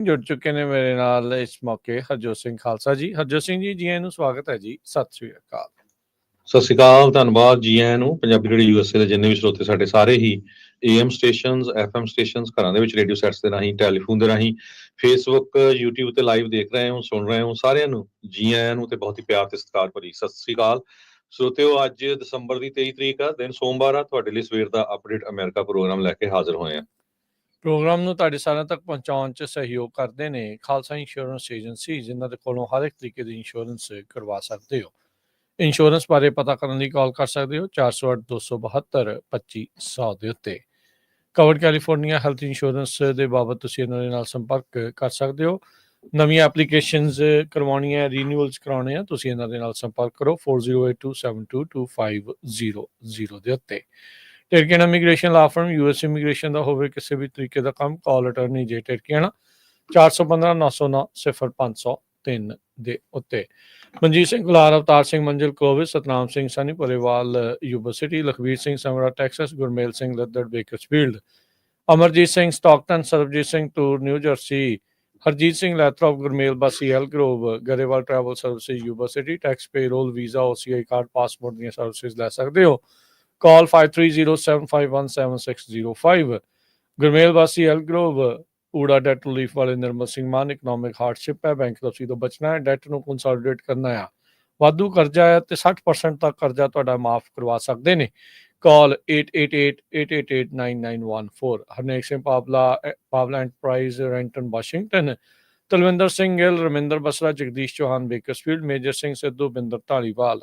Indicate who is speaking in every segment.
Speaker 1: ਜੁੜ ਚੁੱਕੇ ਨੇ ਮੇਰੇ ਨਾਲ ਇਸ ਮੌਕੇ ਹਰਜੋਤ ਸਿੰਘ ਖਾਲਸਾ ਜੀ। ਹਰਜੋਤ ਸਿੰਘ ਜੀ, ਜੀ ਆਇਆਂ ਨੂੰ ਸਵਾਗਤ ਹੈ ਜੀ। ਸਤਿ ਸ੍ਰੀ ਅਕਾਲ।
Speaker 2: ਸਤਿ ਸ਼੍ਰੀ ਅਕਾਲ, ਧੰਨਵਾਦ ਜੀ ਆਇਆਂ ਨੂੰ। ਪੰਜਾਬੀ ਰੇਡੀਓ ਯੂਐਸਏ ਦੇ ਜਿੰਨੇ ਵੀ ਸਰੋਤੇ ਸਾਡੇ ਸਾਰੇ ਹੀ AM ਸਟੇਸ਼ਨਸ, FM ਸਟੇਸ਼ਨਸ, ਘਰਾਂ ਦੇ ਵਿੱਚ ਰੇਡੀਓ ਸੈਟਸ ਦੇ ਰਾਹੀਂ, ਟੈਲੀਫੋਨ ਦੇ ਰਾਹੀਂ, ਫੇਸਬੁੱਕ, YouTube ਤੇ ਲਾਈਵ ਦੇਖ ਰਹੇ ਹੋ, ਸੁਣ ਰਹੇ ਹੋ, ਸਾਰਿਆਂ ਨੂੰ ਜੀ ਆਇਆਂ ਨੂੰ ਤੇ ਬਹੁਤ ਹੀ ਪਿਆਰ ਤੇ ਸਤਿਕਾਰ ਭਰੀ ਸਤਿ ਸ਼੍ਰੀ ਅਕਾਲ। ਸਰੋਤਿਓ, ਅੱਜ ਦਸੰਬਰ ਦੀ 23 ਤਰੀਕ ਆ, ਦਿਨ ਸੋਮਵਾਰ ਆ। ਤੁਹਾਡੇ ਲਈ ਸਵੇਰ ਦਾ ਅਪਡੇਟ ਅਮਰੀਕਾ ਪ੍ਰੋਗਰਾਮ ਲੈ ਕੇ ਹਾਜ਼ਰ ਹੋਏ ਆ।
Speaker 1: ਪ੍ਰੋਗਰਾਮ ਨੂੰ ਤੁਹਾਡੇ ਸਾਰਿਆਂ ਤੱਕ ਪਹੁੰਚਾਉਣ 'ਚ ਸਹਿਯੋਗ ਕਰਦੇ ਨੇ ਖਾਲਸਾ ਇੰਸ਼ੋਰੈਂਸ ਏਜੰਸੀ, ਜਿਨ੍ਹਾਂ ਦੇ ਕੋਲੋਂ ਹਰ ਇੱਕ ਤਰੀਕੇ ਦੀ ਇੰਸ਼ੋਰੈਂਸ ਕਰਵਾ ਸਕਦੇ ਹੋ। ਇੰਸ਼ੋਰੈਂਸ ਬਾਰੇ ਪਤਾ ਕਰਨ ਲਈ ਕਾਲ ਕਰ ਸਕਦੇ ਹੋ 408-272-2500 ਦੇ ਉੱਤੇ। ਕਵਰ ਕੈਲੀਫੋਰਨੀਆ ਹੈਲਥ ਇੰਸ਼ੋਰੈਂਸ ਦੇ ਬਾਬਤ ਤੁਸੀਂ ਇਹਨਾਂ ਦੇ ਨਾਲ ਸੰਪਰਕ ਕਰ ਸਕਦੇ ਹੋ। ਨਵੀਆਂ ਐਪਲੀਕੇਸ਼ਨਸ ਕਰਵਾਉਣੀਆਂ, ਰੀਨਿਊਅਲਸ ਕਰਾਉਣੇ ਆ, ਤੁਸੀਂ ਇਹਨਾਂ ਦੇ ਨਾਲ ਸੰਪਰਕ ਕਰੋ 4082722500 ਦੇ ਉੱਤੇ। ਟਿਰਕੀਆਣਾ ਇਮੀਗ੍ਰੇਸ਼ਨ ਲਾ ਫਰਮ, US ਇਮੀਗ੍ਰੇਸ਼ਨ ਦਾ ਹੋਵੇ ਕਿਸੇ ਵੀ ਤਰੀਕੇ ਦਾ ਕੰਮ, ਕਾਲ ਅਟਰਨੀ ਜੇ ਟਿਰਕੀਆਣਾ 415-909-0503 ਦੇ ਉੱਤੇ। Manjeet Singh ਗੁਲਾਰ, Avtar Singh Manzil Clovis, Satnam Singh Sunny Parewal Yuba City, Lakhvir Singh Samra Texas, Gurmel Singh Laddar Bakersfield, Amarjit Singh Stockton, Sarabjit Singh Toor New Jersey, Harjit Singh Lathrop, Gurmel Basi Elk Grove, Grewal travel services Yuba City. Tax payroll, visa, OCI card, passport ਦੀਆਂ ਸਰਵਿਸਿਜ਼ ਲੈ ਸਕਦੇ ਹੋ। ਕਾਲ 5307517605। ਗੁਰਮੇਲ ਵਾਸੀ ਐਲ ਗਰੋਵ, ਊੜਾ ਡੈਟ ਰਿਲੀਫ ਵਾਲੇ ਨਿਰਮਲ ਸਿੰਘ ਮਾਨ, ਇਕਨੋਮਿਕ ਹਾਰਡਸ਼ਿਪ ਹੈ, ਬੈਂਕਰਪਸੀ ਤੋਂ ਬਚਣਾ ਹੈ, ਡੈਟ ਨੂੰ ਕੰਸੋਲੀਡੇਟ ਕਰਨਾ ਆ, ਵਾਧੂ ਕਰਜ਼ਾ ਹੈ ਤੇ 60% ਤੱਕ ਕਰਜ਼ਾ ਤੁਹਾਡਾ ਮਾਫ ਕਰਵਾ ਸਕਦੇ ਨੇ। Call 8888889914। Harnek Singh Pawla enterprise, Renton, Washington. Talwinder Singh Gill, Raminder Basra, Jagdish Chauhan Bakersfield, Major Singh Sidhu, Binder Dhaliwal.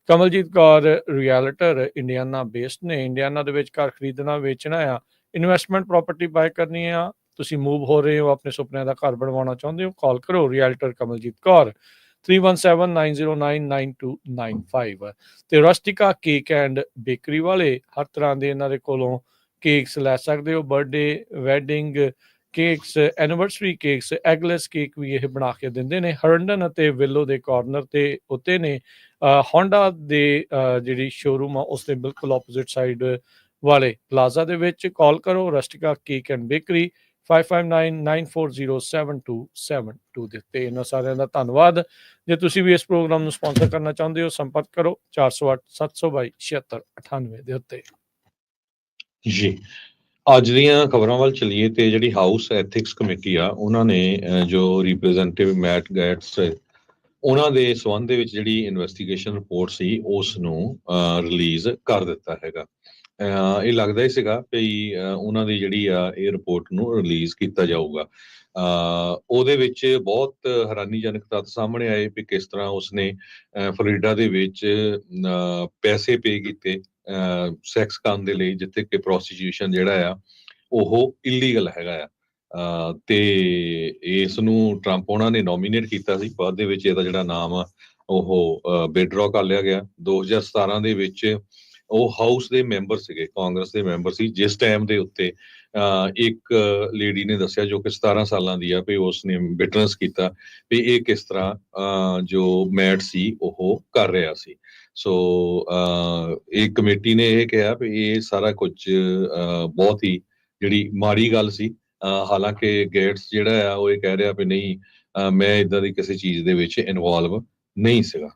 Speaker 1: Kamaljit Kaur realtor, Indiana based ਨੇ। ਇੰਡੀਆਨਾ ਦੇ ਵਿੱਚ ਘਰ ਖਰੀਦਣਾ, ਵੇਚਣਾ ਆ, ਇਨਵੈਸਟਮੈਂਟ ਪ੍ਰੋਪਰਟੀ ਬਾਏ ਕਰਨੀ ਆ, ਤੁਸੀਂ ਮੂਵ ਹੋ ਰਹੇ ਹੋ, ਆਪਣੇ ਸੁਪਨਿਆਂ ਦਾ ਘਰ ਬਣਵਾਉਣਾ ਚਾਹੁੰਦੇ ਹੋ, ਕਾਲ ਕਰੋ ਰਿਐਲਟਰ ਕਮਲਜੀਤ ਕੌਰ 3179099295। ਤੇ ਰਸਟਿਕਾ ਕੇਕ ਐਂਡ ਬੇਕਰੀ ਵਾਲੇ, ਹਰ ਤਰ੍ਹਾਂ ਦੇ ਇਹਨਾਂ ਦੇ ਕੋਲੋਂ ਕੇਕਸ ਲੈ ਸਕਦੇ ਹੋ। Birthday, wedding cakes, anniversary cakes, eggless cake ਵੀ ਇਹ ਬਣਾ ਕੇ ਦਿੰਦੇ ਨੇ। ਹਰੰਡਨ ਅਤੇ ਵਿਲੋ ਦੇ ਕਾਰਨਰ ਤੇ ਉੱਤੇ ਨੇ। ਹੋਂਡਾ ਦੇ ਜਿਹੜੀ ਸ਼ੋਰੂਮ ਆ ਉਸ ਦੇ ਬਿਲਕੁਲ ਆਪੋਜ਼ਿਟ ਸਾਈਡ ਵਾਲੇ ਪਲਾਜ਼ਾ ਦੇ ਵਿੱਚ। ਕਾਲ ਕਰੋ ਰਸਟਿਕਾ ਕੇਕ ਐਂਡ ਬੇਕਰੀ 5599407272 ਦੇ ਉੱਤੇ। ਇਹਨਾਂ ਸਾਰਿਆਂ ਦਾ ਧੰਨਵਾਦ। ਜੇ ਤੁਸੀਂ ਵੀ ਇਸ ਪ੍ਰੋਗਰਾਮ ਨੂੰ ਸਪਾਂਸਰ ਕਰਨਾ ਚਾਹੁੰਦੇ ਹੋ, ਸੰਪਰਕ ਕਰੋ 4087227698 ਦੇ ਉੱਤੇ।
Speaker 2: ਜੀ, ਅੱਜ ਦੀਆਂ ਖਬਰਾਂ ਵੱਲ ਚੱਲੀਏ ਤੇ ਜਿਹੜੀ ਹਾਊਸ ਐਥਿਕਸ ਕਮੇਟੀ ਆ, ਉਹਨਾਂ ਨੇ ਜੋ ਰਿਪਰੈਜ਼ੈਂਟੇਟਿਵ ਮੈਟ ਗੈਟਸ, ਉਹਨਾਂ ਦੇ ਸੰਬੰਧ ਦੇ ਵਿੱਚ ਜਿਹੜੀ ਇਨਵੈਸਟੀਗੇਸ਼ਨ ਰਿਪੋਰਟ ਸੀ ਉਸ ਨੂੰ ਰਿਲੀਜ਼ ਕਰ ਦਿੱਤਾ ਹੈਗਾ। ਇਹ ਲੱਗਦਾ ਹੀ ਸੀਗਾ ਵੀ ਉਹਨਾਂ ਦੀ ਜਿਹੜੀ ਆ ਇਹ ਰਿਪੋਰਟ ਨੂੰ ਰਿਲੀਜ਼ ਕੀਤਾ ਜਾਊਗਾ। ਉਹਦੇ ਵਿੱਚ ਬਹੁਤ ਹੈਰਾਨੀਜਨਕ ਤੱਥ ਸਾਹਮਣੇ ਆਏ ਵੀ ਕਿਸ ਤਰ੍ਹਾਂ ਉਸਨੇ ਫਲੋਰੀਡਾ ਦੇ ਵਿੱਚ ਪੈਸੇ ਪੇ ਕੀਤੇ ਸੈਕਸ ਕਰਨ ਦੇ ਲਈ, ਜਿੱਥੇ ਕਿ ਪ੍ਰੋਸਟੀਟਿਊਸ਼ਨ ਜਿਹੜਾ ਆ ਉਹ ਇਲੀਗਲ ਹੈਗਾ ਆ। ਤੇ ਇਸ ਨੂੰ ਟਰੰਪ ਉਹਨਾਂ ਨੇ ਨੋਮੀਨੇਟ ਕੀਤਾ ਸੀ। ਬਾਅਦ ਦੇ ਵਿੱਚ ਇਹਦਾ ਜਿਹੜਾ ਨਾਮ ਆ ਉਹ ਵਿਦਡਰਾ ਕਰ ਲਿਆ ਗਿਆ। 2017 ਦੇ ਵਿੱਚ ਉਹ ਹਾਊਸ ਦੇ ਮੈਂਬਰ ਸੀਗੇ, ਕਾਂਗਰਸ ਦੇ ਮੈਂਬਰ ਸੀ, ਜਿਸ ਟਾਈਮ ਦੇ ਉੱਤੇ ਇੱਕ ਲੇਡੀ ਨੇ ਦੱਸਿਆ ਜੋ ਕਿ 17 ਸਾਲਾਂ ਦੀ ਆ, ਵੀ ਉਸਨੇ ਵਿਟਨੈਸ ਕੀਤਾ ਵੀ ਇਹ ਕਿਸ ਤਰ੍ਹਾਂ ਜੋ ਮੈਟ ਸੀ ਉਹ ਕਰ ਰਿਹਾ ਸੀ। ਸੋ ਇਹ ਕਮੇਟੀ ਨੇ ਇਹ ਕਿਹਾ ਵੀ ਇਹ ਸਾਰਾ ਕੁਝ ਬਹੁਤ ਹੀ ਜਿਹੜੀ ਮਾੜੀ ਗੱਲ ਸੀ। ਹਾਲਾਂਕਿ ਗੇਟਸ ਜਿਹੜਾ ਆ ਉਹ ਇਹ ਕਹਿ ਰਿਹਾ ਵੀ ਨਹੀਂ, ਮੈਂ ਇਦਾਂ ਦੀ ਕਿਸੇ ਚੀਜ਼ ਦੇ ਵਿੱਚ ਇਨਵੋਲਵ ਨਹੀਂ ਸੀਗਾ।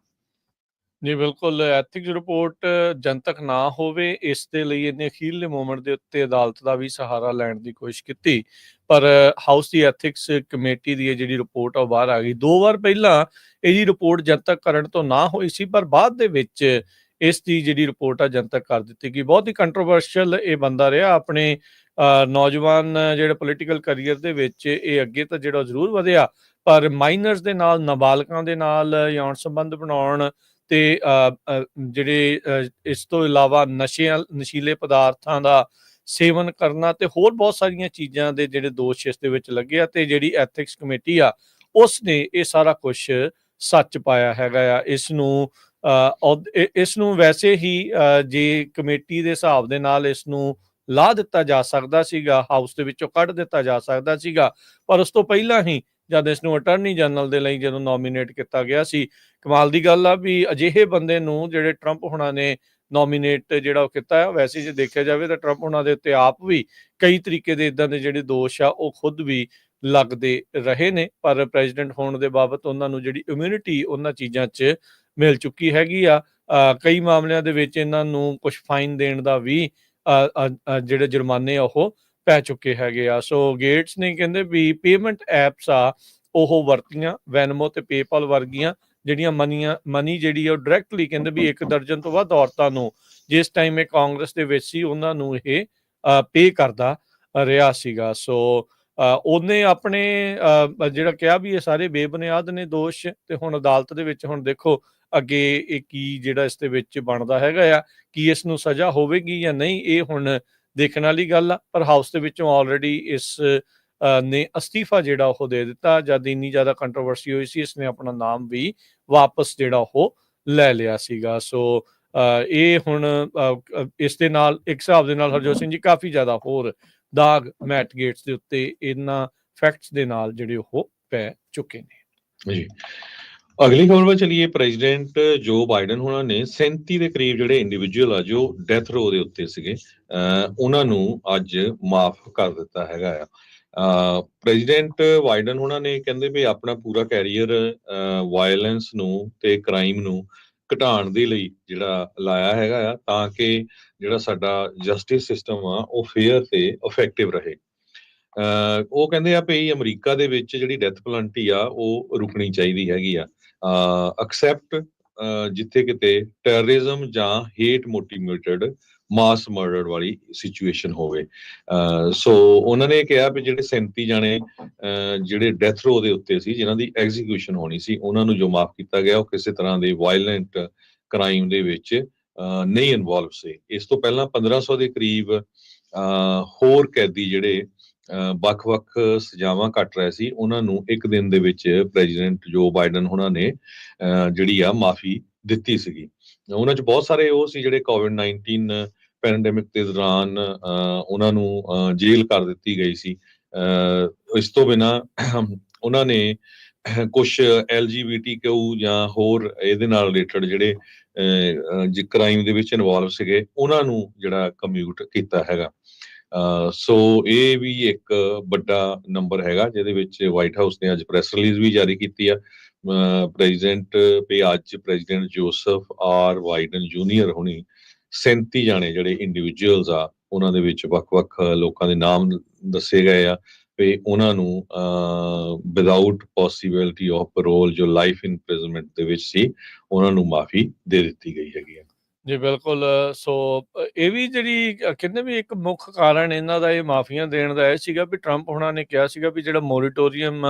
Speaker 1: ਜੀ ਬਿਲਕੁਲ, ਐਥਿਕਸ ਰਿਪੋਰਟ ਜਨਤਕ ਨਾ ਹੋਵੇ, ਇਸ ਦੇ ਲਈ ਇਹਨੇ ਅਖੀਰਲੇ ਮੂਮੈਂਟ ਦੇ ਉੱਤੇ ਅਦਾਲਤ ਦਾ ਵੀ ਸਹਾਰਾ ਲੈਣ ਦੀ ਕੋਸ਼ਿਸ਼ ਕੀਤੀ, ਪਰ ਹਾਊਸ ਦੀ ਐਥਿਕਸ ਕਮੇਟੀ ਦੀ ਜਿਹੜੀ ਰਿਪੋਰਟ ਆ ਉਹ ਬਾਹਰ ਆ ਗਈ। 2 ਵਾਰ ਪਹਿਲਾਂ ਇਹਦੀ ਰਿਪੋਰਟ ਜਨਤਕ ਕਰਨ ਤੋਂ ਨਾ ਹੋਈ ਸੀ, ਪਰ ਬਾਅਦ ਦੇ ਵਿੱਚ ਇਸ ਦੀ ਜਿਹੜੀ ਰਿਪੋਰਟ ਆ ਜਨਤਕ ਕਰ ਦਿੱਤੀ ਗਈ। ਬਹੁਤ ਹੀ ਕੰਟਰੋਵਰਸ਼ੀਅਲ ਇਹ ਬੰਦਾ ਰਿਹਾ। ਆਪਣੇ ਨੌਜਵਾਨ ਜਿਹੜੇ ਪੋਲੀਟੀਕਲ ਕਰੀਅਰ ਦੇ ਵਿੱਚ ਇਹ ਅੱਗੇ ਤਾਂ ਜਿਹੜਾ ਜ਼ਰੂਰ ਵਧਿਆ, ਪਰ ਮਾਈਨਰਸ ਦੇ ਨਾਲ, ਨਾਬਾਲਗਾਂ ਦੇ ਨਾਲ ਯੌਨ ਸੰਬੰਧ ਬਣਾਉਣ ਤੇ ਜਿਹੜੇ ਇਸ ਤੋਂ ਇਲਾਵਾ ਨਸ਼ੀਲੇ ਪਦਾਰਥਾਂ ਦਾ ਸੇਵਨ ਕਰਨਾ ਤੇ ਹੋਰ ਬਹੁਤ ਸਾਰੀਆਂ ਚੀਜ਼ਾਂ ਦੇ ਜਿਹੜੇ ਦੋਸ਼ ਇਸ ਦੇ ਵਿੱਚ ਲੱਗੇ ਆ। ਤੇ ਜਿਹੜੀ ਐਥਿਕਸ ਕਮੇਟੀ ਆ ਉਸ ਨੇ ਇਹ ਸਾਰਾ ਕੁਝ ਸੱਚ ਪਾਇਆ ਹੈਗਾ ਆ। ਇਸ ਨੂੰ ਵੈਸੇ ਹੀ ਜੇ ਕਮੇਟੀ ਦੇ ਹਿਸਾਬ ਦੇ ਨਾਲ ਇਸ ਨੂੰ ਲਾ ਦਿੱਤਾ ਜਾ ਸਕਦਾ ਸੀਗਾ, ਹਾਊਸ ਦੇ ਵਿੱਚੋਂ ਕੱਢ ਦਿੱਤਾ ਜਾ ਸਕਦਾ ਸੀਗਾ, ਪਰ ਉਸ ਤੋਂ ਪਹਿਲਾਂ ਹੀ ਜਦ ਇਸ ਨੂੰ ਅਟਾਰਨੀ ਜਨਰਲ ਦੇ ਲਈ ਜਦੋਂ ਨੋਮੀਨੇਟ ਕੀਤਾ ਗਿਆ ਸੀ, ਕਮਾਲ ਦੀ ਗੱਲ ਆ ਵੀ ਅਜਿਹੇ ਬੰਦੇ ਨੂੰ ਜਿਹੜੇ ਟਰੰਪ ਹੁਣਾਂ ਨੇ ਨੋਮੀਨੇਟ ਜਿਹੜਾ ਉਹ ਕੀਤਾ ਹੈ। ਵੈਸੇ ਜੇ ਦੇਖਿਆ ਜਾਵੇ ਤਾਂ ਟਰੰਪ ਉਹਨਾਂ ਦੇ ਉੱਤੇ ਆਪ ਵੀ ਕਈ ਤਰੀਕੇ ਦੇ ਇਦਾਂ ਦੇ ਜਿਹੜੇ ਦੋਸ਼ ਆ ਉਹ ਖੁਦ ਵੀ ਲੱਗਦੇ ਰਹੇ ਨੇ, ਪਰ ਪ੍ਰੈਜ਼ੀਡੈਂਟ ਹੋਣ ਦੇ ਬਾਬਤ ਉਹਨਾਂ ਨੂੰ ਜਿਹੜੀ ਇਮਿਊਨਿਟੀ ਉਹਨਾਂ ਚੀਜ਼ਾਂ 'ਚ ਮਿਲ ਚੁੱਕੀ ਹੈਗੀ ਆ। ਕਈ ਮਾਮਲਿਆਂ ਦੇ ਵਿੱਚ ਇਹਨਾਂ ਨੂੰ ਕੁਛ ਫਾਈਨ ਦੇਣ ਦਾ ਵੀ ਜਿਹੜੇ ਜੁਰਮਾਨੇ ਆ ਉਹ ਪੈ ਚੁੱਕੇ ਹੈਗੇ ਆ। ਸੋ ਗੇਟਸ ਨੇ ਕਹਿੰਦੇ ਵੀ ਪੇਮੈਂਟ ਐਪਸ ਆ ਉਹ ਵਰਤੀਆਂ, ਵੈਨਮੋ ਤੇ ਪੇਪਾਲ ਵਰਗੀਆਂ ਜਿਹੜੀਆਂ ਮਨੀ ਜਿਹੜੀ ਆ ਉਹ ਡਾਇਰੈਕਟਲੀ ਕਹਿੰਦੇ ਵੀ 1 ਦਰਜਨ ਤੋਂ ਵੱਧ ਔਰਤਾਂ ਨੂੰ ਜਿਸ ਟਾਈਮ ਇਹ ਕਾਂਗਰਸ ਦੇ ਵਿੱਚ ਸੀ ਉਹਨਾਂ ਨੂੰ ਇਹ ਪੇ ਕਰਦਾ ਰਿਹਾ ਸੀਗਾ। ਸੋ ਉਹਨੇ ਆਪਣੇ ਜਿਹੜਾ ਕਿਹਾ ਵੀ ਇਹ ਸਾਰੇ ਬੇਬੁਨਿਆਦ ਨੇ ਦੋਸ਼, ਤੇ ਹੁਣ ਅਦਾਲਤ ਦੇ ਵਿੱਚ ਹੁਣ ਦੇਖੋ ਅੱਗੇ ਇਹ ਕੀ ਜਿਹੜਾ ਇਸ ਦੇ ਵਿੱਚ ਬਣਦਾ ਹੈਗਾ ਆ, ਕੀ ਇਸ ਨੂੰ ਸਜ਼ਾ ਹੋਵੇਗੀ ਜਾਂ ਨਹੀਂ, ਇਹ ਹੁਣ ਦੇਖਣ ਵਾਲੀ ਗੱਲ ਆ। ਪਰ ਹਾਊਸ ਦੇ ਵਿੱਚੋਂ ਆਲਰੇਡੀ ਇਸ ਨੇ ਅਸਤੀਫਾ ਜਿਹੜਾ ਉਹ ਦੇ ਦਿੱਤਾ। ਜਦ ਇੰਨੀ ਜ਼ਿਆਦਾ ਕੰਟਰੋਵਰਸੀ ਹੋਈ ਸੀ, ਇਸਨੇ ਆਪਣਾ ਨਾਮ ਵੀ ਵਾਪਸ ਜਿਹੜਾ ਉਹ ਲੈ ਲਿਆ ਸੀਗਾ। ਸੋ ਇਹ ਹੁਣ ਇਸ ਦੇ ਨਾਲ ਇੱਕ ਹਿਸਾਬ ਦੇ ਨਾਲ ਹਰਜੋਤ ਸਿੰਘ ਜੀ ਕਾਫੀ ਜ਼ਿਆਦਾ ਹੋਰ ਦਾਗ ਮੈਟ ਗੇਟਸ ਦੇ ਉੱਤੇ ਇਹਨਾਂ ਫੈਕਟਸ ਦੇ ਨਾਲ ਜਿਹੜੇ ਉਹ ਪੈ ਚੁੱਕੇ ਨੇ
Speaker 2: ਜੀ। ਅਗਲੀ ਖਬਰ ਵੱਲ ਚਲੀਏ। ਪ੍ਰੈਜ਼ੀਡੈਂਟ ਜੋ ਬਾਈਡਨ ਹੋਣਾ ਨੇ 37 ਦੇ ਕਰੀਬ ਜਿਹੜੇ ਇੰਡੀਵਿਜੂਅਲ ਆ ਜੋ ਡੈਥ ਰੋ ਦੇ ਉੱਤੇ ਸੀਗੇ, ਉਹਨਾਂ ਨੂੰ ਅੱਜ ਮਾਫ ਕਰ ਦਿੱਤਾ ਹੈਗਾ ਆ। ਪ੍ਰੈਜ਼ੀਡੈਂਟ ਬਾਈਡਨ ਹੋਣਾ ਨੇ ਕਹਿੰਦੇ ਵੀ ਆਪਣਾ ਪੂਰਾ ਕੈਰੀਅਰ ਵਾਇਲੈਂਸ ਨੂੰ ਤੇ ਕ੍ਰਾਈਮ ਨੂੰ ਘਟਾਉਣ ਦੇ ਲਈ ਜਿਹੜਾ ਲਾਇਆ ਹੈਗਾ ਆ, ਤਾਂ ਕਿ ਜਿਹੜਾ ਸਾਡਾ ਜਸਟਿਸ ਸਿਸਟਮ ਆ ਉਹ ਫੇਅਰ ਤੇ ਇਫੈਕਟਿਵ ਰਹੇ। ਉਹ ਕਹਿੰਦੇ ਆ ਵੀ ਅਮਰੀਕਾ ਦੇ ਵਿੱਚ ਜਿਹੜੀ ਡੈਥ ਪੈਨਲਟੀ ਆ ਉਹ ਰੁਕਣੀ ਚਾਹੀਦੀ ਹੈਗੀ ਆ, ਐਕਸੈਪਟ ਜਿੱਥੇ ਕਿਤੇ ਟੈਰਰਿਜ਼ਮ ਜਾਂ ਹੇਟ ਮੋਟੀਵੇਟਡ ਮਾਸ ਮਰਡਰ ਵਾਲੀ ਸਿਚੁਏਸ਼ਨ ਹੋਵੇ। ਸੋ ਉਹਨਾਂ ਨੇ ਕਿਹਾ ਵੀ ਜਿਹੜੇ 37 ਜਾਣੇ ਜਿਹੜੇ ਡੈਥ ਰੋ ਦੇ ਉੱਤੇ ਸੀ, ਜਿਨ੍ਹਾਂ ਦੀ ਐਗਜ਼ੀਕਿਊਸ਼ਨ ਹੋਣੀ ਸੀ, ਉਹਨਾਂ ਨੂੰ ਜੋ ਮਾਫ ਕੀਤਾ ਗਿਆ ਉਹ ਕਿਸੇ ਤਰ੍ਹਾਂ ਦੇ ਵਾਇਲੈਂਟ ਕ੍ਰਾਈਮ ਦੇ ਵਿੱਚ ਨਹੀਂ ਇਨਵੋਲਵ ਸੀ। ਇਸ ਤੋਂ ਪਹਿਲਾਂ 1500 ਦੇ ਕਰੀਬ ਹੋਰ ਕੈਦੀ ਜਿਹੜੇ ਵੱਖ-ਵੱਖ ਸਜ਼ਾਵਾਂ ਕੱਟ ਰਹੇ ਸੀ, ਉਹਨਾਂ ਨੂੰ ਇੱਕ ਦਿਨ ਦੇ ਵਿੱਚ ਪ੍ਰੈਜ਼ੀਡੈਂਟ ਜੋ ਬਾਈਡਨ ਉਹਨਾਂ ਨੇ ਜਿਹੜੀ ਆ ਮਾਫੀ ਦਿੱਤੀ ਸੀਗੀ। ਉਹਨਾਂ 'ਚ ਬਹੁਤ ਸਾਰੇ ਉਹ ਸੀ ਜਿਹੜੇ ਕੋਵਿਡ-19 ਪੈਂਡੇਮਿਕ ਦੇ ਦੌਰਾਨ ਉਹਨਾਂ ਨੂੰ ਜੇਲ੍ਹ ਕਰ ਦਿੱਤੀ ਗਈ ਸੀ। ਇਸ ਤੋਂ ਬਿਨਾਂ ਉਹਨਾਂ ਨੇ ਕੁਛ LGBTQ ਜਾਂ ਹੋਰ ਇਹਦੇ ਨਾਲ ਰਿਲੇਟਡ ਜਿਹੜੇ ਕ੍ਰਾਈਮ ਦੇ ਵਿੱਚ ਇਨਵੋਲਵ ਸੀਗੇ, ਉਹਨਾਂ ਨੂੰ ਜਿਹੜਾ ਕਮਿਊਟ ਕੀਤਾ ਹੈਗਾ। ਸੋ ਇਹ ਵੀ ਇੱਕ ਵੱਡਾ ਨੰਬਰ ਹੈਗਾ, ਜਿਹਦੇ ਵਿੱਚ ਵਾਈਟ ਹਾਊਸ ਨੇ ਅੱਜ ਪ੍ਰੈਸ ਰਿਲੀਜ਼ ਵੀ ਜਾਰੀ ਕੀਤੀ ਆ। ਪ੍ਰੈਜ਼ੀਡੈਂਟ ਵੀ ਅੱਜ president Joseph R Biden junior ਹੁਣੀ 37 ਜਾਣੇ ਜਿਹੜੇ ਇੰਡੀਵਿਜੂਅਲਸ ਆ, ਉਹਨਾਂ ਦੇ ਵਿੱਚ ਵੱਖ-ਵੱਖ ਲੋਕਾਂ ਦੇ ਨਾਮ ਦੱਸੇ ਗਏ ਆ ਵੀ ਉਹਨਾਂ ਨੂੰ ਵਿਦਆਊਟ ਪੋਸੀਬਿਲਿਟੀ ਆਫ ਪੈਰੋਲ ਜੋ ਲਾਈਫ ਇੰਪ੍ਰਿਜ਼ਨਮੈਂਟ ਦੇ ਵਿੱਚ ਸੀ, ਉਹਨਾਂ ਨੂੰ ਮਾਫੀ ਦੇ ਦਿੱਤੀ ਗਈ ਹੈਗੀ ਆ।
Speaker 1: ਜੀ ਬਿਲਕੁਲ। ਸੋ ਇਹ ਵੀ ਜਿਹੜੀ ਕਹਿੰਦੇ ਵੀ ਇੱਕ ਮੁੱਖ ਕਾਰਨ ਇਹਨਾਂ ਦਾ ਇਹ ਮਾਫੀਆਂ ਦੇਣ ਦਾ ਇਹ ਸੀਗਾ ਵੀ ਟਰੰਪ ਹੁਣਾਂ ਨੇ ਕਿਹਾ ਸੀਗਾ ਵੀ ਜਿਹੜਾ ਮੋਰੀਟੋਰੀਅਮ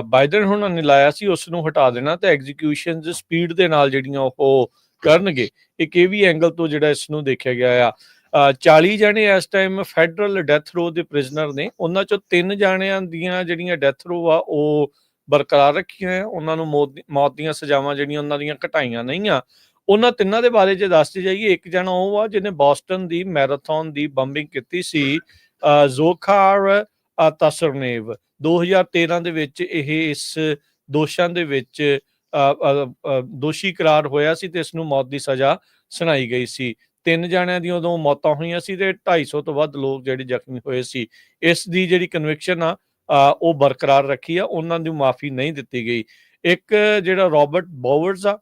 Speaker 1: ਬਾਈਡਨ ਹੁਣਾਂ ਨੇ ਲਾਇਆ ਸੀ ਉਸ ਨੂੰ ਹਟਾ ਦੇਣਾ ਤੇ ਐਗਜ਼ੀਕਿਊਸ਼ਨ ਸਪੀਡ ਦੇ ਨਾਲ ਜਿਹੜੀਆਂ ਉਹ ਕਰਨਗੇ। ਇੱਕ ਇਹ ਵੀ ਐਂਗਲ ਤੋਂ ਜਿਹੜਾ ਇਸ ਨੂੰ ਦੇਖਿਆ ਗਿਆ ਆ। 40 ਜਾਣੇ ਇਸ ਟਾਈਮ ਫੈਡਰਲ ਡੈਥ ਰੋ ਦੇ ਪ੍ਰਿਜ਼ਨਰ ਨੇ, ਉਹਨਾਂ ਚੋਂ 3 ਜਾਣਿਆਂ ਦੀਆਂ ਜਿਹੜੀਆਂ ਡੈਥ ਰੋ ਆ ਉਹ ਬਰਕਰਾਰ ਰੱਖੀਆਂ ਆ, ਉਹਨਾਂ ਨੂੰ ਮੌਤ ਦੀਆਂ ਸਜ਼ਾਵਾਂ ਜਿਹੜੀਆਂ ਉਹਨਾਂ ਦੀਆਂ ਘਟਾਈਆਂ ਨਹੀਂ ਆ। ਉਹਨਾਂ ਤਿੰਨਾਂ ਦੇ ਬਾਰੇ ਜੇ ਦੱਸਦੇ ਜਾਈਏ, ਇੱਕ ਜਣਾ ਉਹ ਆ ਜਿਹਨੇ ਬੋਸਟਨ ਦੀ ਮੈਰਾਥਨ ਦੀ ਬੰਬਿੰਗ ਕੀਤੀ ਸੀ, ਜ਼ੋਖਾਰ ਤਾਸਰਨੇਵ। 2013 ਦੇ ਵਿੱਚ ਇਹ ਇਸ ਦੋਸ਼ਾਂ ਦੇ ਵਿੱਚ ਦੋਸ਼ੀ ਕਰਾਰ ਹੋਇਆ ਸੀ ਤੇ ਇਸ ਨੂੰ ਮੌਤ ਦੀ ਸਜ਼ਾ ਸੁਣਾਈ ਗਈ ਸੀ। 3 ਜਾਣਿਆਂ ਦੀਆਂ ਉਦੋਂ ਮੌਤਾਂ ਹੋਈਆਂ ਸੀ ਤੇ 250 ਤੋਂ ਵੱਧ ਲੋਕ ਜਿਹੜੇ ਜ਼ਖਮੀ ਹੋਏ ਸੀ। ਇਸ ਦੀ ਜਿਹੜੀ ਕਨਵਿਕਸ਼ਨ ਆ ਉਹ ਬਰਕਰਾਰ ਰੱਖੀ ਆ, ਉਹਨਾਂ ਨੂੰ ਮਾਫੀ ਨਹੀਂ ਦਿੱਤੀ ਗਈ। ਇੱਕ ਜਿਹੜਾ ਰੋਬਰਟ ਬੋਵਰਜ਼ ਆ,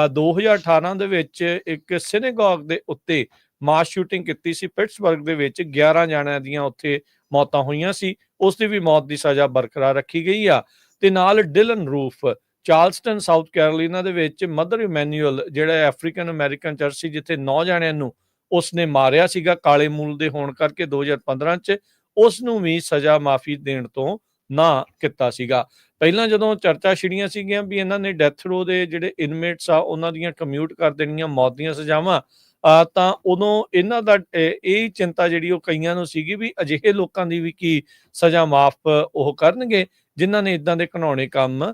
Speaker 1: 2018 ਦੇ ਵਿੱਚ ਇੱਕ ਸਿਨੇਗੋਗ ਦੇ ਉੱਤੇ ਮਾਸ ਸ਼ੂਟਿੰਗ ਕੀਤੀ ਸੀ ਪਿਟਸਬਰਗ ਦੇ ਵਿੱਚ, 11 ਜਾਣਿਆਂ ਦੀਆਂ ਉੱਥੇ ਮੌਤਾਂ ਹੋਈਆਂ ਸੀ, ਉਸ ਦੀ ਵੀ ਮੌਤ ਦੀ ਸਜ਼ਾ ਬਰਕਰਾਰ ਰੱਖੀ ਗਈ ਆ। ਤੇ ਨਾਲ Dylan roof, Charleston south Carolina ਦੇ ਵਿੱਚ ਮਦਰ ਇਮੈਨੂਅਲ ਜਿਹੜਾ ਅਫਰੀਕਨ ਅਮਰੀਕਨ ਚਰਚ ਸੀ, ਜਿੱਥੇ 9 ਜਾਣਿਆਂ ਨੂੰ ਉਸਨੇ ਮਾਰਿਆ ਸੀਗਾ ਕਾਲੇ ਮੂਲ ਦੇ ਹੋਣ ਕਰਕੇ 2015 ਚ, ਉਸ ਨੂੰ ਵੀ ਸਜ਼ਾ ਮਾਫੀ ਦੇਣ ਤੋਂ ਨਾ ਕੀਤਾ ਸੀਗਾ। ਪਹਿਲਾਂ ਜਦੋਂ ਚਰਚਾ ਛਿੜੀਆਂ ਸੀਗੀਆਂ ਵੀ ਇਹਨਾਂ ਨੇ ਡੈਥ ਰੋ ਦੇ ਜਿਹੜੇ ਇਨਮੇਟਸ ਆ ਉਹਨਾਂ ਦੀਆਂ ਕਮਿਊਟ ਕਰ ਦੇਣੀਆਂ ਮੌਤ ਦੀਆਂ ਸਜ਼ਾਵਾਂ, ਤਾਂ ਉਦੋਂ ਇਹਨਾਂ ਦਾ ਇਹ ਚਿੰਤਾ ਜਿਹੜੀ ਉਹ ਕਈਆਂ ਨੂੰ ਸੀਗੀ ਵੀ ਅਜਿਹੇ ਲੋਕਾਂ ਦੀ ਵੀ ਕੀ ਸਜ਼ਾ ਮਾਫ ਉਹ ਕਰਨਗੇ ਜਿਨ੍ਹਾਂ ਨੇ ਇਦਾਂ ਦੇ ਘਿਨਾਉਣੇ ਕੰਮ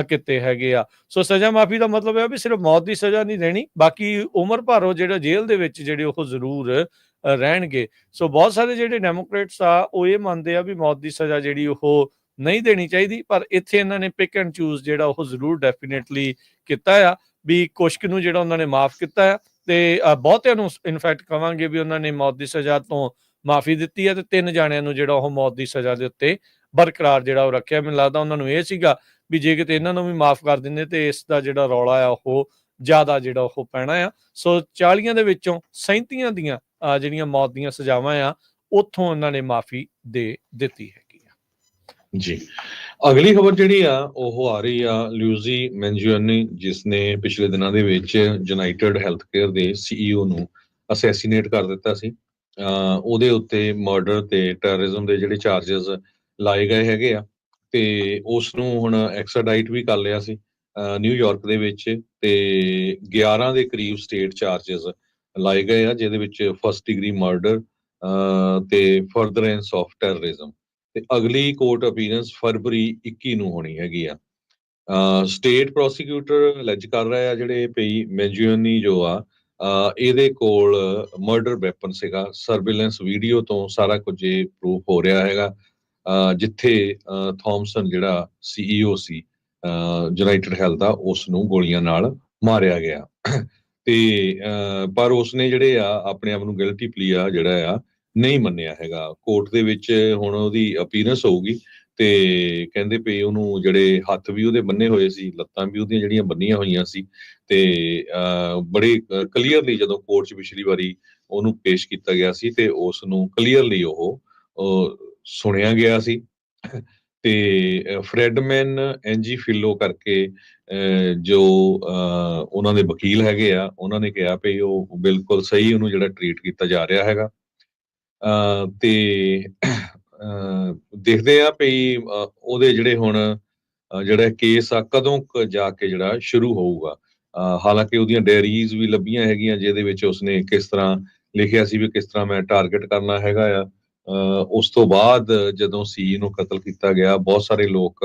Speaker 1: ਕੀਤੇ ਹੈਗੇ ਆ। ਸੋ ਸਜ਼ਾ ਮਾਫੀ ਦਾ ਮਤਲਬ ਇਹ ਵੀ ਸਿਰਫ ਮੌਤ ਦੀ ਸਜ਼ਾ ਨਹੀਂ ਦੇਣੀ, ਬਾਕੀ ਉਮਰ ਭਰ ਉਹ ਜਿਹੜਾ ਜੇਲ੍ਹ ਦੇ ਵਿੱਚ ਜਿਹੜੇ ਉਹ ਜ਼ਰੂਰ ਰਹਿਣਗੇ। ਸੋ ਬਹੁਤ ਸਾਰੇ ਜਿਹੜੇ ਡੈਮੋਕ੍ਰੇਟਸ ਆ ਉਹ ਇਹ ਮੰਨਦੇ ਆ ਵੀ ਮੌਤ ਦੀ ਸਜ਼ਾ ਜਿਹੜੀ ਉਹ ਨਹੀਂ ਦੇਣੀ ਚਾਹੀਦੀ, ਪਰ ਇੱਥੇ ਇਹਨਾਂ ਨੇ ਪਿਕ ਐਂਡ ਚੂਜ਼ ਜਿਹੜਾ ਉਹ ਜ਼ਰੂਰ ਡੈਫੀਨੇਟਲੀ ਕੀਤਾ ਆ ਵੀ ਕੁਛ ਨੂੰ ਜਿਹੜਾ ਉਹਨਾਂ ਨੇ ਮਾਫ ਕੀਤਾ ਆ ਤੇ ਬਹੁਤਿਆਂ ਨੂੰ ਇਨਫੈਕਟ ਕਵਾਂਗੇ ਵੀ ਉਹਨਾਂ ਨੇ ਮੌਤ ਦੀ ਸਜ਼ਾ ਤੋਂ ਮਾਫੀ ਦਿੱਤੀ ਹੈ ਤੇ 3 ਜਾਣਿਆਂ ਨੂੰ ਜਿਹੜਾ ਉਹ ਮੌਤ ਦੀ ਸਜ਼ਾ ਦੇ ਉੱਤੇ ਬਰਕਰਾਰ ਜਿਹੜਾ ਉਹ ਰੱਖਿਆ। ਮੈਨੂੰ ਲੱਗਦਾ ਉਹਨਾਂ ਨੂੰ ਇਹ ਸੀਗਾ ਵੀ ਜੇ ਕਿਤੇ ਇਹਨਾਂ ਨੂੰ ਵੀ ਮਾਫ ਕਰ ਦਿੰਦੇ ਤੇ ਇਸ ਦਾ ਜਿਹੜਾ ਰੌਲਾ ਆ ਉਹ ਜ਼ਿਆਦਾ ਜਿਹੜਾ ਉਹ ਪੈਣਾ ਆ। ਸੋ 40 ਦੇ ਵਿੱਚੋਂ 37 ਦੀਆਂ ਜਿਹੜੀਆਂ ਮੌਤ ਦੀਆਂ ਸਜ਼ਾਵਾਂ ਆ ਉੱਥੋਂ ਉਹਨਾਂ ਨੇ ਮਾਫੀ ਦੇ ਦਿੱਤੀ ਹੈਗੀ ਆ।
Speaker 2: ਜੀ, ਅਗਲੀ ਖਬਰ ਜਿਹੜੀ ਆ ਉਹ ਆ ਰਹੀ ਆ ਲਿਊਜੀ ਮੈਂਜੀਓਨੀ, ਜਿਸ ਨੇ ਪਿਛਲੇ ਦਿਨਾਂ ਦੇ ਵਿੱਚ ਯੂਨਾਈਟਿਡ ਹੈਲਥ ਕੇਅਰ ਦੇ CEO ਨੂੰ ਅਸੈਸੀਨੇਟ ਕਰ ਦਿੱਤਾ ਸੀ। ਉਹਦੇ ਉੱਤੇ ਮਰਡਰ ਤੇ ਟੈਰਰਿਜ਼ਮ ਦੇ ਜਿਹੜੇ ਚਾਰजेस ਲਾਏ ਗਏ ਹੈਗੇ ਆ, ਤੇ ਉਸ ਨੂੰ ਹੁਣ ਐਕਸਟ੍ਰਾਡਾਈਟ ਵੀ ਕਰ ਲਿਆ ਸੀ ਨਿਊਯਾਰਕ ਦੇ ਵਿੱਚ, ਤੇ 11 ਦੇ ਕਰੀਬ ਸਟੇਟ ਚਾਰजेस ਲਾਏ ਗਏ ਆ, ਜਿਹਦੇ ਵਿੱਚ ਫਸਟ ਡਿਗਰੀ ਮਰਡਰ ਤੇ ਫਰਦਰੈਂਸ ਆਫ ਟੈਰਰਿਜ਼ਮ। ਤੇ ਅਗਲੀ ਕੋਰਟ ਅਪੀਅਰੈਂਸ ਫਰਵਰੀ 21 ਨੂੰ ਹੋਣੀ ਹੈਗੀ ਆ। ਸਟੇਟ ਪ੍ਰੋਸੀਕਿਊਟਰ ਅਲੈਜ ਕਰ ਰਿਹਾ ਆ ਜਿਹੜੇ ਪਈ ਮੈਂਜੀਓਨੀ ਜੋ ਆ, ਇਹਦੇ ਕੋਲ ਮਰਡਰ ਵੈਪਨ ਸੀਗਾ। ਸਰਵੇਲੈਂਸ ਵੀਡੀਓ ਤੋਂ ਸਾਰਾ ਕੁਝ ਇਹ ਪ੍ਰੂਫ ਹੋ ਰਿਹਾ ਹੈਗਾ, ਜਿੱਥੇ ਥੌਮਸਨ ਜਿਹੜਾ CEO ਸੀ ਯੂਨਾਈਟਿਡ ਹੈਲਥ ਦਾ, ਉਸ ਨੂੰ ਗੋਲੀਆਂ ਨਾਲ ਮਾਰਿਆ ਗਿਆ। ਤੇ ਪਰ ਉਸਨੇ ਜਿਹੜੇ ਆ ਆਪਣੇ ਆਪ ਨੂੰ ਗਿਲਟੀ ਪਲੀ ਆ ਜਿਹੜਾ ਆ ਨਹੀਂ ਮੰਨਿਆ ਹੈਗਾ। ਕੋਰਟ ਦੇ ਵਿੱਚ ਹੁਣ ਉਹਦੀ ਅਪੀਅਰੈਂਸ ਹੋਊਗੀ, ਤੇ ਕਹਿੰਦੇ ਪਏ ਉਹਨੂੰ ਜਿਹੜੇ ਹੱਥ ਵੀ ਉਹਦੇ ਬੰਨੇ ਹੋਏ ਸੀ, ਲੱਤਾਂ ਵੀ ਉਹਦੀਆਂ ਜਿਹੜੀਆਂ ਬੰਨੀਆਂ ਹੋਈਆਂ ਸੀ, ਤੇ ਬੜੇ ਕਲੀਅਰਲੀ ਜਦੋਂ ਕੋਰਟ 'ਚ ਪਿਛਲੀ ਵਾਰੀ ਉਹਨੂੰ ਪੇਸ਼ ਕੀਤਾ ਗਿਆ ਸੀ ਤੇ ਉਸ ਨੂੰ ਕਲੀਅਰਲੀ ਉਹ ਸੁਣਿਆ ਗਿਆ ਸੀ। ਤੇ ਫਰੈਡਮੈਨ ਐਨਜੀ ਫਿਲੋ ਕਰਕੇ ਜੋ ਉਹਨਾਂ ਦੇ ਵਕੀਲ ਹੈਗੇ ਆ, ਉਹਨਾਂ ਨੇ ਕਿਹਾ ਵੀ ਉਹ ਬਿਲਕੁਲ ਸਹੀ ਉਹਨੂੰ ਜਿਹੜਾ ਟਰੀਟ ਕੀਤਾ ਜਾ ਰਿਹਾ ਹੈਗਾ। ਤੇ ਦੇਖਦੇ ਆ ਵੀ ਉਹਦੇ ਜਿਹੜੇ ਹੁਣ ਜਿਹੜਾ ਕੇਸ ਆ ਕਦੋਂ ਜਾ ਕੇ ਜਿਹੜਾ ਸ਼ੁਰੂ ਹੋਊਗਾ। ਹਾਲਾਂਕਿ ਉਹਦੀਆਂ ਡਾਇਰੀਜ਼ ਵੀ ਲੱਭੀਆਂ ਹੈਗੀਆਂ, ਜਿਹਦੇ ਵਿੱਚ ਉਸਨੇ ਕਿਸ ਤਰ੍ਹਾਂ ਲਿਖਿਆ ਸੀ ਵੀ ਕਿਸ ਤਰ੍ਹਾਂ ਮੈਂ ਟਾਰਗੇਟ ਕਰਨਾ ਹੈਗਾ ਆ। ਉਸ ਤੋਂ ਬਾਅਦ ਜਦੋਂ ਸੀ ਨੂੰ ਕਤਲ ਕੀਤਾ ਗਿਆ, ਬਹੁਤ ਸਾਰੇ ਲੋਕ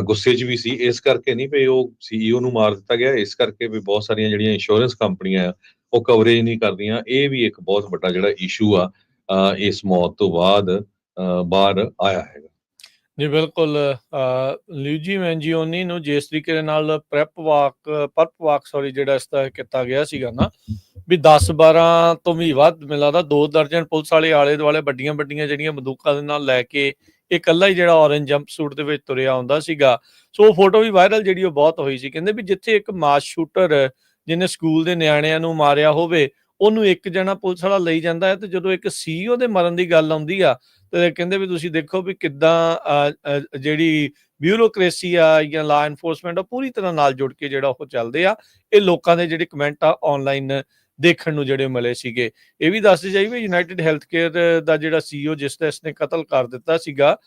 Speaker 2: ਗੁੱਸੇ 'ਚ ਵੀ ਸੀ। ਇਸ ਕਰਕੇ ਨਹੀਂ ਵੀ ਉਹ CEO ਨੂੰ ਮਾਰ ਦਿੱਤਾ ਗਿਆ, ਇਸ ਕਰਕੇ ਵੀ ਬਹੁਤ ਸਾਰੀਆਂ ਜਿਹੜੀਆਂ ਇੰਸ਼ੋਰੈਂਸ ਕੰਪਨੀਆਂ ਆ ਉਹ ਕਵਰੇਜ ਨਹੀਂ ਕਰਦੀਆਂ। ਇਹ ਵੀ ਇੱਕ ਬਹੁਤ ਵੱਡਾ ਜਿਹੜਾ ਇਸ਼ੂ ਆ ਇਸ ਮੌਤ ਤੋਂ ਬਾਅਦ ਬਾਹਰ ਆਇਆ ਹੈਗਾ।
Speaker 1: ਜੀ ਬਿਲਕੁਲ, ਲਿਊਜੀ ਮੈਂਜੀਓਨੀ ਨੂੰ ਜਿਸ ਤਰੀਕੇ ਦੇ ਨਾਲ ਪਰਪ ਵਾਕ ਜਿਹੜਾ ਇਸ ਦਾ ਕੀਤਾ ਗਿਆ ਸੀਗਾ ਨਾ, ਵੀ 10-12 ਤੋਂ ਵੀ ਵੱਧ ਮੈਨੂੰ ਲੱਗਦਾ 2 ਦਰਜਨ ਪੁਲਿਸ ਵਾਲੇ ਆਲੇ ਦੁਆਲੇ ਵੱਡੀਆਂ ਜਿਹੜੀਆਂ ਬੰਦੂਕਾਂ ਦੇ ਨਾਲ ਲੈ ਕੇ ਇਹ ਇਕੱਲਾ ਹੀ ਜਿਹੜਾ ਔਰੰਜ ਜੰਪ ਸੂਟ ਦੇ ਵਿੱਚ ਤੁਰਿਆ ਆਉਂਦਾ ਸੀਗਾ। ਸੋ ਉਹ ਫੋਟੋ ਵੀ ਵਾਇਰਲ ਜਿਹੜੀ ਉਹ ਬਹੁਤ ਹੋਈ ਸੀ। ਕਹਿੰਦੇ ਵੀ ਜਿੱਥੇ ਇੱਕ ਮਾਸ ਸ਼ੂਟਰ ਜਿਹਨੇ ਸਕੂਲ ਦੇ ਨਿਆਣਿਆਂ ਨੂੰ ਮਾਰਿਆ ਹੋਵੇ, ਉਹਨੂੰ ਇੱਕ ਜਣਾ ਪੁਲਿਸ ਵਾਲਾ ਲਈ ਜਾਂਦਾ ਹੈ, ਤੇ ਜਦੋਂ ਇੱਕ CEO ਦੇ ਮਰਨ ਦੀ ਗੱਲ ਆਉਂਦੀ ਆ ਤੇ ਕਹਿੰਦੇ ਵੀ ਤੁਸੀਂ ਦੇਖੋ ਵੀ ਕਿੱਦਾਂ ਜਿਹੜੀ ਬਿਊਰੋਕ੍ਰੇਸੀ ਆ ਜਾਂ ਲਾ ਐਨਫੋਰਸਮੈਂਟ ਆ ਪੂਰੀ ਤਰ੍ਹਾਂ ਨਾਲ ਜੁੜ ਕੇ ਜਿਹੜਾ ਉਹ ਚੱਲਦੇ ਆ। ਇਹ ਲੋਕਾਂ ਦੇ ਜਿਹੜੇ ਕਮੈਂਟ ਆ ਆਨਲਾਈਨ ਦੇਖਣ ਨੂੰ ਜਿਹੜੇ ਮਿਲੇ ਸੀਗੇ। ਇਹ ਵੀ ਦੱਸਦੇ ਜਾਈਏ ਵੀ ਯੂਨਾਈਟਿਡ ਹੈਲਥ ਕੇਅਰ ਦਾ ਜਿਹੜਾ CEO ਜਿਸ ਦਾ ਇਸਨੇ ਕਤਲ ਕਰ ਦਿੱਤਾ ਸੀਗਾ,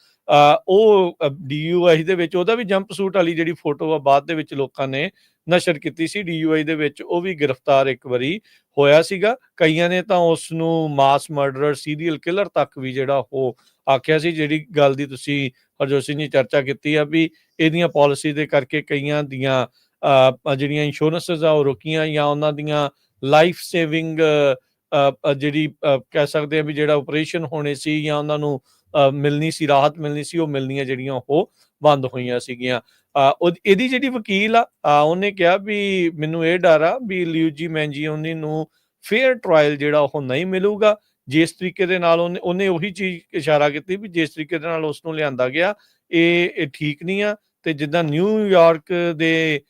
Speaker 1: ਉਹ DUI ਦੇ ਵਿੱਚ ਉਹਦਾ ਵੀ ਜੰਪ ਸੂਟ ਵਾਲੀ ਜਿਹੜੀ ਫੋਟੋ ਆ ਬਾਅਦ ਦੇ ਵਿੱਚ ਲੋਕਾਂ ਨੇ ਨਸ਼ਰ ਕੀਤੀ ਸੀ। DUI ਦੇ ਵਿੱਚ ਉਹ ਵੀ ਗ੍ਰਿਫਤਾਰ ਇੱਕ ਵਾਰੀ ਹੋਇਆ ਸੀਗਾ। ਕਈਆਂ ਨੇ ਤਾਂ ਉਸ ਨੂੰ ਮਾਸ ਮਰਡਰਰ, ਸੀਰੀਅਲ ਕਿਲਰ ਤੱਕ ਵੀ ਜਿਹੜਾ ਉਹ ਆਖਿਆ ਸੀ। ਜਿਹੜੀ ਗੱਲ ਦੀ ਤੁਸੀਂ ਹਰਜੋਤ ਸਿੰਘ ਜੀ ਚਰਚਾ ਕੀਤੀ ਆ ਵੀ ਇਹਦੀਆਂ ਪਾਲਿਸੀ ਦੇ ਕਰਕੇ ਕਈਆਂ ਦੀਆਂ ਜਿਹੜੀਆਂ ਇੰਸ਼ੋਰੈਂਸਿਸ ਆ ਉਹ ਰੁਕੀਆਂ, ਜਾਂ ਉਹਨਾਂ ਦੀਆਂ ਲਾਈਫ ਸੇਵਿੰਗ ਜਿਹੜੀ ਕਹਿ ਸਕਦੇ ਆ ਵੀ ਜਿਹੜਾ ਆਪਰੇਸ਼ਨ ਹੋਣੇ ਸੀ ਜਾਂ ਉਹਨਾਂ ਨੂੰ ਮਿਲਣੀ ਸੀ, ਰਾਹਤ ਮਿਲਣੀ ਸੀ, ਉਹ ਮਿਲਣੀਆਂ ਜਿਹੜੀਆਂ ਉਹ ਬੰਦ ਹੋਈਆਂ ਸੀਗੀਆਂ। ਇਹਦੀ ਜਿਹੜੀ ਵਕੀਲ ਆ ਉਹਨੇ ਕਿਹਾ ਵੀ ਮੈਨੂੰ ਇਹ ਡਰ ਆ ਵੀ ਲਿਊਜੀ ਮੈਂਜੀਓਨੀ ਨੂੰ ਫੇਅਰ ਟਰਾਇਲ ਜਿਹੜਾ ਉਹ ਨਹੀਂ ਮਿਲੂਗਾ। ਜਿਸ ਤਰੀਕੇ ਦੇ ਨਾਲ ਉਹਨੇ ਉਹੀ ਚੀਜ਼ ਇਸ਼ਾਰਾ ਕੀਤੀ ਵੀ ਜਿਸ ਤਰੀਕੇ ਦੇ ਨਾਲ ਉਸ ਨੂੰ ਲਿਆਂਦਾ ਗਿਆ ਇਹ ਠੀਕ ਨਹੀਂ ਆ। ਤੇ ਜਿੱਦਾਂ ਨਿਊਯਾਰਕ ਦੇ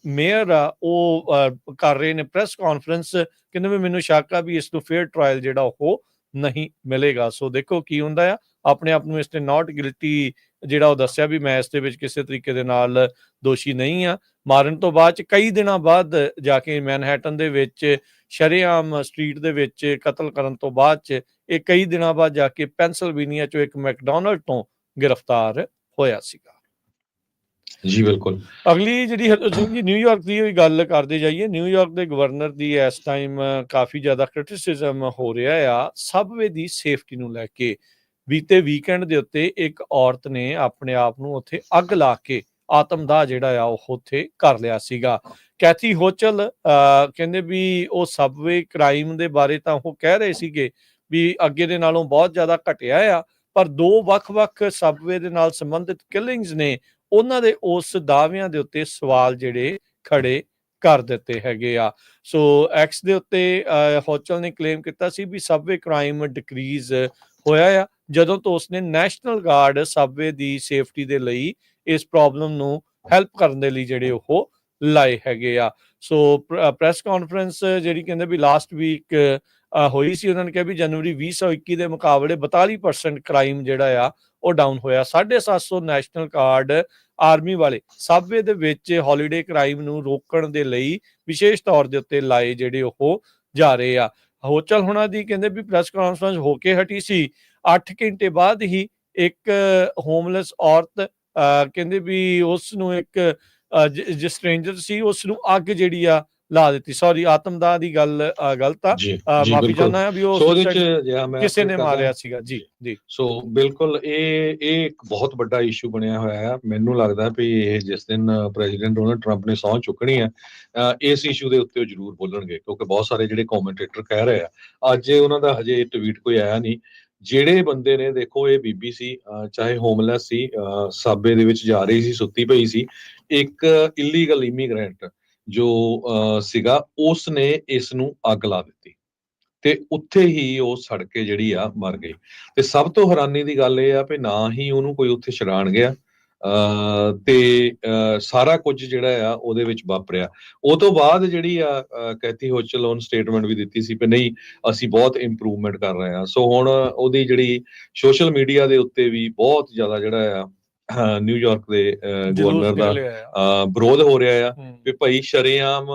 Speaker 1: ਮੇਅਰ ਆ ਉਹ ਕਰ ਰਹੇ ਨੇ ਪ੍ਰੈਸ ਕਾਨਫਰੰਸ, ਕਹਿੰਦੇ ਵੀ ਮੈਨੂੰ ਸ਼ੱਕ ਆ ਵੀ ਇਸ ਨੂੰ ਫੇਅਰ ਟਰਾਇਲ ਜਿਹੜਾ ਉਹ ਨਹੀਂ ਮਿਲੇਗਾ। ਸੋ ਦੇਖੋ ਕੀ ਹੁੰਦਾ ਆ। ਆਪਣੇ ਆਪ ਨੂੰ ਇਸ ਤੇ ਨਾਟ ਗਿਲਟੀ ਜਿਹੜਾ ਉਹ ਦੱਸਿਆ ਵੀ ਮੈਂ ਇਸ ਦੇ ਵਿੱਚ ਕਿਸੇ ਤਰੀਕੇ ਦੇ ਨਾਲ ਦੋਸ਼ੀ ਨਹੀਂ ਆ। ਮਾਰਨ ਤੋਂ ਬਾਅਦ 'ਚ ਕਈ ਦਿਨਾਂ ਬਾਅਦ ਜਾ ਕੇ ਮੈਨਹੈਟਨ ਦੇ ਵਿੱਚ ਸ਼ਰੇਆਮ ਸਟਰੀਟ ਦੇ ਵਿੱਚ ਕਤਲ ਕਰਨ ਤੋਂ ਬਾਅਦ 'ਚ ਇਹ ਕਈ ਦਿਨਾਂ ਬਾਅਦ ਜਾ ਕੇ ਪੈਂਸਿਲਵੇਨੀਆ 'ਚੋਂ ਇੱਕ ਮੈਕਡੋਨਲਡ ਤੋਂ ਗ੍ਰਿਫਤਾਰ ਹੋਇਆ ਸੀਗਾ।
Speaker 2: ਜੀ ਬਿਲਕੁਲ।
Speaker 1: ਅਗਲੀ ਜਿਹੜੀ ਨਿਊਯਾਰਕ ਦੀ ਗੱਲ ਕਰਦੇ ਜਾਈਏ, ਨਿਊਯਾਰਕ ਦੇ ਗਵਰਨਰ ਦੀ ਇਸ ਟਾਈਮ ਕਾਫੀ ਜ਼ਿਆਦਾ ਕ੍ਰਿਟਿਸਿਜ਼ਮ ਹੋ ਰਿਹਾ ਆ ਸਬਵੇ ਦੀ ਸੇਫਟੀ ਨੂੰ ਲੈ ਕੇ। ਬੀਤੇ ਵੀਕਐਂਡ ਦੇ ਉੱਤੇ ਇੱਕ ਔਰਤ ਨੇ ਆਪਣੇ ਆਪ ਨੂੰ ਉੱਥੇ ਅੱਗ ਲਾ ਕੇ ਆਤਮਦਾਹ ਜਿਹੜਾ ਆ ਉਹ ਉੱਥੇ ਕਰ ਲਿਆ ਸੀਗਾ। ਕੈਥੀ ਹੋਚਲ ਕਹਿੰਦੇ ਵੀ ਉਹ ਸਬਵੇ ਕ੍ਰਾਈਮ ਦੇ ਬਾਰੇ ਤਾਂ ਉਹ ਕਹਿ ਰਹੇ ਸੀਗੇ ਵੀ ਅੱਗੇ ਦੇ ਨਾਲੋਂ ਬਹੁਤ ਜ਼ਿਆਦਾ ਘਟਿਆ ਆ, ਪਰ 2 ਵੱਖ-ਵੱਖ ਸਬਵੇ ਦੇ ਨਾਲ ਸੰਬੰਧਿਤ ਕਿਲਿੰਗਸ ਨੇ ਉਹਨਾਂ ਦੇ ਉਸ ਦਾਅਵਿਆਂ ਦੇ ਉੱਤੇ ਸਵਾਲ ਜਿਹੜੇ ਖੜੇ ਕਰ ਦਿੱਤੇ ਹੈਗੇ ਆ। ਸੋ ਐਕਸ ਦੇ ਉੱਤੇ ਹੋਚਲ ਨੇ ਕਲੇਮ ਕੀਤਾ ਸੀ ਵੀ ਸਬਵੇ ਕ੍ਰਾਈਮ ਡਿਕਰੀਜ਼ ਹੋਇਆ ਆ, ਜਦੋਂ ਤੋਂ ਉਸਨੇ ਨੈਸ਼ਨਲ ਗਾਰਡ ਸਬਵੇ ਦੀ ਸੇਫਟੀ ਦੇ ਲਈ ਇਸ ਪ੍ਰੋਬਲਮ ਨੂੰ ਹੈਲਪ ਕਰਨ ਦੇ ਲਈ ਜਿਹੜੇ ਉਹ ਲਾਏ ਹੈਗੇ ਆ। ਸੋ ਪ੍ਰੈਸ ਕਾਨਫਰੰਸ ਜਿਹੜੀ ਕਹਿੰਦੇ ਵੀ ਲਾਸਟ ਵੀਕ ਹੋਈ ਸੀ, ਉਹਨਾਂ ਨੇ ਕਿਹਾ ਵੀ ਜਨਵਰੀ 2021 ਦੇ ਮੁਕਾਬਲੇ 42% ਕ੍ਰਾਈਮ ਜਿਹੜਾ ਆ ਉਹ ਡਾਊਨ ਹੋਇਆ। 750 ਨੈਸ਼ਨਲ ਗਾਰਡ ਆਰਮੀ ਵਾਲੇ ਸਬਵੇ ਦੇ ਵਿੱਚ ਹੌਲੀਡੇ ਕ੍ਰਾਈਮ ਨੂੰ ਰੋਕਣ ਦੇ ਲਈ ਵਿਸ਼ੇਸ਼ ਤੌਰ ਦੇ ਉੱਤੇ ਲਾਏ ਜਿਹੜੇ ਉਹ ਜਾ ਰਹੇ ਆ। ਹੋਚਲ ਹੁਣਾਂ ਦੀ ਕਹਿੰਦੇ ਵੀ ਪ੍ਰੈਸ ਕਾਨਫਰੰਸ ਹੋ ਕੇ ਹਟੀ ਸੀ, 8 ਘੰਟੇ ਬਾਅਦ ਹੀ ਇੱਕ ਹੋਮਲੈਸ ਔਰਤ ਕਹਿੰਦੇ ਵੀ ਉਸ ਨੂੰ ਇੱਕ ਜਿਸ ਸਟ੍ਰੇਂਜਰ ਸੀ ਉਸ ਨੂੰ ਅੱਗ ਜਿਹੜੀ ਆ ਲਾ ਦਿੱਤੀ। ਸੌਰੀ, ਆਤਮਦਾਹ ਦੀ ਗੱਲ ਗਲਤ ਆ, ਮਾਫੀ ਚਾਹੁੰਦਾ ਆ ਵੀ ਉਹ ਕਿਸੇ ਨੇ ਮਾਰਿਆ ਸੀਗਾ। ਜੀ ਜੀ।
Speaker 2: ਸੋ ਬਿਲਕੁਲ ਇਹ ਇੱਕ ਬਹੁਤ ਵੱਡਾ ਇਸ਼ੂ ਬਣਿਆ ਹੋਇਆ ਆ। ਮੈਨੂੰ ਲੱਗਦਾ ਵੀ ਇਹ ਜਿਸ ਦਿਨ ਪ੍ਰੈਜ਼ੀਡੈਂਟ ਡੋਨਾਲਡ ਟਰੰਪ ਨੇ ਸਹੁੰ ਚੁੱਕਣੀ ਆ, ਇਸ ਇਸ਼ੂ ਦੇ ਉੱਤੇ ਉਹ ਜ਼ਰੂਰ ਬੋਲਣਗੇ, ਕਿਉਂਕਿ ਬਹੁਤ ਸਾਰੇ ਜਿਹੜੇ ਕਮੈਂਟੇਟਰ ਕਹਿ ਰਹੇ ਆ, ਅੱਜ ਉਹਨਾਂ ਦਾ ਹਜੇ ਟਵੀਟ ਕੋਈ ਆਇਆ ਨਹੀਂ। ਜਿਹੜੇ ਬੰਦੇ ਨੇ, ਦੇਖੋ ਇਹ ਬੀਬੀ ਸੀ, ਚਾਹੇ ਹੋਮਲੈਸ ਸੀ, ਸਾਬੇ ਦੇ ਵਿੱਚ ਜਾ ਰਹੀ ਸੀ, ਸੁੱਤੀ ਪਈ ਸੀ, ਇੱਕ ਇਲੀਗਲ ਇਮੀਗ੍ਰੈਂਟ ਜੋ ਸੀਗਾ ਉਸਨੇ ਇਸ ਨੂੰ ਅੱਗ ਲਾ ਦਿੱਤੀ ਤੇ ਉੱਥੇ ਹੀ ਉਹ ਸੜ ਕੇ ਜਿਹੜੀ ਆ ਮਰ ਗਈ। ਤੇ ਸਭ ਤੋਂ ਹੈਰਾਨੀ ਦੀ ਗੱਲ ਇਹ ਆ ਵੀ ਨਾ ਹੀ ਉਹਨੂੰ ਕੋਈ ਉੱਥੇ ਛਡਾਣ ਗਿਆ ਤੇ ਸਾਰਾ ਕੁਝ ਜਿਹੜਾ ਆ ਉਹਦੇ ਵਿੱਚ ਵਾਪਰਿਆ। ਉਹ ਤੋਂ ਬਾਅਦ ਜਿਹੜੀ ਆ ਕੈਥੀ ਹੋਚਲ ਉਹਨ ਸਟੇਟਮੈਂਟ ਵੀ ਦਿੱਤੀ ਸੀ ਵੀ ਨਹੀਂ, ਅਸੀਂ ਬਹੁਤ ਇੰਪਰੂਵਮੈਂਟ ਕਰ ਰਹੇ ਹਾਂ। ਸੋ ਹੁਣ ਉਹਦੀ ਜਿਹੜੀ ਸੋਸ਼ਲ ਮੀਡੀਆ ਦੇ ਉੱਤੇ ਵੀ ਬਹੁਤ ਜ਼ਿਆਦਾ ਜਿਹੜਾ ਆ ਨਿਊਯਾਰਕ ਦੇ ਗਵਰਨਰ ਦਾ ਵਿਰੋਧ ਹੋ ਰਿਹਾ ਆ ਵੀ ਭਾਈ ਸ਼ਰੇਆਮ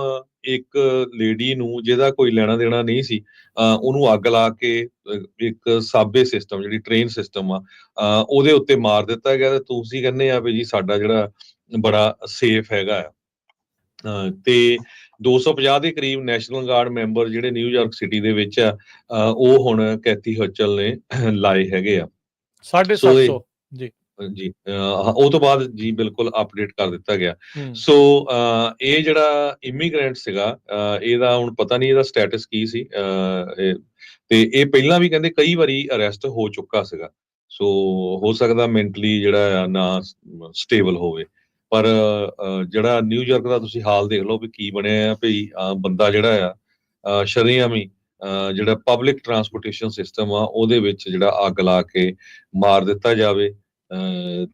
Speaker 2: ਇੱਕ ਲੇਡੀ ਨੂੰ ਜਿਹਦਾ ਕੋਈ ਲੈਣਾ ਦੇਣਾ ਨਹੀਂ ਸੀ, ਉਹਨੂੰ ਅੱਗ ਲਾ ਕੇ ਇੱਕ ਸਾਬੇ ਸਿਸਟਮ ਜਿਹੜੀ ਟ੍ਰੇਨ ਸਿਸਟਮ ਆ ਉਹਦੇ ਉੱਤੇ ਮਾਰ ਦਿੱਤਾ ਗਿਆ। ਤੇ ਤੁਸੀਂ ਕਹਿੰਦੇ ਆ ਵੀ ਜੀ ਸਾਡਾ ਜਿਹੜਾ ਬੜਾ ਸੇਫ ਹੈਗਾ ਆ। ਤੇ 250 ਦੇ ਕਰੀਬ ਨੈਸ਼ਨਲ ਗਾਰਡ ਮੈਂਬਰ ਜਿਹੜੇ ਨਿਊਯਾਰਕ ਸਿਟੀ ਦੇ ਵਿੱਚ ਆ, ਉਹ ਹੁਣ ਕੈਥੀ ਹੋਚਲ ਨੇ ਲਾਏ ਹੈਗੇ ਆ
Speaker 1: 750 ਜੀ
Speaker 2: ਜੀ। ਉਹ ਤੋਂ ਬਾਅਦ ਜੀ ਬਿਲਕੁਲ ਅਪਡੇਟ ਕਰ ਦਿੱਤਾ ਗਿਆ। ਸੋ ਇਹ ਜਿਹੜਾ ਇਮੀਗ੍ਰੈਂਟ ਸੀਗਾ, ਇਹਦਾ ਹੁਣ ਪਤਾ ਨਹੀਂ ਇਹਦਾ ਸਟੇਟਸ ਕੀ ਸੀ, ਤੇ ਇਹ ਪਹਿਲਾਂ ਵੀ ਕਹਿੰਦੇ ਕਈ ਵਾਰੀ ਅਰੈਸਟ ਹੋ ਚੁੱਕਾ ਸੀਗਾ। ਸੋ ਹੋ ਸਕਦਾ ਮੈਂਟਲੀ ਜਿਹੜਾ ਆ ਨਾ ਸਟੇਬਲ ਹੋਵੇ। ਪਰ ਜਿਹੜਾ ਨਿਊਯਾਰਕ ਦਾ ਤੁਸੀਂ ਹਾਲ ਦੇਖ ਲਓ ਵੀ ਕੀ ਬਣਿਆ ਆ ਭਈ, ਬੰਦਾ ਜਿਹੜਾ ਆ ਸ਼ਰੇਆਮ ਹੀ ਜਿਹੜਾ ਪਬਲਿਕ ਟਰਾਂਸਪੋਰਟੇਸ਼ਨ ਸਿਸਟਮ ਆ ਉਹਦੇ ਵਿੱਚ ਜਿਹੜਾ ਅੱਗ ਲਾ ਕੇ ਮਾਰ ਦਿੱਤਾ ਜਾਵੇ।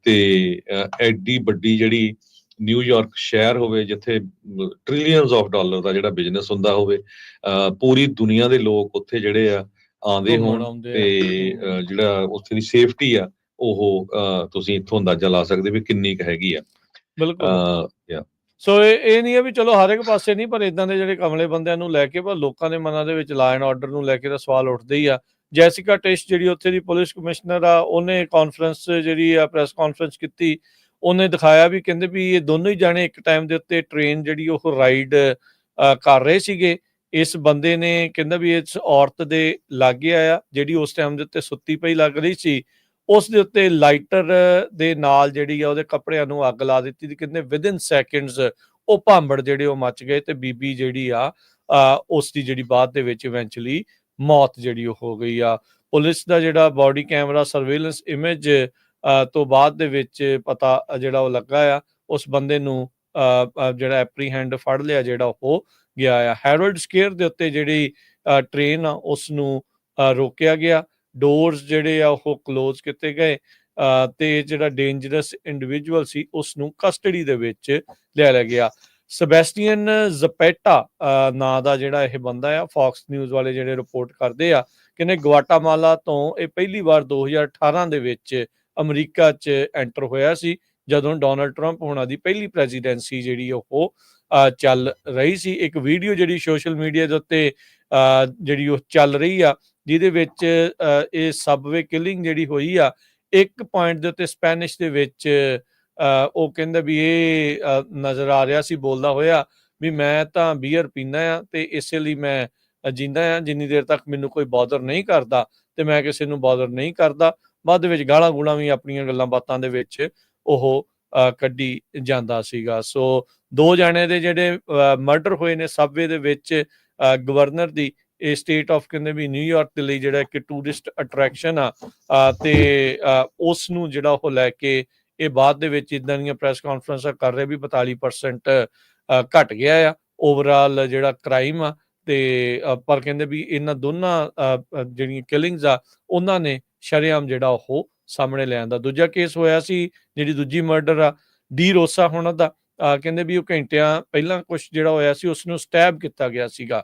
Speaker 2: ਤੇ ਐਡੀ ਵੱਡੀ ਜਿਹੜੀ ਨਿਊਯਾਰਕ ਸ਼ਹਿਰ ਹੋਵੇ ਜਿੱਥੇ ਟ੍ਰਿਲੀਅਨਸ ਆਫ ਡਾਲਰ ਦਾ ਜਿਹੜਾ ਬਿਜ਼ਨਸ ਹੁੰਦਾ ਹੋਵੇ, ਪੂਰੀ ਦੁਨੀਆ ਦੇ ਲੋਕ ਉੱਥੇ ਜਿਹੜੇ ਆ ਆਉਂਦੇ ਹੋਣ, ਤੇ ਜਿਹੜਾ ਉੱਥੇ ਦੀ ਸੇਫਟੀ ਆ ਉਹ ਤੁਸੀਂ ਇੱਥੋਂ ਅੰਦਾਜ਼ਾ ਲਾ ਸਕਦੇ ਵੀ ਕਿੰਨੀ ਕੁ ਹੈਗੀ ਆ।
Speaker 1: ਬਿਲਕੁਲ। ਸੋ ਇਹ ਨਹੀਂ ਹੈ ਵੀ ਚਲੋ ਹਰ ਇੱਕ ਪਾਸੇ ਨਹੀਂ, ਪਰ ਇਦਾਂ ਦੇ ਜਿਹੜੇ ਕਮਲੇ ਬੰਦਿਆਂ ਨੂੰ ਲੈ ਕੇ ਪਰ ਲੋਕਾਂ ਦੇ ਮਨਾਂ ਦੇ ਵਿੱਚ ਲਾਅ ਐਂਡ ਆਰਡਰ ਨੂੰ ਲੈ ਕੇ ਤਾਂ ਸਵਾਲ ਉੱਠਦੇ ਹੀ ਆ। ਜੈਸਿਕਾ ਟਿਸ਼ ਜਿਹੜੀ ਉੱਥੇ ਦੀ ਪੁਲਿਸ ਕਮਿਸ਼ਨਰ ਆ, ਉਹਨੇ ਕਾਨਫਰੰਸ ਜਿਹੜੀ ਆ ਪ੍ਰੈਸ ਕਾਨਫਰੰਸ ਕੀਤੀ, ਉਹਨੇ ਦਿਖਾਇਆ ਵੀ ਕਹਿੰਦੇ ਵੀ ਇਹ ਦੋਨੋਂ ਹੀ ਜਾਣੇ ਇੱਕ ਟਾਈਮ ਦੇ ਉੱਤੇ ਟ੍ਰੇਨ ਜਿਹੜੀ ਉਹ ਰਾਈਡ ਕਰ ਰਹੇ ਸੀਗੇ। ਇਸ ਬੰਦੇ ਨੇ ਕਹਿੰਦਾ ਵੀ ਇਸ ਔਰਤ ਦੇ ਲਾਗੇ ਆਇਆ ਜਿਹੜੀ ਉਸ ਟਾਈਮ ਦੇ ਉੱਤੇ ਸੁੱਤੀ ਪਈ ਲੱਗ ਰਹੀ ਸੀ, ਉਸ ਦੇ ਉੱਤੇ ਲਾਈਟਰ ਦੇ ਨਾਲ ਜਿਹੜੀ ਆ ਉਹਦੇ ਕੱਪੜਿਆਂ ਨੂੰ ਅੱਗ ਲਾ ਦਿੱਤੀ। ਕਹਿੰਦੇ ਵਿਦਿਨ ਸੈਕਿੰਡਸ ਉਹ ਭਾਂਬੜ ਜਿਹੜੇ ਉਹ ਮੱਚ ਗਏ ਤੇ ਬੀਬੀ ਜਿਹੜੀ ਆ ਉਸ ਦੀ ਜਿਹੜੀ ਬਾਅਦ ਦੇ ਵਿੱਚ ਇਵੈਂਚੁਅਲੀ ਮੌਤ ਜਿਹੜੀ ਉਹ ਹੋ ਗਈ ਆ। ਪੁਲਿਸ ਦਾ ਜਿਹੜਾ ਬਾਡੀ ਕੈਮਰਾ ਸਰਵੇਲੈਂਸ ਇਮੇਜ ਤੋਂ ਬਾਅਦ ਦੇ ਵਿੱਚ ਪਤਾ ਜਿਹੜਾ ਉਹ ਲੱਗਾ ਆ, ਉਸ ਬੰਦੇ ਨੂੰ ਜਿਹੜਾ ਐਪਰੀਹੈਂਡ ਫੜ ਲਿਆ ਜਿਹੜਾ ਉਹ ਗਿਆ ਆ। ਹੈਰੋਲਡ ਸਕੁਏਅਰ ਦੇ ਉੱਤੇ ਜਿਹੜੀ ਟ੍ਰੇਨ ਆ ਉਸ ਨੂੰ ਰੋਕਿਆ ਗਿਆ, ਡੋਰਸ ਜਿਹੜੇ ਆ ਉਹ ਕਲੋਜ਼ ਕੀਤੇ ਗਏ ਤੇ ਜਿਹੜਾ ਡੇਂਜਰਸ ਇੰਡੀਵਿਜੂਅਲ ਸੀ ਉਸ ਨੂੰ ਕਸਟਡੀ ਦੇ ਵਿੱਚ ਲਿਆ ਗਿਆ। ਸੈਬੈਸਟੀਅਨ ਜ਼ਪੈਟਾ ਨਾਂ ਦਾ ਜਿਹੜਾ ਇਹ ਬੰਦਾ ਆ, ਫੌਕਸ ਨਿਊਜ਼ ਵਾਲੇ ਜਿਹੜੇ ਰਿਪੋਰਟ ਕਰਦੇ ਆ, ਕਹਿੰਦੇ ਗਵਾਟਾਮਾਲਾ ਤੋਂ ਇਹ ਪਹਿਲੀ ਵਾਰ 2018 ਦੇ ਵਿੱਚ ਅਮਰੀਕਾ 'ਚ ਐਂਟਰ ਹੋਇਆ ਸੀ, ਜਦੋਂ ਡੋਨਾਲਡ ਟਰੰਪ ਹੋਣਾ ਦੀ ਪਹਿਲੀ ਪ੍ਰੈਜ਼ੀਡੈਂਸੀ ਜਿਹੜੀ ਉਹ ਚੱਲ ਰਹੀ ਸੀ। ਇੱਕ ਵੀਡੀਓ ਜਿਹੜੀ ਸੋਸ਼ਲ ਮੀਡੀਆ ਦੇ ਉੱਤੇ ਜਿਹੜੀ ਉਹ ਚੱਲ ਰਹੀ ਆ, ਜਿਹਦੇ ਵਿੱਚ ਇਹ ਸਬਵੇ ਕਿਲਿੰਗ ਜਿਹੜੀ ਹੋਈ ਆ, ਇੱਕ ਪੁਆਇੰਟ ਦੇ ਉੱਤੇ ਸਪੈਨਿਸ਼ ਦੇ ਵਿੱਚ ਉਹ ਕਹਿੰਦਾ ਵੀ ਇਹ ਨਜ਼ਰ ਆ ਰਿਹਾ ਸੀ ਬੋਲਦਾ ਹੋਇਆ ਵੀ ਮੈਂ ਤਾਂ ਬੀਅਰ ਪੀਂਦਾ ਆ ਤੇ ਇਸੇ ਲਈ ਮੈਂ ਜਿੰਦਾ ਆ, ਜਿੰਨੀ ਦੇਰ ਤੱਕ ਮੈਨੂੰ ਕੋਈ ਬੌਦਰ ਨਹੀਂ ਕਰਦਾ ਤੇ ਮੈਂ ਕਿਸੇ ਨੂੰ ਬੌਦਰ ਨਹੀਂ ਕਰਦਾ। ਬਾਅਦ ਵਿੱਚ ਗਾਲਾਂ ਗੂਲਾਂ ਵੀ ਆਪਣੀਆਂ ਗੱਲਾਂ ਬਾਤਾਂ ਦੇ ਵਿੱਚ ਉਹ ਕੱਢੀ ਜਾਂਦਾ ਸੀਗਾ। ਸੋ 2 ਜਣੇ ਦੇ ਜਿਹੜੇ ਮਰਡਰ ਹੋਏ ਨੇ ਸਬਵੇ ਦੇ ਵਿੱਚ, ਗਵਰਨਰ ਦੀ ਇਹ ਸਟੇਟ ਆਫ ਕਹਿੰਦੇ ਵੀ ਨਿਊਯਾਰਕ ਦੇ ਲਈ ਜਿਹੜਾ ਇੱਕ ਟੂਰਿਸਟ ਅਟਰੈਕਸ਼ਨ ਆ, ਤੇ ਉਸ ਨੂੰ ਜਿਹੜਾ ਉਹ ਲੈ ਕੇ ਇਹ ਬਾਅਦ ਦੇ ਵਿੱਚ ਇਦਾਂ ਦੀਆਂ ਪ੍ਰੈਸ ਕਾਨਫਰੰਸਾਂ ਕਰ ਰਹੇ ਵੀ 42% ਘਟ ਗਿਆ ਆ ਓਵਰਆਲ ਜਿਹੜਾ ਕ੍ਰਾਈਮ ਆ। ਤੇ ਪਰ ਕਹਿੰਦੇ ਵੀ ਇਹਨਾਂ ਦੋਨਾਂ ਜਿਹੜੀਆਂ ਕਿਲਿੰਗਸ ਆ ਉਹਨਾਂ ਨੇ ਸ਼ਰੇਆਮ ਜਿਹੜਾ ਉਹ ਸਾਹਮਣੇ ਲੈ ਆਂਦਾ। ਦੂਜਾ ਕੇਸ ਹੋਇਆ ਸੀ, ਜਿਹੜੀ ਦੂਜੀ ਮਰਡਰ ਆ ਡੀ ਰੋਸਾ ਹੋਣਾ ਦਾ, ਕਹਿੰਦੇ ਵੀ ਉਹ ਘੰਟਿਆਂ ਪਹਿਲਾਂ ਕੁਛ ਜਿਹੜਾ ਹੋਇਆ ਸੀ ਉਸਨੂੰ ਸਟੈਬ ਕੀਤਾ ਗਿਆ ਸੀਗਾ,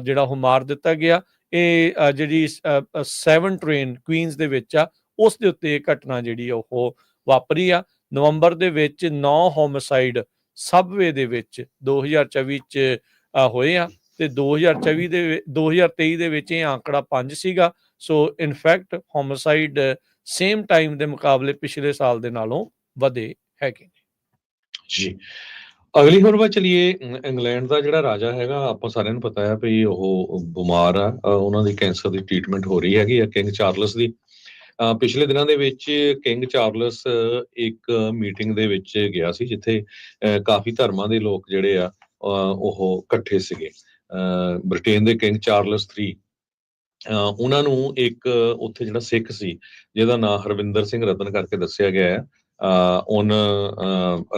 Speaker 1: ਜਿਹੜਾ ਉਹ ਮਾਰ ਦਿੱਤਾ ਗਿਆ। ਇਹ ਜਿਹੜੀ 7 ਟ੍ਰੇਨ ਕੁਈਨਸ ਦੇ ਵਿੱਚ ਆ, ਉਸ ਦੇ ਉੱਤੇ ਇਹ ਘਟਨਾ ਜਿਹੜੀ ਉਹ ਵਾਪਰੀ ਆ। ਨਵੰਬਰ ਦੇ ਵਿੱਚ 9 ਹੋਮਿਸਾਈਡ ਸਬਵੇ ਦੇ ਵਿੱਚ 2024 ਚ ਹੋਏ ਆ, ਤੇ 2023 ਦੇ ਵਿੱਚ ਇਹ ਆંકੜਾ 5 ਸੀਗਾ। ਸੋ ਇਨਫੈਕਟ ਹੋਮਿਸਾਈਡ ਸੇਮ ਟਾਈਮ ਦੇ ਮੁਕਾਬਲੇ ਪਿਛਲੇ ਸਾਲ ਦੇ ਨਾਲੋਂ ਵਧੇ ਹੈਗੇ ਨੇ।
Speaker 2: ਜੀ, ਅਗਲੀ ਖਬਰ ਵੱਲ ਚਲੀਏ। ਇੰਗਲੈਂਡ ਦਾ ਜਿਹੜਾ ਰਾਜਾ ਹੈਗਾ, ਆਪਾਂ ਸਾਰਿਆਂ ਨੂੰ ਪਤਾ ਹੈ ਵੀ ਉਹ ਬਿਮਾਰ ਆ, ਉਹਨਾਂ ਦੀ ਕੈਂਸਰ ਦੀ ਟ੍ਰੀਟਮੈਂਟ ਹੋ ਰਹੀ ਹੈਗੀ ਆ, ਕਿੰਗ ਚਾਰਲਸ ਦੀ। ਪਿਛਲੇ ਦਿਨਾਂ ਦੇ ਵਿੱਚ ਕਿੰਗ ਚਾਰਲਸ ਇੱਕ ਮੀਟਿੰਗ ਦੇ ਵਿੱਚ ਗਿਆ ਸੀ, ਜਿੱਥੇ ਕਾਫੀ ਧਰਮਾਂ ਦੇ ਲੋਕ ਜਿਹੜੇ ਆ ਉਹ ਇਕੱਠੇ ਸੀਗੇ। ਬ੍ਰਿਟੇਨ ਦੇ ਕਿੰਗ ਚਾਰਲਸ 3, ਉਹਨਾਂ ਨੂੰ ਇੱਕ ਉੱਥੇ ਜਿਹੜਾ ਸਿੱਖ ਸੀ, ਜਿਹਦਾ ਨਾਂ ਹਰਵਿੰਦਰ ਸਿੰਘ ਰਤਨ ਕਰਕੇ ਦੱਸਿਆ ਗਿਆ ਹੈ,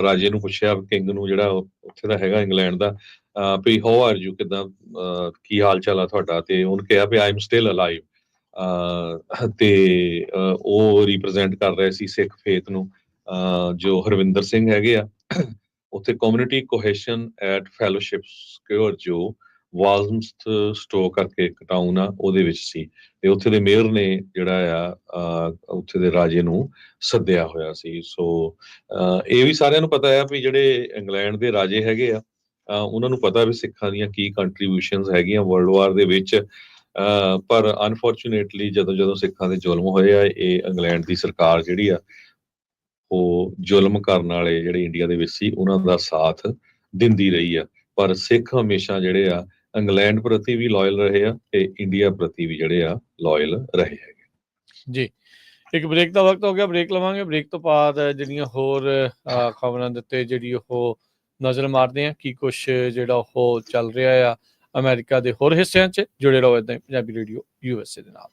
Speaker 2: ਰਾਜੇ ਨੂੰ ਪੁੱਛਿਆ, ਕਿੰਗ ਨੂੰ, ਜਿਹੜਾ ਉੱਥੇ ਦਾ ਹੈਗਾ ਇੰਗਲੈਂਡ ਦਾ, ਵੀ ਹਾਊ ਆਰ ਯੂ, ਕਿੱਦਾਂ, ਕੀ ਹਾਲ ਚਾਲ ਆ ਤੁਹਾਡਾ? ਤੇ ਉਹਨੇ ਕਿਹਾ ਵੀ ਆਈ ਐਮ ਸਟਿਲ ਅਲਾਈਵ। ਤੇ ਉਹ ਰਿਪਰੈਜ਼ੈਂਟ ਕਰ ਰਹੇ ਸੀ ਸਿੱਖ ਫੇਥ ਨੂੰ, ਜੋ ਹਰਵਿੰਦਰ ਸਿੰਘ ਹੈਗੇ ਆ। ਉੱਥੇ ਕਮਿਊਨਿਟੀ ਕੋਹੇਸ਼ਨ ਐਟ ਫੈਲੋਸ਼ਿਪ ਸਕੁਅਰ, ਜੋ ਵਾਲਮਸਟ ਸਟੋ ਕਰਕੇ ਇੱਕ ਟਾਊਨ ਆ, ਉਹਦੇ ਵਿੱਚ ਸੀ। ਤੇ ਉੱਥੇ ਦੇ ਮੇਅਰ ਨੇ ਜਿਹੜਾ ਆ ਉੱਥੇ ਦੇ ਰਾਜੇ ਨੂੰ ਸੱਦਿਆ ਹੋਇਆ ਸੀ। ਸੋ ਇਹ ਵੀ ਸਾਰਿਆਂ ਨੂੰ ਪਤਾ ਹੈ ਵੀ ਜਿਹੜੇ ਇੰਗਲੈਂਡ ਦੇ ਰਾਜੇ ਹੈਗੇ ਆ, ਉਹਨਾਂ ਨੂੰ ਪਤਾ ਵੀ ਸਿੱਖਾਂ ਦੀਆਂ ਕੀ ਕੰਟਰੀਬਿਊਸ਼ਨਸ ਹੈਗੀਆਂ ਵਰਲਡ ਵਾਰ ਦੇ ਵਿੱਚ। ਪਰ ਅਨਫੋਰਚੂਨੇਟਲੀ ਜਦੋਂ ਜਦੋਂ ਸਿੱਖਾਂ ਦੇ ਜ਼ੁਲਮ ਹੋਏ ਆ, ਇਹ ਇੰਗਲੈਂਡ ਦੀ ਸਰਕਾਰ ਜਿਹੜੀ ਆ ਉਹ ਜ਼ੁਲਮ ਕਰਨ ਵਾਲੇ ਜਿਹੜੇ ਇੰਡੀਆ ਦੇ ਵਿੱਚ ਸੀ ਉਹਨਾਂ ਦਾ ਸਾਥ ਦਿੰਦੀ ਰਹੀ ਆ। ਪਰ ਸਿੱਖ ਹਮੇਸ਼ਾ ਜਿਹੜੇ ਆ ਇੰਗਲੈਂਡ ਪ੍ਰਤੀ ਵੀ ਲਾਇਲ ਰਹੇ ਆ ਤੇ ਇੰਡੀਆ ਪ੍ਰਤੀ ਵੀ ਜਿਹੜੇ ਆ ਲਾਇਲ ਰਹੇ ਹੈਗੇ।
Speaker 1: ਜੀ, ਇੱਕ ਬ੍ਰੇਕ ਦਾ ਵਕਤ ਹੋ ਗਿਆ, ਬ੍ਰੇਕ ਲਵਾਂਗੇ। ਬ੍ਰੇਕ ਤੋਂ ਬਾਅਦ ਜਿਹੜੀਆਂ ਹੋਰ ਖਬਰਾਂ ਦੇ ਉੱਤੇ ਜਿਹੜੀ ਉਹ ਨਜ਼ਰ ਮਾਰਦੇ ਆ, ਕੀ ਕੁਛ ਜਿਹੜਾ ਉਹ ਚੱਲ ਰਿਹਾ ਆ ਅਮਰੀਕਾ ਦੇ ਹੋਰ ਹਿੱਸਿਆਂ 'ਚ। ਜੁੜੇ ਰਹੋ ਏਦਾਂ ਹੀ ਪੰਜਾਬੀ ਰੇਡੀਓ USA ਦੇ ਨਾਲ।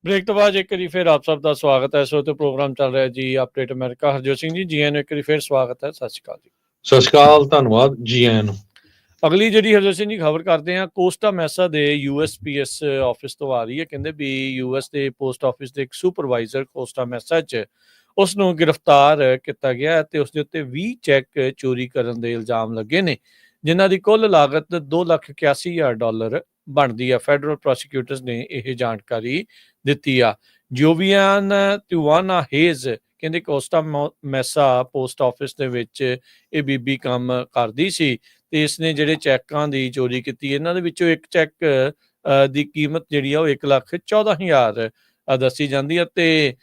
Speaker 1: ਬ੍ਰੇਕ ਤੋਂ ਬਾਅਦ ਇੱਕ ਵਾਰੀ ਫਿਰ ਆਪ ਸਭ ਦਾ ਸਵਾਗਤ ਹੈ। ਇਸ ਵਕਤ ਪ੍ਰੋਗਰਾਮ ਚੱਲ ਰਿਹਾ ਜੀ ਅਪਡੇਟ ਅਮਰੀਕਾ। ਹਰਜੋਤ ਸਿੰਘ ਜੀ ਆਇਆਂ ਨੂੰ ਇੱਕ ਵਾਰੀ ਫਿਰ ਸਵਾਗਤ ਹੈ। ਸਤਿ ਸ਼੍ਰੀ ਅਕਾਲ ਜੀ।
Speaker 2: ਸਤਿ ਸ਼੍ਰੀ ਅਕਾਲ, ਧੰਨਵਾਦ ਜੀ ਆਇਆਂ ਨੂੰ।
Speaker 1: ਅਗਲੀ ਜਿਹੜੀ ਹਰਜੋਤ ਸਿੰਘ ਜੀ ਖਬਰ ਕਰਦੇ ਹਾਂ, ਕੋਸਟਾ ਮੈਸਾ ਦੇ USPS ਆਫਿਸ ਤੋਂ ਆ ਰਹੀ ਹੈ। ਕਹਿੰਦੇ ਵੀ US ਦੇ ਪੋਸਟ ਆਫਿਸ ਦੇ ਇੱਕ ਸੁਪਰਵਾਈਜ਼ਰ ਕੋਸਟਾ ਮੈਸਾ 'ਚ ਉਸ ਨੂੰ ਗ੍ਰਿਫਤਾਰ ਕੀਤਾ ਗਿਆ ਤੇ ਉਸ ਦੇ ਉੱਤੇ 20 ਚੈੱਕ ਚੋਰੀ ਕਰਨ ਦੇ ਇਲਜ਼ਾਮ ਲੱਗੇ ਨੇ, ਜਿਨ੍ਹਾਂ ਦੀ ਕੁੱਲ ਲਾਗਤ $2,81,000 ਬਣਦੀ ਆ। ਫੈਡਰਲ ਪ੍ਰੋਸੀਕਿਊਟਰਸ ਨੇ ਇਹ ਜਾਣਕਾਰੀ ਦਿੱਤੀ ਆ। ਜੋਵੀਆਨ ਤਿਵਾਨਾ ਹੇਜ਼ ਕਹਿੰਦੇ ਕੋਸਟਾ ਮੈਸਾ ਪੋਸਟ ਆਫਿਸ ਦੇ ਵਿੱਚ ਇਹ ਬੀਬੀ ਕੰਮ ਕਰਦੀ ਸੀ ਤੇ ਇਸਨੇ ਜਿਹੜੇ ਚੈੱਕਾਂ ਦੀ ਚੋਰੀ ਕੀਤੀ। ਇਹਨਾਂ ਦੇ ਵਿੱਚੋਂ ਇੱਕ ਚੈੱਕ ਦੀ ਕੀਮਤ ਜਿਹੜੀ ਆ ਉਹ 1,14,000 ਦੱਸੀ ਜਾਂਦੀ ਆ। ਤੇ